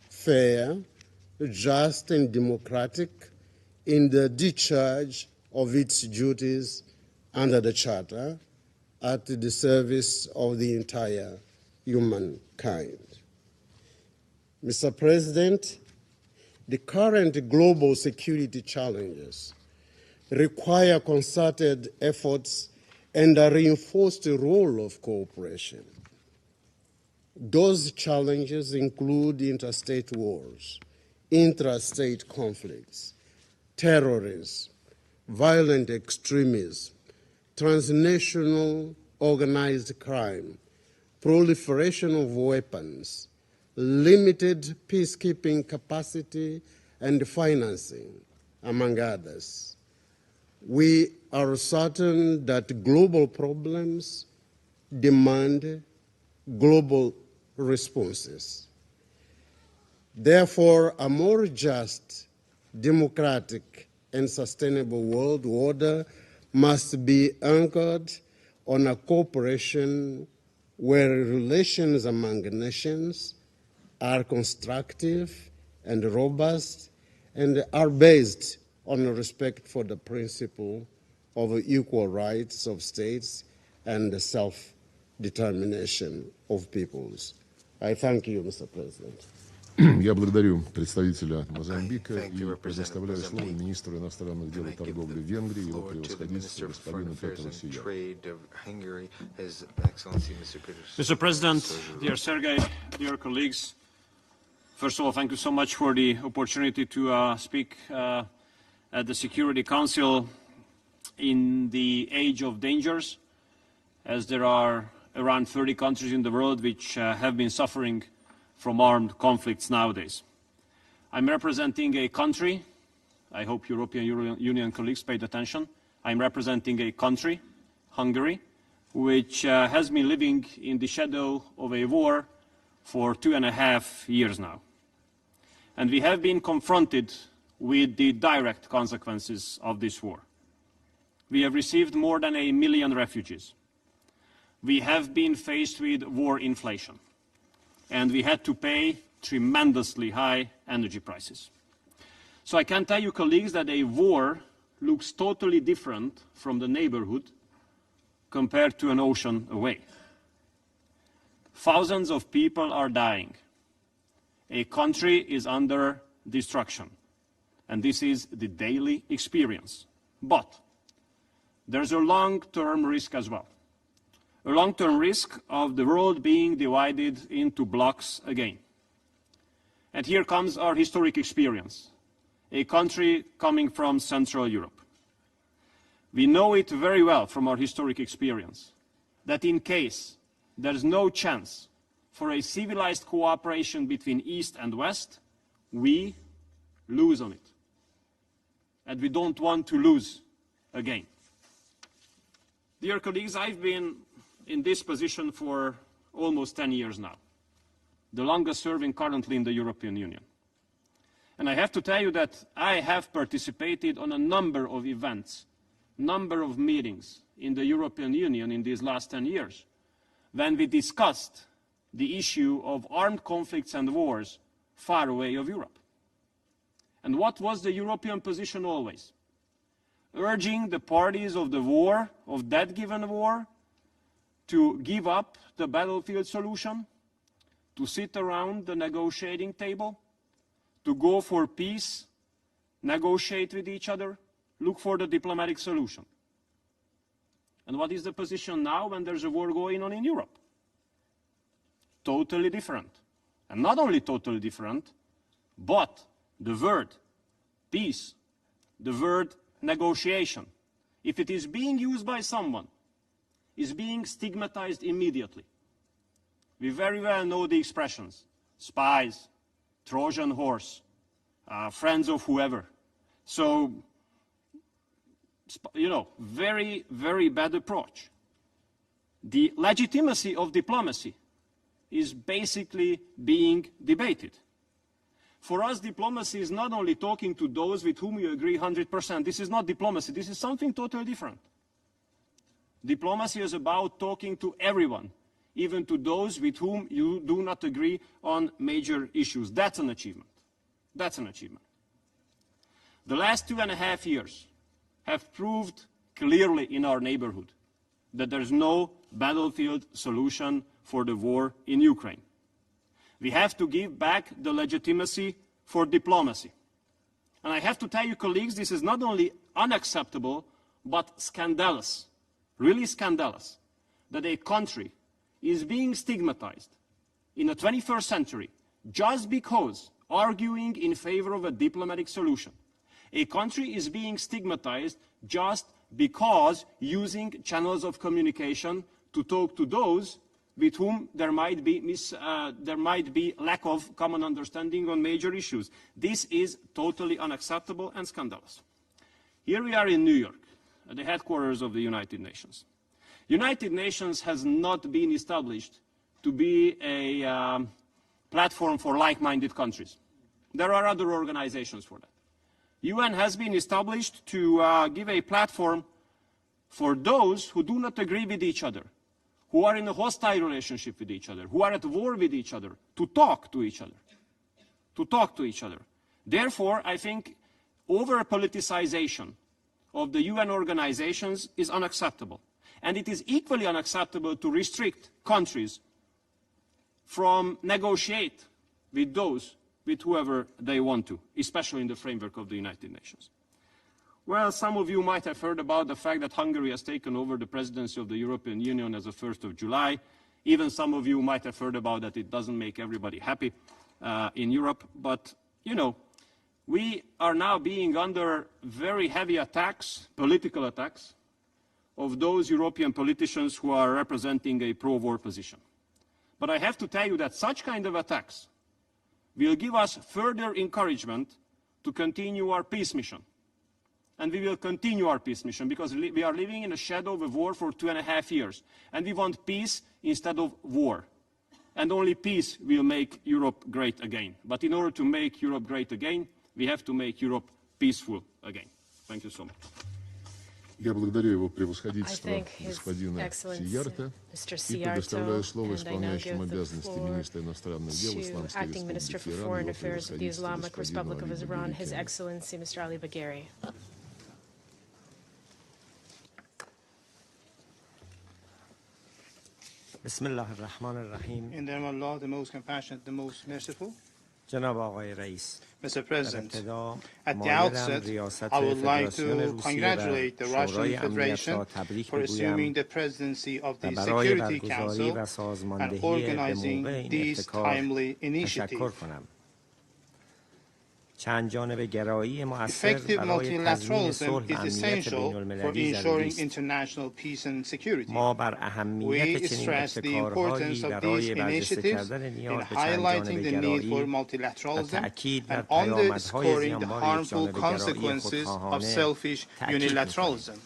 fair, just, and democratic in the discharge of its duties under the Charter at the service of the entire humankind. Mr. President, the current global security challenges require concerted efforts and a reinforced role of cooperation. Those challenges include interstate wars, intrastate conflicts, terrorism, violent extremism, transnational organized crime, proliferation of weapons, limited peacekeeping capacity and financing, among others. We are certain that global problems demand global responses. Therefore, a more just, democratic, and sustainable world order must be anchored on a cooperation where relations among nations are constructive and robust and are based on a respect for the principle of equal rights of states and the self-determination of peoples. I thank you, Mr. President. Я благодарю представителя Мозамбика и предоставляю слово министру иностранных дел и торговли Венгрии, его превосходительству господину Петру Сияру. Mr. President, dear Sergei, dear colleagues, first of all, thank you so much for the opportunity to speak at the Security Council in the age of dangers, as there are around 30 countries in the world which have been suffering from armed conflicts nowadays. I'm representing a country, I hope European Union colleagues paid attention, I'm representing a country, Hungary, which has been living in the shadow of a war for 2.5 years now. And we have been confronted with the direct consequences of this war. We have received more than 1 million refugees. We have been faced with war inflation. And we had to pay tremendously high energy prices. So I can tell you, colleagues, that a war looks totally different from the neighborhood compared to an ocean away. Thousands of people are dying. A country is under destruction. And this is the daily experience. But there's a long-term risk as well. A long-term risk of the world being divided into blocks again. And here comes our historic experience, a country coming from Central Europe. We know it very well from our historic experience that in case there's no chance for a civilized cooperation between East and West, we lose on it. And we don't want to lose again. Dear colleagues, I've been in this position for almost 10 years now, the longest serving currently in the European Union. And I have to tell you that I have participated on a number of events, number of meetings in the European Union in these last 10 years, when we discussed the issue of armed conflicts and wars far away of Europe. And what was the European position always? Urging the parties of the war, of that given war, to give up the battlefield solution, to sit around the negotiating table, to go for peace, negotiate with each other, look for the diplomatic solution. And what is the position now when there's a war going on in Europe? Totally different. And not only totally different, but the word peace, the word negotiation, if it is being used by someone, is being stigmatized immediately. We very well know the expressions, spies, Trojan horse, friends of whoever. So, you know, very, very bad approach. The legitimacy of diplomacy is basically being debated. For us, diplomacy is not only talking to those with whom you agree 100%. This is not diplomacy. This is something totally different. Diplomacy is about talking to everyone, even to those with whom you do not agree on major issues. That's an achievement. That's an achievement. The last 2.5 years have proved clearly in our neighborhood that there's no battlefield solution for the war in Ukraine. We have to give back the legitimacy for diplomacy. And I have to tell you, colleagues, this is not only unacceptable, but scandalous, really scandalous, that a country is being stigmatized in the 21st century just because arguing in favor of a diplomatic solution. A country is being stigmatized just because using channels of communication to talk to those with whom there might be lack of common understanding on major issues. This is totally unacceptable and scandalous. Here we are in New York, at the headquarters of the United Nations. United Nations has not been established to be a platform for like-minded countries. There are other organizations for that. UN has been established to give a platform for those who do not agree with each other, who are in a hostile relationship with each other, who are at war with each other, to talk to each other, to talk to each other. Therefore, I think over-politicization of the UN organizations is unacceptable. And it is equally unacceptable to restrict countries from negotiate with those with whoever they want to, especially in the framework of the United Nations. Well, some of you might have heard about the fact that Hungary has taken over the presidency of the European Union as of 1st of July. Even some of you might have heard about that it doesn't make everybody happy in Europe. But, you know, we are now being under very heavy attacks, political attacks, of those European politicians who are representing a pro-war position. But I have to tell you that such kind of attacks will give us further encouragement to continue our peace mission. And we will continue our peace mission because we are living in the shadow of a war for 2.5 years. And we want peace instead of war. And only peace will make Europe great again. But in order to make Europe great again, we have to make Europe peaceful again. Thank you so much. Я благодарю его превосходительство господина Сиярто и предоставляю слово исполняющему обязанности министра иностранных дел Исламской Республики Иран, его превосходительству господину Али Багери. In the name of Allah, the most compassionate, the most merciful. Mr. President, at the outset, I would like to congratulate the Russian Federation for assuming the presidency of the Security Council and organizing this timely initiative. Effective multilateralism is essential for ensuring international peace and security. We stress the importance of these initiatives in highlighting the need for multilateralism and underscoring the harmful consequences of selfish unilateralism.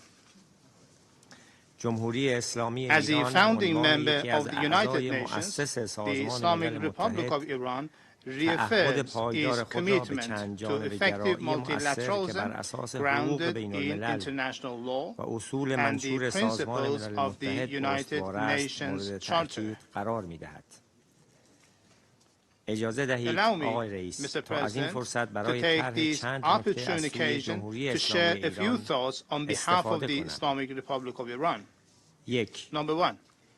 As a founding member of the United Nations, the Islamic Republic of Iran reaffirms its commitment to effective multilateralism grounded in international law and the principles of the United Nations Charter. Allow me, Mr. President, to take this opportune occasion to share a few thoughts on behalf of the Islamic Republic of Iran. Number one,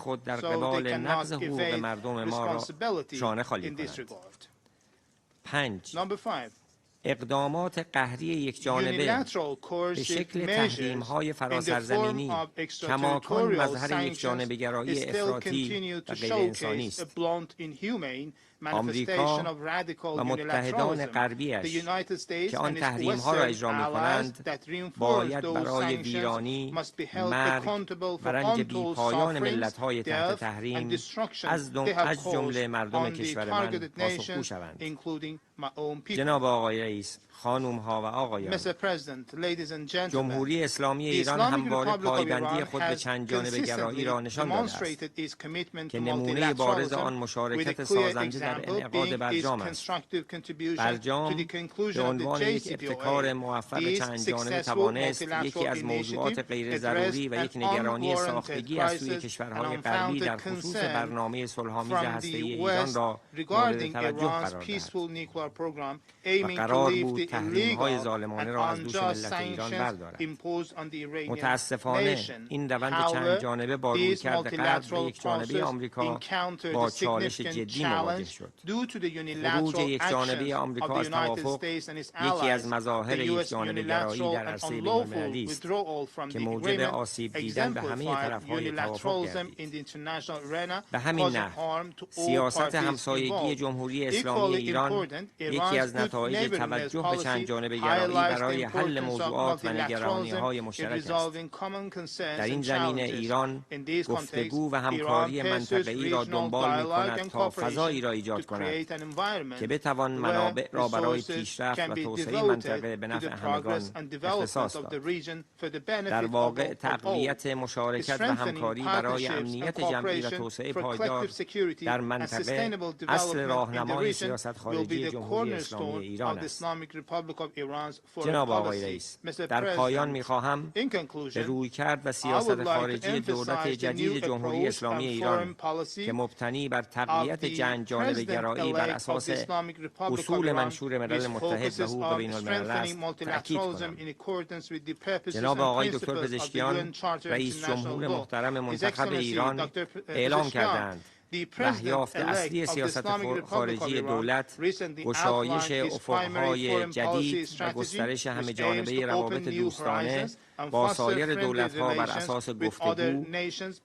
خود در قبال نقض حقوق مردم ما را شانه خالی کنند. 5. اقدامات قهری یکجانبه به شکل تحریم‌های فراسرزمینی کماکان مظهر یکجانبه‌گرایی افراطی و غیرانسانی است. آمریکا و متحدان غربیش که آن تحریم‌ها را اجرا می‌کنند باید برای ویرانی، مرگ و رنج بی‌پایان ملت‌های تحت تحریم از جمله مردم کشور من پاسخگو شوند. جناب آقای رئیس، خانم‌ها و آقایان، جمهوری اسلامی ایران همواره پایبندی خود به چند جانبه گرایی را نشان داده است که نمونه بارز آن مشارکت سازنده در انعقاد برجام است. برجام به عنوان یک ابتکار موفق چند جانبه توانست یکی از موضوعات غیر ضروری و یک نگرانی ساختگی از سوی کشورهای غربی در خصوص برنامه صلح‌آمیز هسته‌ای ایران را مورد توجه قرار دهد و قرار بود تحریم‌های ظالمانه را از دوش ملت ایران بردارد. متاسفانه این روند چند جانبه با رویکرد غرب و یک جانبه آمریکا با چالش جدی مواجه شد. خروج یک جانبه آمریکا از توافق یکی از مظاهر یک جانبه گرایی در عرصه بین‌المللی است که موجب آسیب دیدن به همه طرف‌های توافق گردید. به همین نحو سیاست همسایگی جمهوری اسلامی ایران یکی از نتایج توجه به چند جانبه گرایی برای حل موضوعات و نگرانی‌های مشترک است. در این زمینه ایران گفتگو و همکاری منطقه‌ای را دنبال می‌کند تا فضایی را ایجاد کند که بتوان منابع را برای پیشرفت و توسعه منطقه به نفع همگان اختصاص داد. در واقع تقویت مشارکت و همکاری برای امنیت جمعی و توسعه پایدار در منطقه اصل راهنمای سیاست خارجی جمهوری اسلامی ایران است. جناب آقای رئیس، در پایان می‌خواهم به رویکرد و سیاست خارجی دولت جدید جمهوری اسلامی ایران که مبتنی بر تقویت چند جانبه گرایی بر اساس اصول منشور ملل متحد و حقوق بین‌الملل است تأکید کنم. جناب آقای دکتر پزشکیان، رئیس جمهور محترم منتخب ایران، اعلام کردند بحیافت اصلی سیاست خارجی دولت گشایش افق‌های جدید و گسترش همه‌جانبه روابط دوستانه با سایر دولت‌ها بر اساس گفتگو،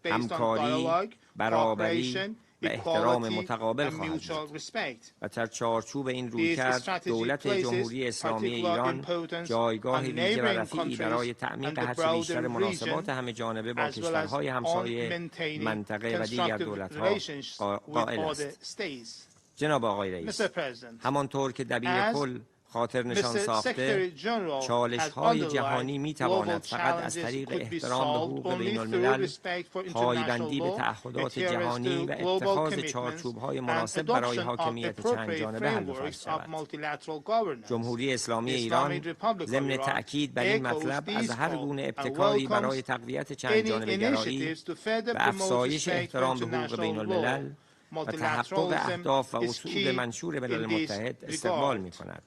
همکاری، برابری و احترام متقابل خواهد بود و در چارچوب این رویکرد دولت جمهوری اسلامی ایران جایگاه ویژه و رفیعی برای تعمیق هرچه بیشتر مناسبات همه‌جانبه با کشورهای همسایه منطقه و دیگر دولت‌ها قائل است. جناب آقای رئیس، همانطور که دبیر کل خاطر نشان ساخته، چالش‌های جهانی می‌تواند فقط از طریق احترام به حقوق بین‌الملل، پایبندی به تعهدات جهانی و اتخاذ چارچوب‌های مناسب برای حاکمیت چند جانبه حل و فصل شود. جمهوری اسلامی ایران ضمن تأکید بر این مطلب از هر گونه ابتکاری برای تقویت چند جانبه گرایی و افزایش احترام به حقوق بین‌الملل و تحقق اهداف و اصول منشور ملل متحد استقبال می‌کند.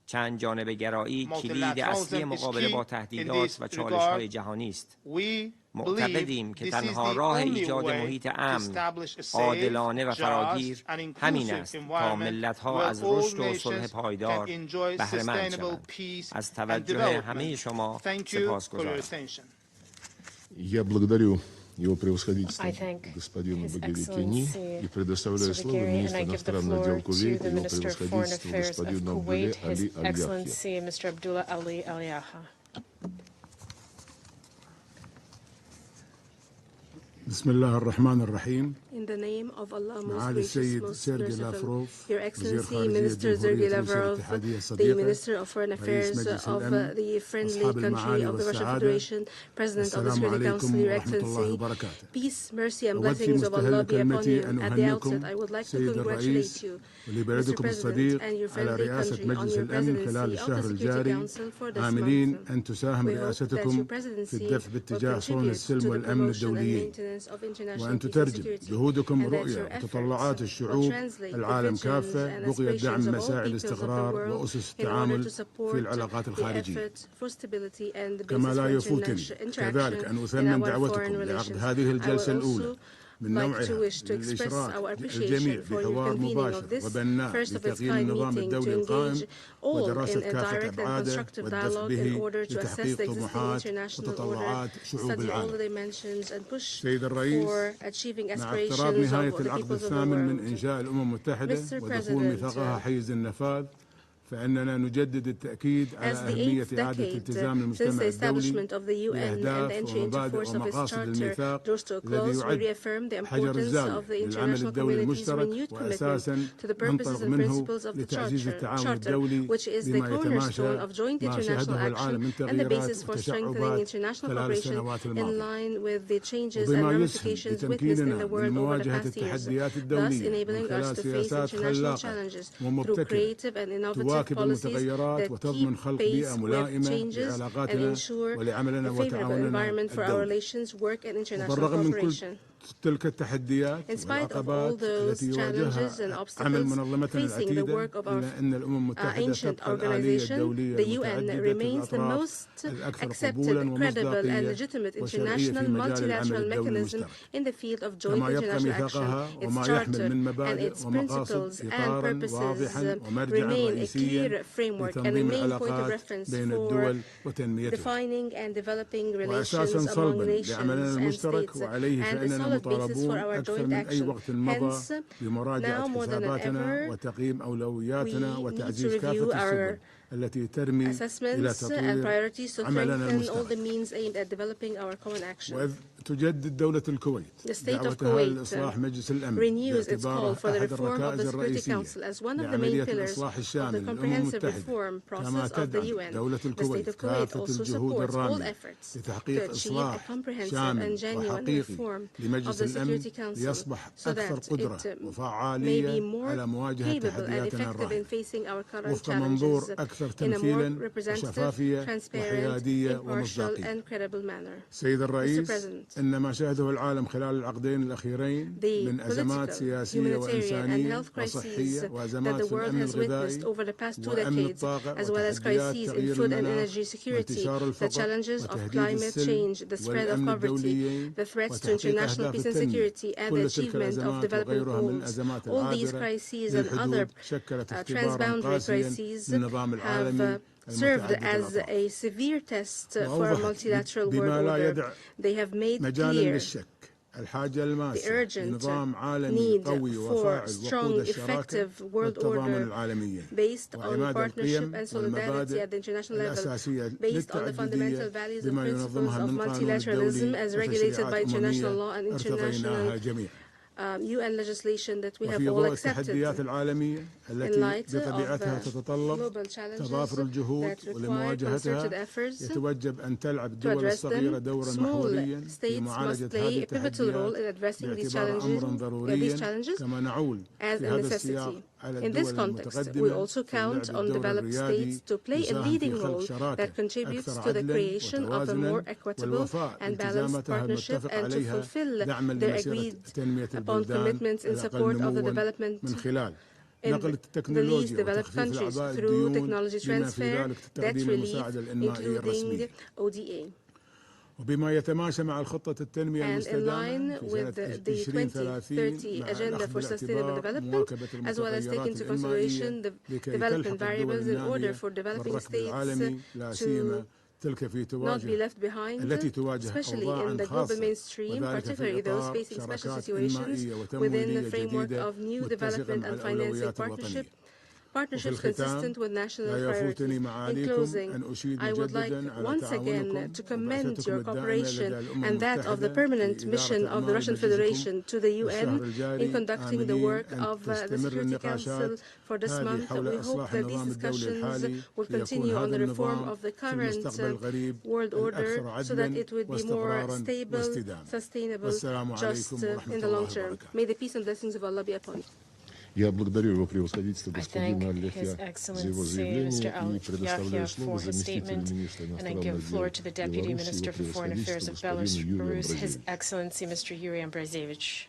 چند جانبه گرایی کلید اصلی مقابله با تهدیدات و چالش‌های جهانی است. معتقدیم که تنها راه ایجاد محیط امن، عادلانه و فراگیر همین است تا ملت‌ها از رشد و صلح پایدار بهره‌مند شوند. از توجه همه شما سپاسگزارم. Его превосходительство господину Багирикяни и предоставляю слово министру иностранных дел Кувейта, его превосходительству господину Абдуле Али Аль-Яхья. بسم الله الرحمن الرحيم. In the name of Allah, most معالي gracious, السيد most سيرجي لافروف Your Excellency, Minister Sergei Lavrov, the Minister of Foreign Affairs of the friendly country of the Russian Federation, President of the Security Council, Your Excellency, peace, mercy, and blessings of Allah be upon you. At the outset, I would like to congratulate you, Mr. President, and your friendly country on your presidency of the Security Council for this month. أن تساهم رئاستكم في الدفع باتجاه صون السلم والأمن الدوليين وأن تترجم جهودكم رؤية وتطلعات الشعوب العالم كافة بقية دعم مساعي الاستقرار وأسس التعامل في العلاقات الخارجية. كما لا يفوتني كذلك أن أثمن دعوتكم لعقد هذه الجلسة الأولى like to express our appreciation for your convening of this first-of-its-kind meeting to engage all in a direct and constructive dialogue in order to assess the existing international order, study all the dimensions, and push for achieving aspirations of the peoples of the world. Mr. President, فإننا نجدد التأكيد على أهمية إعادة التزام المجتمع الدولي بأهداف ومبادئ ومقاصد الميثاق الذي يعد حجر الزاوية للعمل الدولي المشترك وأساسا ننطلق منه لتعزيز التعاون الدولي بما يتماشى ما شهده العالم من تغييرات وتشعبات خلال السنوات الماضية وبما يسهم لتمكيننا من مواجهة التحديات الدولية من خلال سياسات خلاقة ومبتكرة تواكب المتغيرات وتضمن خلق بيئة ملائمة لعلاقاتنا ولعملنا وتعاوننا الدولي. وبالرغم من كل تلك التحديات والعقبات التي يواجهها عمل منظمتنا العتيدة إلا أن الأمم المتحدة تبقى الآلية الدولية المتعددة الأطراف الأكثر قبولا ومصداقية وشرعية في مجال العمل الدولي المشترك كما يبقى ميثاقها وما يحمل من مبادئ ومقاصد إطارا واضحا ومرجعا رئيسيا لتنظيم العلاقات بين الدول وتنميتها وأساسا صلبا لعملنا المشترك وعليه فإننا مطالبون أكثر من أي وقت مضى بمراجعة حساباتنا وتقييم أولوياتنا وتعزيز كافة السبل التي ترمي إلى تطوير عملنا المشترك. وإذ تجدد دولة الكويت دعوتها لإصلاح مجلس الأمن باعتباره أحد الركائز الرئيسية لعملية الإصلاح الشامل للأمم المتحدة كما تدعم دولة الكويت كافة الجهود الرامية لتحقيق إصلاح شامل وحقيقي لمجلس الأمن ليصبح أكثر قدرة وفعالية على مواجهة تحدياتنا الراهنة وفق منظور أكثر تمثيلا وشفافية وحيادية ومصداقية. سيد الرئيس، إن ما شاهده العالم خلال العقدين الأخيرين من أزمات سياسية وإنسانية وصحية وأزمات في الأمن الغذائي وأمن الطاقة وتحديات تغيير المناخ وانتشار الفقر وتهديد السلم والأمن الدوليين وتحقيق أهداف التنمية كل تلك الأزمات وغيرها من الأزمات العابرة للحدود شكلت اختبارا قاسيا للنظام العالمي served as a severe test for a multilateral world order. They have made clear the urgent need for strong, effective world order based on partnership and solidarity at the international level, based on the fundamental values and principles of multilateralism as regulated by international law and international UN legislation that we have all accepted. In light of global challenges that require concerted efforts to address them, small states must play a pivotal role in addressing these challenges as a necessity. In this context, we also count on developed states to play a leading role that contributes to the creation of a more equitable and balanced partnership and to fulfill their agreed upon commitments in support of the development in the least developed countries through technology transfer, debt relief, including ODA. وبما يتماشى مع الخطة التنمية المستدامة the 2030 Agenda for Sustainable Development, as well as take into consideration the development variables in order for developing states to not be left behind, especially in the global mainstream, particularly those facing special situations within the framework of new development and financing partnerships consistent with national priorities. In closing, I would like once again to commend your cooperation and that of the permanent mission of the Russian Federation to the UN in conducting the work of the Security Council for this month. We hope that these discussions will continue on the reform of the current world order so that it would be more stable, sustainable, just in the long term. May the peace and blessings of Allah be upon you. Я благодарю его превосходительство господина Аль-Яхья за его заявление и предоставляю слово заместителю министра иностранных дел Беларуси, его превосходительству господину Юрию Амбразевичу.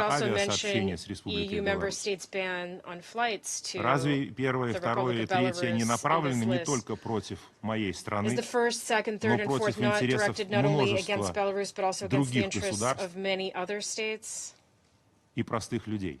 авиасообщение с Республикой Беларусь. Разве первое, второе и третье не направлены не только против моей страны, но против интересов множества других государств и простых людей?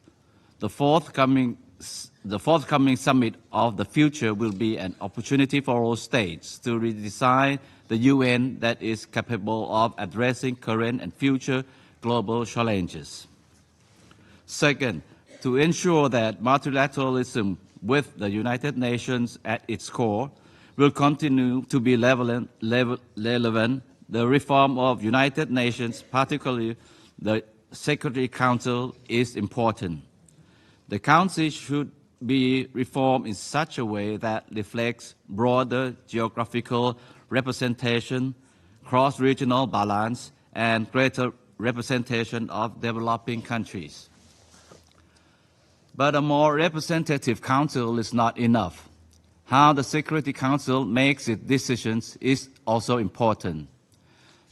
The forthcoming summit of the future will be an opportunity for all states to redesign the UN that is capable of addressing current and future global challenges. Second, to ensure that multilateralism with the United Nations at its core will continue to be relevant, the reform of United Nations, particularly the Security Council, is important. The Council should be reformed in such a way that reflects broader geographical representation, cross-regional balance, and greater representation of developing countries. But a more representative council is not enough. How the Security Council makes its decisions is also important.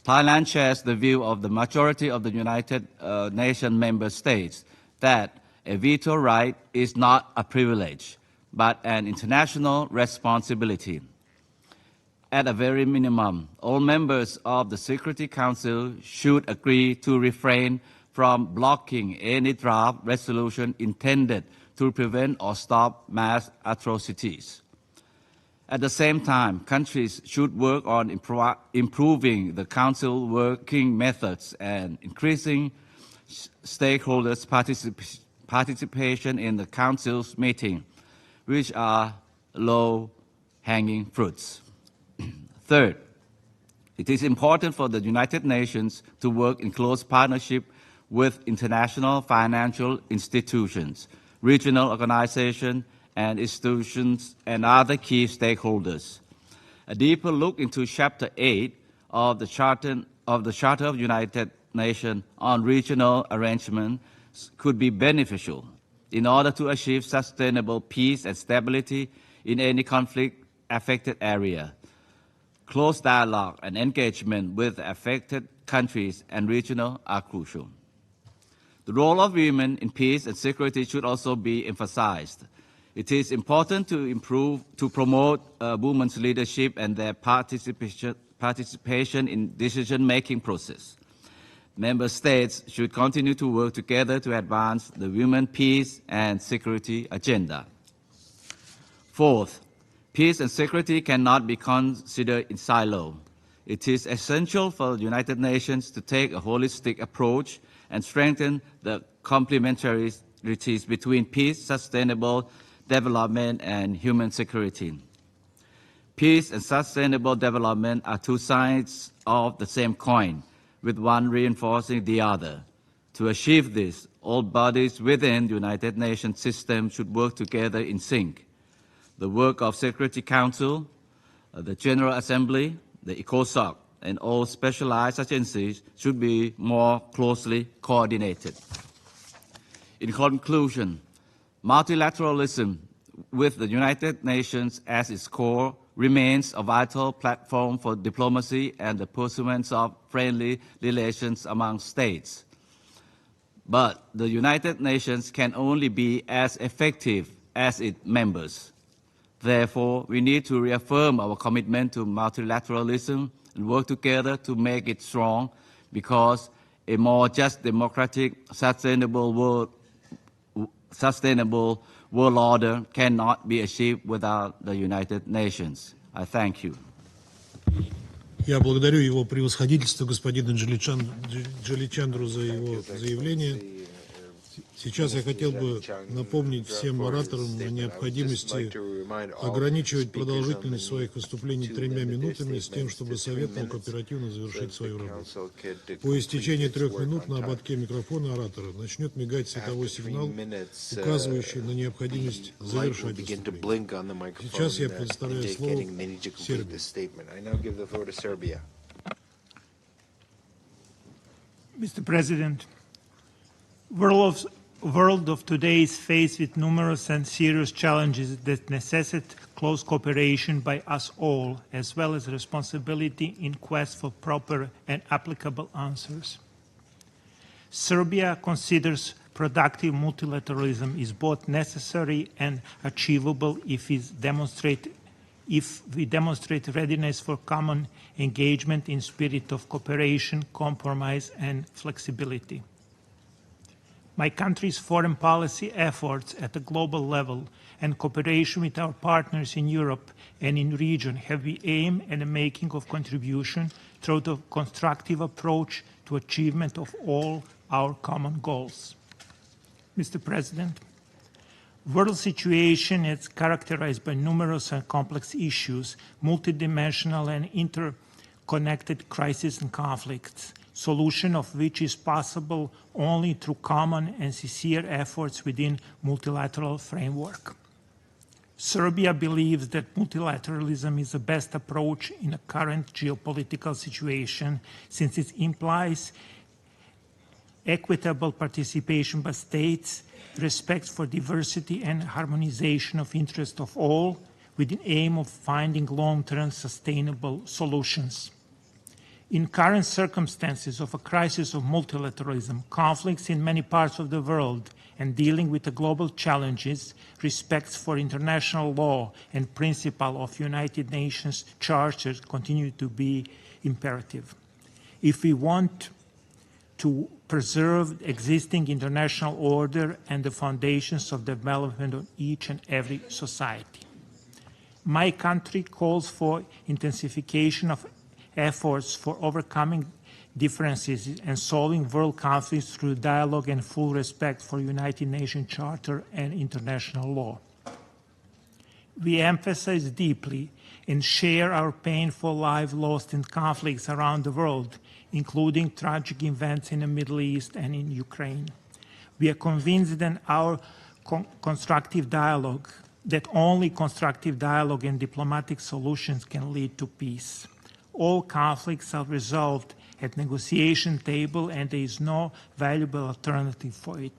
Thailand shares the view of the majority of the United Nations member states that a veto right is not a privilege, but an international responsibility. At a very minimum, all members of the Security Council should agree to refrain from blocking any draft resolution intended to prevent or stop mass atrocities. At the same time, countries should work on improving the Council working methods and increasing stakeholders' participation in the Council's meeting, which are low-hanging fruits. Third, it is important for the United Nations to work in close partnership with international financial institutions, regional organizations, and institutions and other key stakeholders. A deeper look into Chapter 8 of the Charter of United Nations on regional arrangements could be beneficial in order to achieve sustainable peace and stability in any conflict-affected area. Close dialogue and engagement with affected countries and regions are crucial. The role of women in peace and security should also be emphasized. It is important to promote women's leadership and their participation in decision-making process. Member states should continue to work together to advance the women, peace, and security agenda. Fourth, peace and security cannot be considered in silo. It is essential for the United Nations to take a holistic approach and strengthen the complementarities between peace, sustainable development, and human security. Peace and sustainable development are two sides of the same coin, with one reinforcing the other. To achieve this, all bodies within the United Nations system should work together in sync. The work of Security Council, the General Assembly, the ECOSOC, and all specialized agencies should be more closely coordinated. In conclusion, multilateralism with the United Nations as its core remains a vital platform for diplomacy and the pursuance of friendly relations among states. But the United Nations can only be as effective as its members. Therefore, we need to reaffirm our commitment to multilateralism and work together to make it strong, because a more just, democratic, sustainable world order cannot be achieved without the United Nations. I thank you. Я благодарю его превосходительство господина Джаличандру за его заявление. Сейчас я хотел бы напомнить всем ораторам о необходимости ограничивать продолжительность своих выступлений 3 минутами с тем, чтобы Совет мог оперативно завершить свою работу. По истечении 3 минут на ободке микрофона оратора начнет мигать световой сигнал, указывающий на необходимость завершать выступление. Сейчас я предоставляю слово Сербии. Mr. President, world of today is faced with numerous and serious challenges that necessitate close cooperation by us all, as well as responsibility in quest for proper and applicable answers. Serbia considers productive multilateralism is both necessary and achievable if we demonstrate readiness for common engagement in spirit of cooperation, compromise, and flexibility. My country's foreign policy efforts at the global level and cooperation with our partners in Europe and in the region have been aimed at the making of contribution through the constructive approach to achievement of all our common goals. Mr. President, world situation is characterized by numerous and complex issues, multidimensional and interconnected crises and conflicts, solution of which is possible only through common and sincere efforts within multilateral framework. Serbia believes that multilateralism is the best approach in the current geopolitical situation, since it implies equitable participation by states, respect for diversity and harmonization of interests of all, with the aim of finding long-term sustainable solutions. In current circumstances of a crisis of multilateralism, conflicts in many parts of the world, and dealing with the global challenges, respect for international law and principle of United Nations charters continue to be imperative. If we want to preserve existing international order and the foundations of development of each and every society. My country calls for intensification of efforts for overcoming differences and solving world conflicts through dialogue and full respect for United Nations Charter and international law. We emphasize deeply and share our painful lives lost in conflicts around the world, including tragic events in the Middle East and in Ukraine. We are convinced that only constructive dialogue and diplomatic solutions can lead to peace. All conflicts are resolved at negotiation table and there is no valuable alternative for it.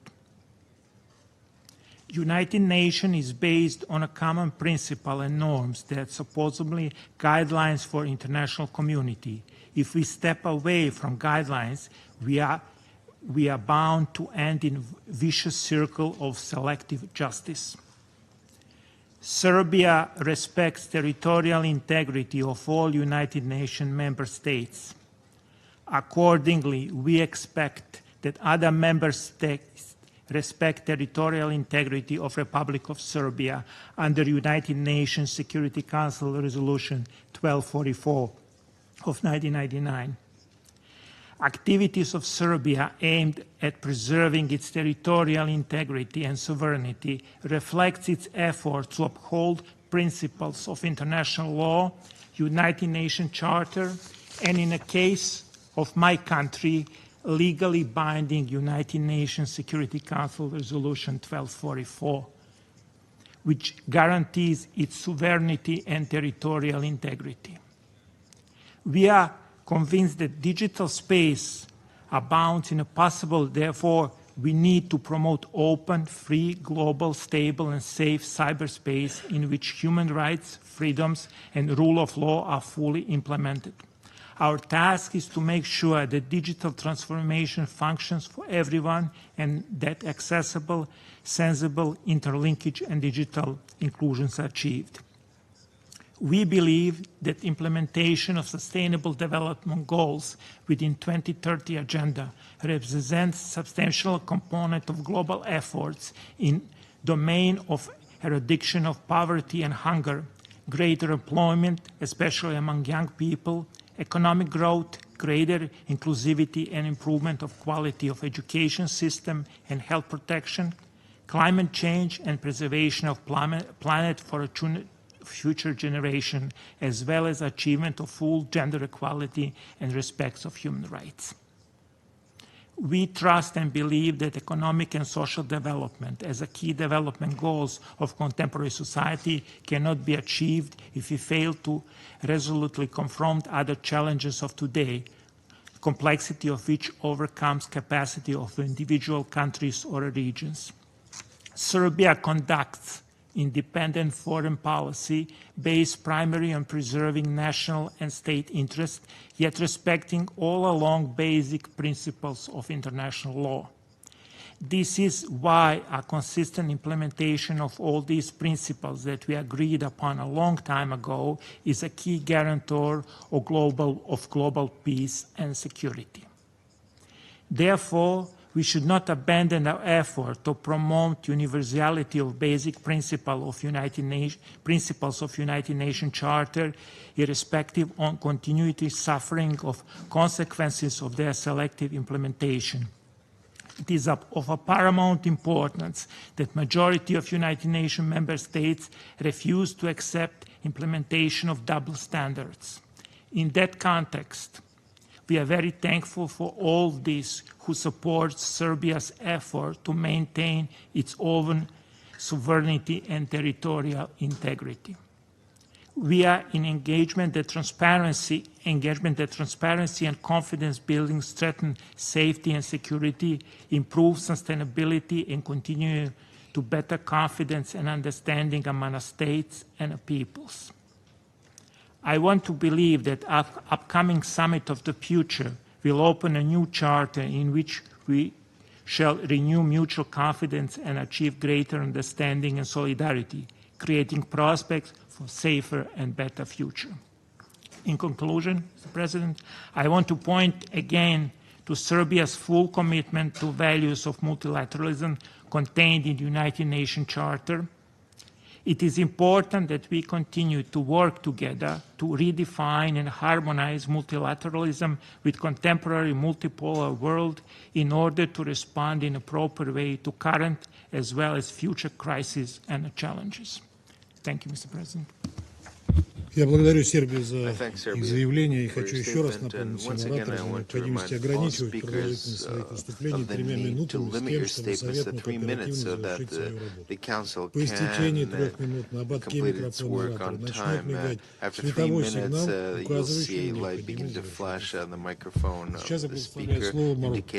United Nations is based on a common principle and norms that supposedly guidelines for international community. If we step away from guidelines, we are bound to end in a vicious circle of selective justice. Serbia respects territorial integrity of all United Nations member states. Accordingly, we expect that other member states respect territorial integrity of Republic of Serbia under United Nations Security Council Resolution 1244 of 1999. Activities of Serbia aimed at preserving its territorial integrity and sovereignty reflects its effort to uphold principles of international law, United Nations Charter, and in the case of my country, legally binding United Nations Security Council Resolution 1244, which guarantees its sovereignty and territorial integrity. We are convinced that digital space abounds in a possible, therefore, we need to promote open, free, global, stable, and safe cyberspace in which human rights, freedoms, and rule of law are fully implemented. Our task is to make sure that digital transformation functions for everyone and that accessible, sensible interlinkage and digital inclusions are achieved. We believe that implementation of Sustainable Development Goals within 2030 Agenda represents a substantial component of global efforts in the domain of eradication of poverty and hunger, greater employment, especially among young people, economic growth, greater inclusivity and improvement of quality of education system and health protection, climate change and preservation of planet for a future generation, as well as achievement of full gender equality and respect of human rights. We trust and believe that economic and social development as a key development goals of contemporary society cannot be achieved if we fail to resolutely confront other challenges of today, complexity of which overcomes capacity of individual countries or regions. Serbia conducts independent foreign policy based primarily on preserving national and state interests, yet respecting all along basic principles of international law. This is why a consistent implementation of all these principles that we agreed upon a long time ago is a key guarantor of global peace and security. Therefore, We should not abandon our effort to promote universality of basic principles of United Nations Charter, irrespective of continuity suffering of consequences of their selective implementation. It is of a paramount importance that majority of United Nations member states refuse to accept implementation of double standards. In that context, we are very thankful for all these who support Serbia's effort to maintain its own sovereignty and territorial integrity. We are in engagement that transparency and confidence building strengthen safety and security, improve sustainability, and continue to better confidence and understanding among states and peoples. I want to believe that our upcoming Summit of the Future will open a new charter in which we shall renew mutual confidence and achieve greater understanding and solidarity, creating prospects for safer and better future. In conclusion, Mr. President, I want to point again to Serbia's full commitment to values of multilateralism contained in the United Nations Charter. It is important that we continue to work together to redefine and harmonize multilateralism with contemporary multipolar world in order to respond in a proper way to current as well as future crises and challenges. Thank you, Mr. President. Я благодарю Сербию за их заявление и хочу еще раз напомнить всем ораторам о необходимости ограничивать продолжительность своих выступлений 3 минутами с тем, чтобы Совет мог оперативно завершить свою работу. По истечении 3 минут на ободке микрофона оратора начнет мигать световой сигнал, указывающий на необходимость завершения. Сейчас я предоставляю слово Марокко.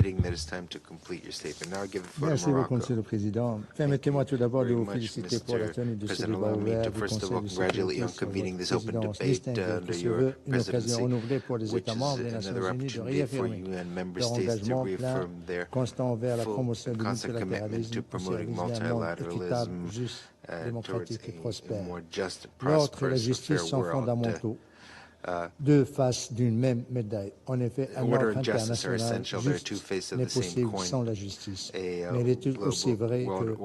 Merci beaucoup, Monsieur le Président. Permettez-moi tout d'abord de vous féliciter pour la tenue de ce débat ouvert du Conseil de sécurité sur votre présidence distinguée, qui se veut une occasion renouvelée pour les États membres des Nations Unies de réaffirmer leur engagement plein, constant vers la promotion du multilatéralisme au service d'un monde équitable, juste, démocratique et prospère. L'ordre et la justice sont fondamentaux. Deux faces d'une même médaille. En effet, un ordre international juste n'est possible sans la justice. Mais il est aussi vrai que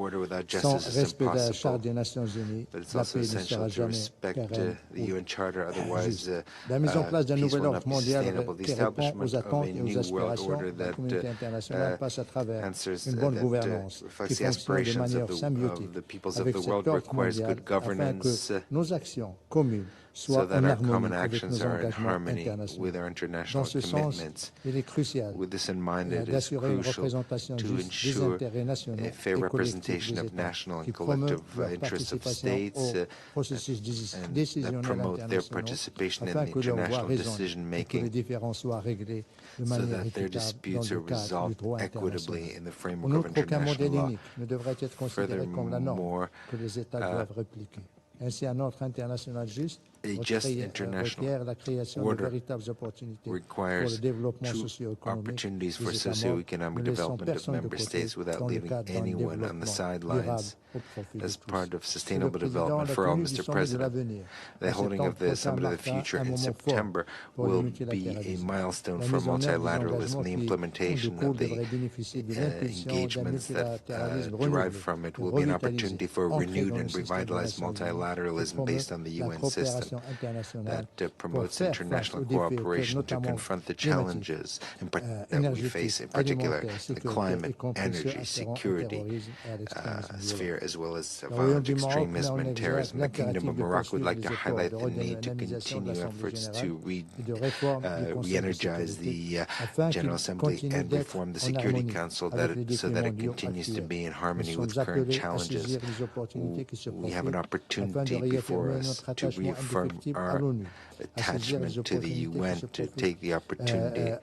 sans respect de la Charte des Nations Unies, la paix ne sera jamais pérenne ou juste. La mise en place d'un nouvel ordre mondial qui répond aux attentes et aux aspirations de la communauté internationale passe à travers une bonne gouvernance qui fonctionne de manière symbiotique avec cet ordre mondial afin que nos actions communes so that our common actions are in harmony with our international commitments. With this in mind, it is crucial to ensure a fair representation of national and collective interests of states and that promote their participation in the international decision-making so that their disputes are resolved equitably in the framework of international law. Furthermore, Ainsi, un ordre international juste a just international order requires true opportunities for socioeconomic development of member states without leaving anyone on the sidelines as part of sustainable development for all. Mr. President, the holding of the Summit of the Future in September will be a milestone for multilateralism. The implementation of the engagements that derive from it will be an opportunity for a renewed and revitalized multilateralism based on the UN system that promotes international cooperation to confront the challenges that we face, in particular the climate, energy, security sphere, as well as violent extremism and terrorism. The Kingdom of Morocco would like to highlight the need to continue efforts to re-energize the General Assembly and reform the Security Council so that it continues to be in harmony with current challenges. We have an opportunity before us to reaffirm our attachment to the UN, to take the opportunity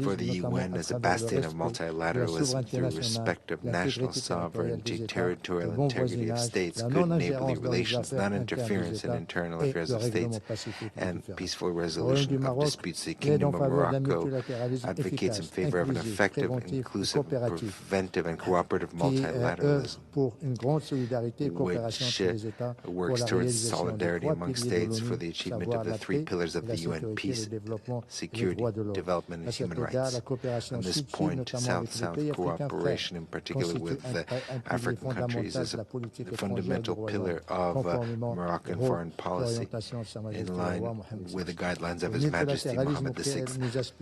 for the UN as a bastion of multilateralism through respect of national sovereignty, territorial integrity of states, good neighborly relations, non-interference in internal affairs of states, and peaceful resolution of disputes. The Kingdom of Morocco advocates in favor of an effective, inclusive, preventive, and cooperative multilateralism. works towards solidarity among states for the achievement of the 3 pillars of the UN: peace, security, development, and human rights. On this point, South-South cooperation, in particular with the African countries, is a fundamental pillar of Moroccan foreign policy, in line with the guidelines of His Majesty Mohammed VI.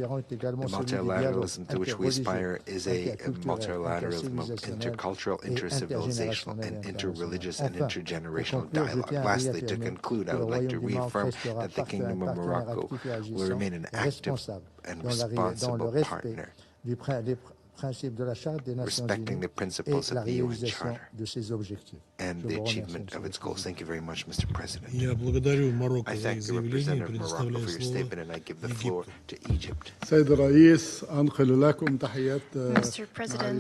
The multilateralism to which we aspire is a multilateralism of intercultural, intercivilizational, and interreligious and intergenerational dialogue. Lastly, to conclude, I would like to reaffirm that the Kingdom of Morocco will remain an active and responsible partner, respecting the principles of the UN Charter and the achievement of its goals. Thank you very much, Mr. President. I thank the representative of Morocco for your statement, and I give the floor to Egypt. Mr. President,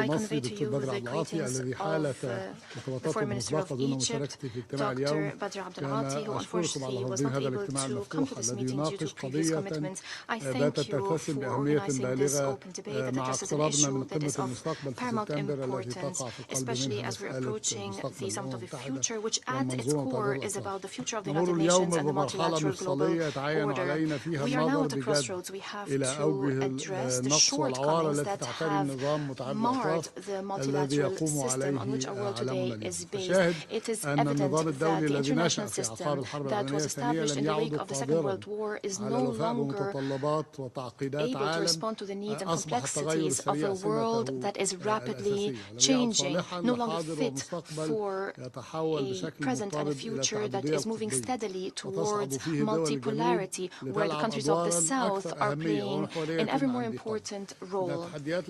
I convey to you the greetings of the Foreign Minister of Egypt, Dr. Badr Abdelghati, who unfortunately was not able to come to this meeting due to previous commitments. I thank you for organizing this open debate that addresses an issue that is of paramount importance, especially as we're approaching the Summit of the Future, which at its core is about the future of the United Nations and the multilateral global order. We are now at a crossroads. We have to address the shortcomings that have marred the multilateral system on which our world today is based. It is evident that the international system that was established in the wake of the Second World War is no longer able to respond to the needs and complexities of a world that is rapidly changing, no longer fit for a present and a future that is moving steadily towards multipolarity, where the countries of the South are playing an ever more important role. The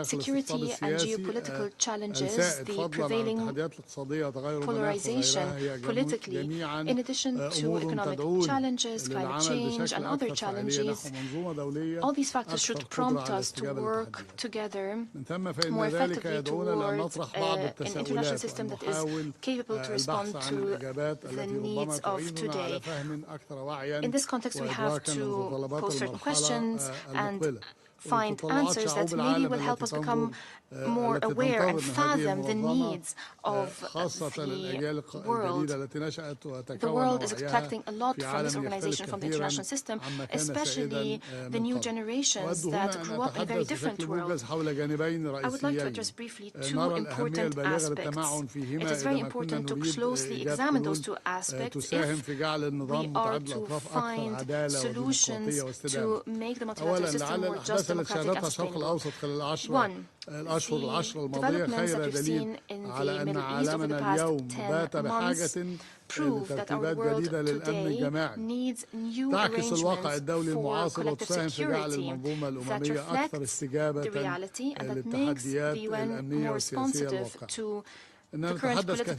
security and geopolitical challenges, the prevailing polarization politically, in addition to economic challenges, climate change, and other challenges, all these factors should prompt us to work together more effectively towards an international system that is capable to respond to the needs of today. In this context, we have to pose certain questions and find answers that maybe will help us become more aware and fathom the needs of the world. The world is expecting a lot from this organization, from the international system, especially the new generations that grew up in a very different world. I would like to address briefly 2 important aspects. It is very important to closely examine those 2 aspects if we are to find solutions to make the multilateral system more just, democratic, and sustainable. 1. The developments that we've seen in the Middle East over the past 10 months prove that our world today needs new arrangements for collective security that reflects the reality and that makes the UN more responsive to the current political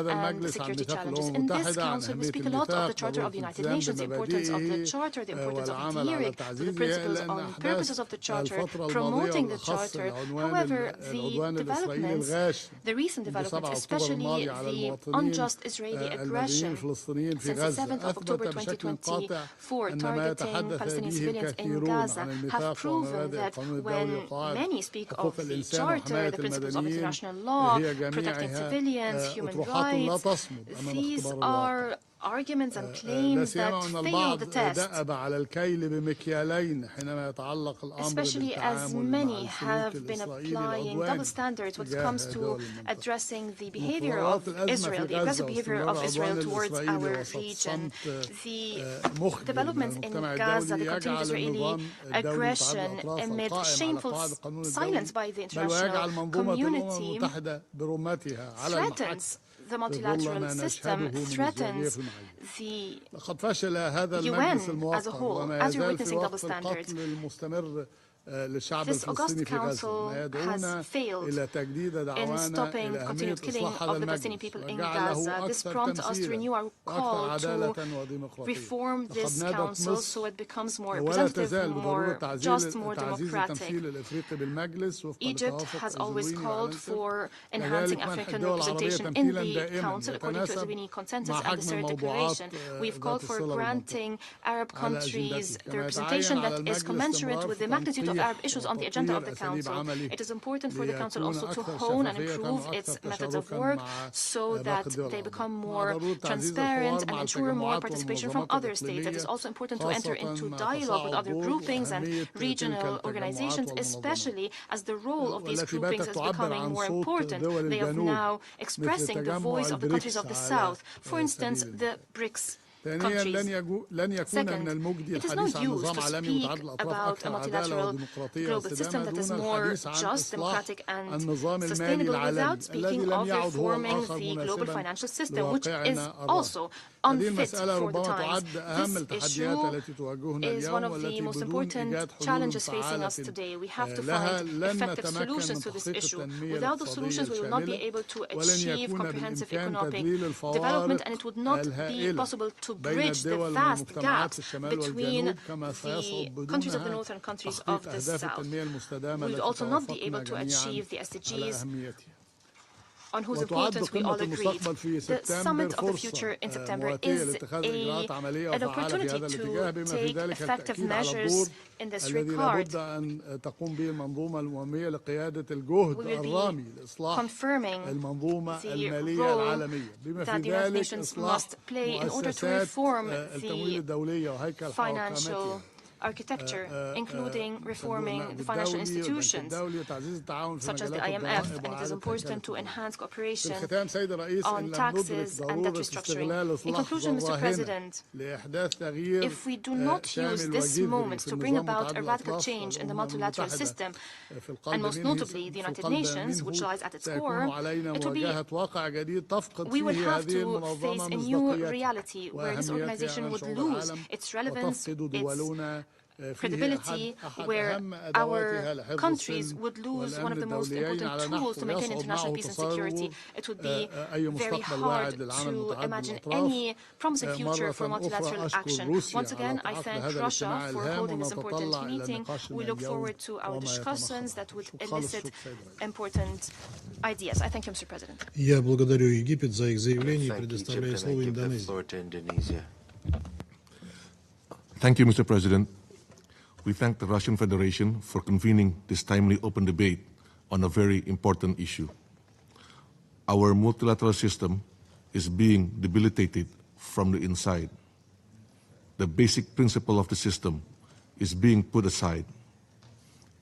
and security challenges. In this Council, we speak a lot of the Charter of the United Nations, the importance of the Charter, the importance of adhering to the principles and purposes of the Charter, promoting the Charter. However, the developments, the recent developments, especially the unjust Israeli aggression since the 7th of October 2024, targeting Palestinian civilians in Gaza, have proven that when many speak of the Charter, the principles of international law, protecting civilians, human rights, these are arguments and claims that fail the test, especially as many have been applying double standards when it comes to addressing the behavior of Israel, the aggressive behavior of Israel towards our region. The developments in Gaza, the continued Israeli aggression amid shameful silence by the international community threatens the multilateral system, threatens the UN as a whole, as you're witnessing double standards. This August Council has failed in stopping the continued killing of the Palestinian people in Gaza. This prompts us to renew our call to reform this Council so it becomes more representative, more just, more democratic. Egypt has always called for enhancing African representation in the Council according to the Wini Consensus and the Syria Declaration. We've called for granting Arab countries the representation that is commensurate with the magnitude of Arab issues on the agenda of the Council. It is important for the Council also to hone and improve its methods of work so that they become more transparent and ensure more participation from other states. It is also important to enter into dialogue with other groupings and regional organizations, especially as the role of these groupings is becoming more important. They are now expressing the voice of the countries of the South. For instance, the BRICS countries. Second, it is no use to speak about a multilateral global system that is more just, democratic, and sustainable without speaking of reforming the global financial system, which is also unfit for the times. This issue is one of the most important challenges facing us today. We have to find effective solutions to this issue. Without the solutions, we will not be able to achieve comprehensive economic development, and it would not be possible to bridge the vast gaps between the countries of the north and countries of the south. We will also not be able to achieve the SDGs on whose importance we all agreed. The Summit of the Future in September is an opportunity to take effective measures in this regard. We will be confirming the role that the United Nations must play in order to reform the financial architecture, including reforming the financial institutions, such as the IMF, and it is important to enhance cooperation on taxes and debt restructuring. In conclusion, Mr. President, if we do not use this moment to bring about a radical change in the multilateral system, and most notably the United Nations, which lies at its core, we will have to face a new reality where this organization would lose its relevance, its credibility, where our countries would lose one of the most important tools to maintain international peace and security. It would be very hard to imagine any promising future for multilateral action. Once again, I thank Russia for holding this important meeting. We look forward to our discussions that would elicit important ideas. I thank you, Mr. President. Я благодарю Египет за их заявление и предоставляю слово Индонезии. Thank you, Mr. President. We thank the Russian Federation for convening this timely open debate on a very important issue. Our multilateral system is being debilitated from the inside. The basic principle of the system is being put aside.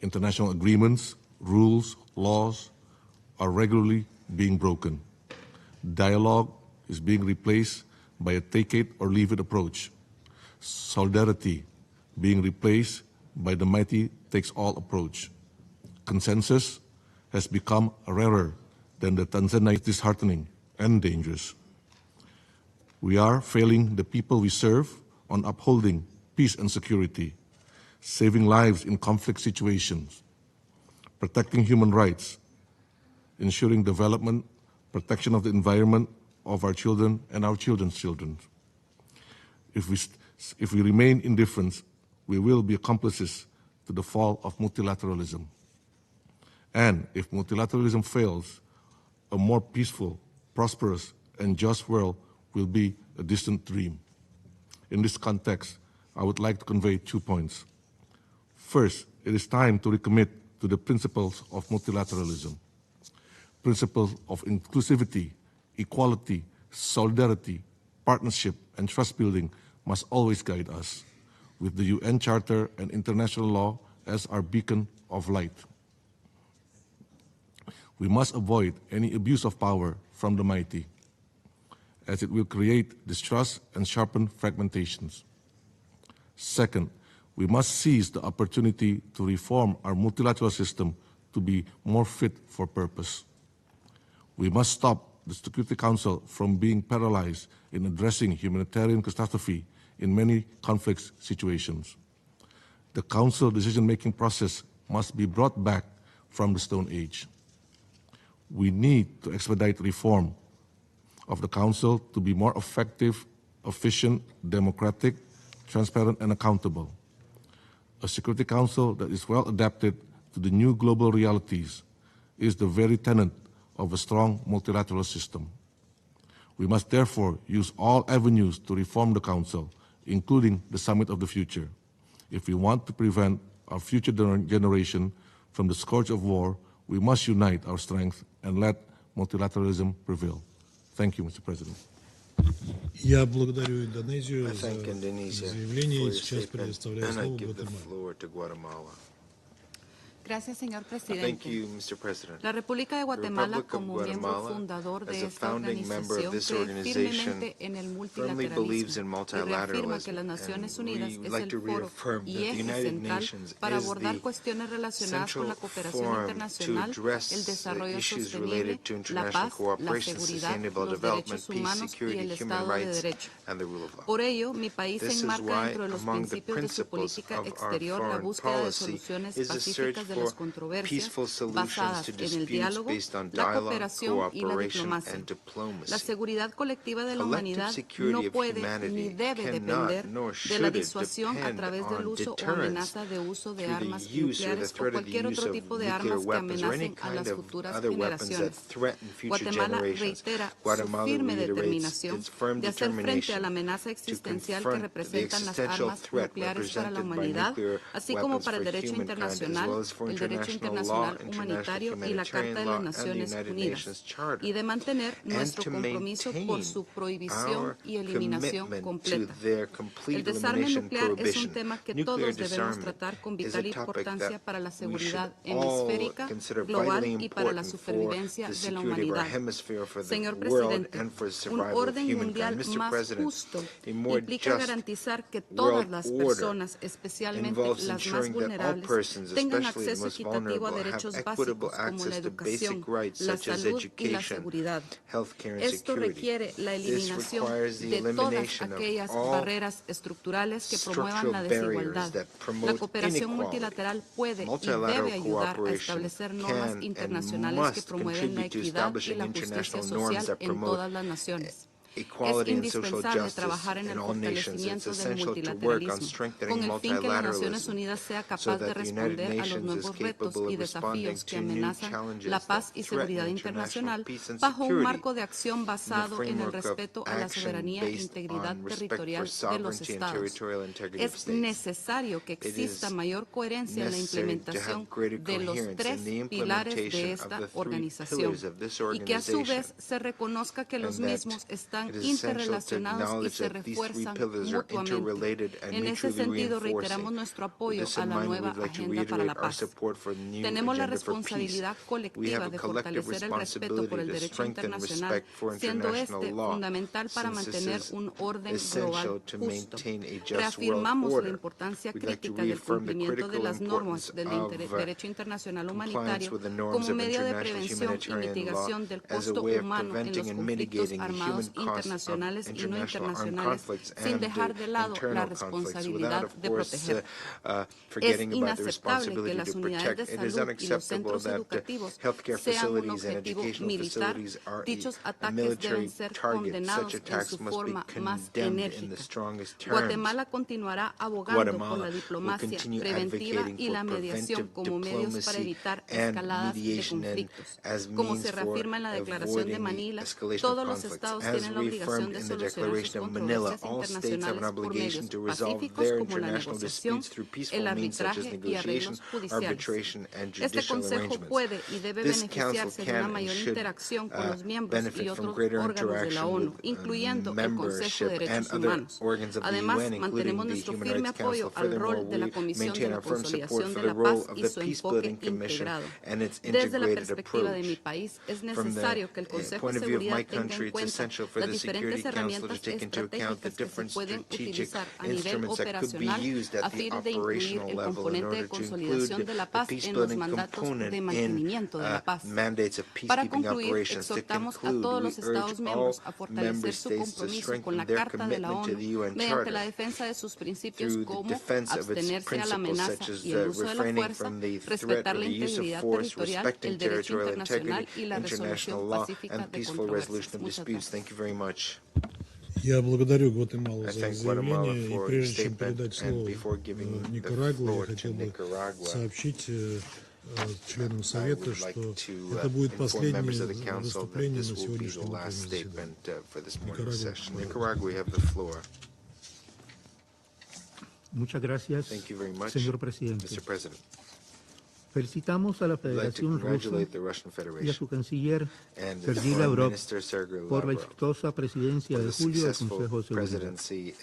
International agreements, rules, laws are regularly being broken. Dialogue is being replaced by a take it or leave it approach. Solidarity being replaced by the mighty takes all approach. Consensus has become rarer than the Tanzanite, disheartening and dangerous. We are failing the people we serve on upholding peace and security, saving lives in conflict situations, protecting human rights, ensuring development, protection of the environment of our children and our children's children. If we remain indifferent, we will be accomplices to the fall of multilateralism. And if multilateralism fails, a more peaceful, prosperous, and just world will be a distant dream. In this context, I would like to convey 2 points. First, it is time to recommit to the principles of multilateralism. Principles of inclusivity, equality, solidarity, partnership, and trust building must always guide us, with the UN Charter and international law as our beacon of light. We must avoid any abuse of power from the mighty, as it will create distrust and sharpen fragmentations. Second, we must seize the opportunity to reform our multilateral system to be more fit for purpose. We must stop the Security Council from being paralyzed in addressing humanitarian catastrophe in many conflict situations. The Council decision-making process must be brought back from the Stone Age. We need to expedite reform of the Council to be more effective, efficient, democratic, transparent, and accountable. A Security Council that is well adapted to the new global realities is the very tenet of a strong multilateral system. We must therefore use all avenues to reform the Council, including the Summit of the Future, if we want to prevent our future generation from the scourge of war, we must unite our strength and let multilateralism prevail. Thank you, Mr. President. Я благодарю Индонезию за заявление и сейчас предоставляю слово Гватемале. Gracias, señor presidente. Thank you, Mr. President. La República de Guatemala, como miembro fundador de esta organización, cree firmemente en el multilateralismo y reafirma que las Naciones Unidas es el foro y eje central para abordar cuestiones relacionadas con la cooperación internacional, el desarrollo sostenible, la paz, la seguridad, los derechos humanos y el Estado de Derecho. Por ello, mi país se enmarca dentro de los principios de su política exterior la búsqueda de soluciones pacíficas de las controversias basadas en el diálogo, la cooperación y la diplomacia. La seguridad colectiva de la humanidad no puede ni debe depender de la disuasión a través del uso o amenaza de uso de armas nucleares o cualquier otro tipo de armas que amenacen a las futuras generaciones. Guatemala reitera su firme determinación de hacer frente a la amenaza existencial que representan las armas nucleares para la humanidad, así como para el derecho internacional, el derecho internacional humanitario y la Carta de las Naciones Unidas, y de mantener nuestro compromiso por su prohibición y eliminación completa. El desarme nuclear es un tema que todos debemos tratar con vital importancia para la seguridad hemisférica, global y para la supervivencia de la humanidad. Señor presidente, un orden mundial más justo implica garantizar que todas las personas, especialmente las más vulnerables, tengan acceso equitativo a derechos básicos como la educación, la salud y la seguridad. Esto requiere la eliminación de todas aquellas barreras estructurales que promuevan la desigualdad. La cooperación multilateral puede y debe ayudar a establecer normas internacionales que promueven la equidad y la justicia social en todas las naciones. Es indispensable trabajar en el fortalecimiento del multilateralismo, con el fin que las Naciones Unidas sea capaz de responder a los nuevos retos y desafíos que amenazan la paz y seguridad internacional bajo un marco de acción basado en el respeto a la soberanía e integridad territorial de los Estados. Es necesario que exista mayor coherencia en la implementación de los tres pilares de esta organización y que a su vez se reconozca que los mismos están interrelacionados y se refuerzan mutuamente. En ese sentido, reiteramos nuestro apoyo a la nueva Agenda para la Paz. Tenemos la responsabilidad colectiva de fortalecer el respeto por el derecho internacional, siendo este fundamental para mantener un orden global justo. Reafirmamos la importancia crítica del cumplimiento de las normas del derecho internacional humanitario como medio de prevención y mitigación del costo humano en los conflictos armados internacionales y no internacionales, sin dejar de lado la responsabilidad de proteger. Es inaceptable que las unidades de salud y los centros educativos sean un objetivo militar. Dichos ataques deben ser condenados en su forma más enérgica. Guatemala continuará abogando por la diplomacia preventiva y la mediación como medios para evitar escaladas de conflictos. Como se reafirma en la Declaración de Manila, todos los estados tienen la obligación de solucionar sus controversias internacionales por medios pacíficos como la negociación, el arbitraje y arreglos judiciales. Este Consejo puede y debe beneficiarse de una mayor interacción con los miembros y otros órganos de la ONU, incluyendo el Consejo de Derechos Humanos. Además, mantenemos nuestro firme apoyo al rol de la Comisión de la Consolidación de la Paz y su enfoque integrado. Desde la perspectiva de mi país, es necesario que el Consejo de Seguridad tenga en cuenta las diferentes herramientas estratégicas que se pueden utilizar a nivel operacional a fin de incluir el componente de consolidación de la paz en los mandatos de mantenimiento de la paz. Para concluir, exhortamos a todos los Estados miembros a fortalecer su compromiso con la Carta de la ONU mediante la defensa de sus principios como abstenerse a la amenaza y el uso de la fuerza, respetar la integridad territorial, el derecho internacional y la resolución pacífica de controversias. Muchas gracias. Я благодарю Гватемалу за заявление, и прежде чем передать слово Никарагуа, я хотел бы сообщить членам Совета, что это будет последнее выступление на сегодняшнем заседании. Никарагуа. Muchas gracias, Thank you very much, señor presidente. Mr. President. Felicitamos a la I'd like to Federación Rusa congratulate the Russian y a Federation su canciller and the Sergei Foreign Lavrov Minister Sergei por la Lavrov exitosa presidencia for de the julio del successful Consejo de Seguridad. presidency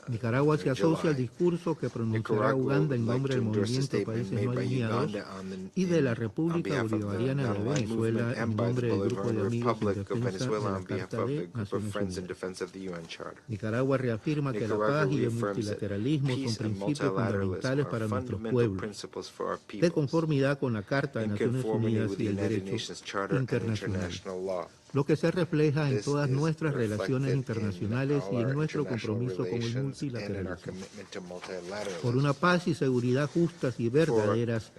Nicaragua se in asocia al July. discurso que pronunciará Nicaragua Uganda would en like nombre to del endorse the Movimiento statement Países made No by Alineados Uganda y de la on República behalf of the Bolivariana de Non-Aligned Venezuela Movement en and by the nombre del Grupo de Bolivarian Amigos en Republic of Defensa de Venezuela la on behalf Carta of de the Group of Naciones Friends in Unidas. Defense of the UN Charter. Nicaragua reafirma que la Nicaragua paz y el reaffirms that multilateralismo son peace and principios multilateralism fundamentales are para nuestros fundamental pueblos, principles for our de peoples, conformidad con la Carta de in Naciones conformity Unidas with y the el United derecho Nations Charter and internacional, international law. lo que se refleja en This todas is nuestras relaciones reflected in internacionales all y en our nuestro international compromiso con el relations and in our multilateralismo. commitment to Por multilateralism. una paz y seguridad justas y verdaderas,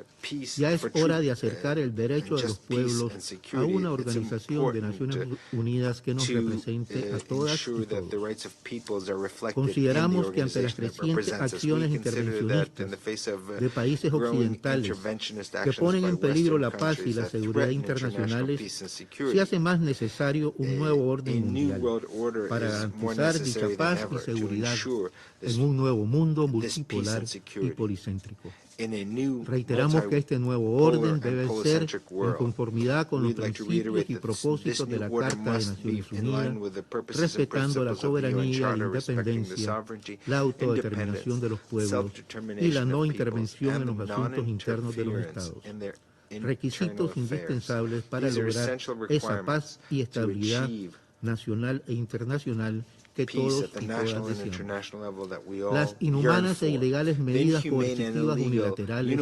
ya es hora de acercar el derecho de los pueblos a una organización de Naciones Unidas que nos represente a todas y todos. Consideramos que ante las crecientes acciones intervencionistas de países occidentales que ponen en peligro la paz y la seguridad internacionales, se hace más necesario un nuevo orden mundial para garantizar dicha paz y seguridad en un nuevo mundo multipolar y policéntrico. Reiteramos que este nuevo orden debe ser en conformidad con los principios y propósitos de la Carta de Naciones Unidas, respetando la soberanía, la independencia, la autodeterminación de los pueblos y la no intervención en los asuntos internos de los Estados, requisitos indispensables para lograr esa paz y estabilidad nacional e internacional que todos y todas deseamos. Las inhumanas e ilegales medidas coercitivas unilaterales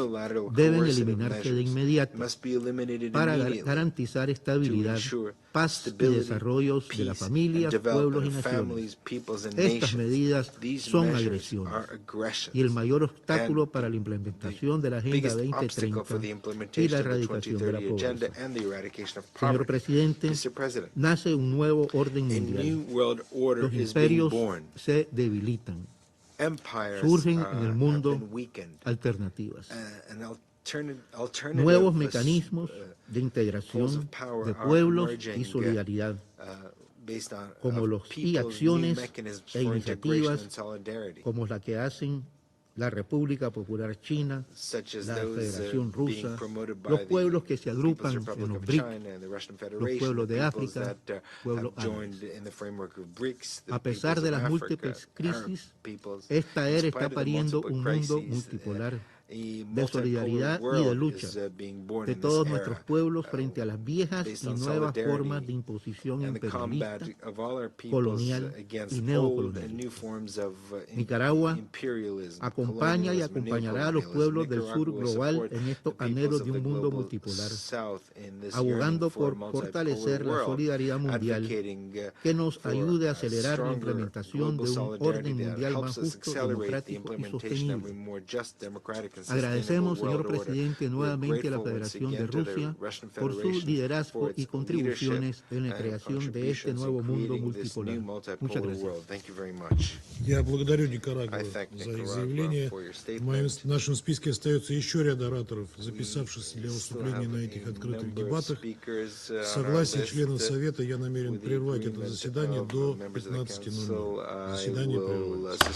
deben eliminarse de inmediato para garantizar estabilidad, paz y desarrollo de las familias, pueblos y naciones. Estas medidas son agresiones y el mayor obstáculo para la implementación de la Agenda 2030 y la erradicación de la pobreza. Señor presidente, nace un nuevo orden mundial. Los imperios se debilitan. Surgen en el mundo alternativas. Nuevos mecanismos de integración de pueblos y solidaridad, como los y acciones e iniciativas como la que hacen la República Popular China, la Federación Rusa, los pueblos que se agrupan en los BRIC, los pueblos de África, pueblos árabes. A pesar de las múltiples crisis, esta era está pariendo un mundo multipolar de solidaridad y de lucha de todos nuestros pueblos frente a las viejas y nuevas formas de imposición imperialista, colonial y neocolonial. Nicaragua acompaña y acompañará a los pueblos del sur global en estos anhelos de un mundo multipolar, abogando por fortalecer la solidaridad mundial que nos ayude a acelerar la implementación de un orden mundial más justo, democrático y sostenible. Agradecemos, señor presidente, nuevamente a la Federación de Rusia por su liderazgo y contribuciones en la creación de este nuevo mundo multipolar. Muchas gracias. Я благодарю Никарагуа за их заявление. В нашем списке остается еще ряд ораторов, записавшихся для выступления на этих открытых дебатах. С согласия членов Совета я намерен прервать это заседание до 15:00. Заседание прервается.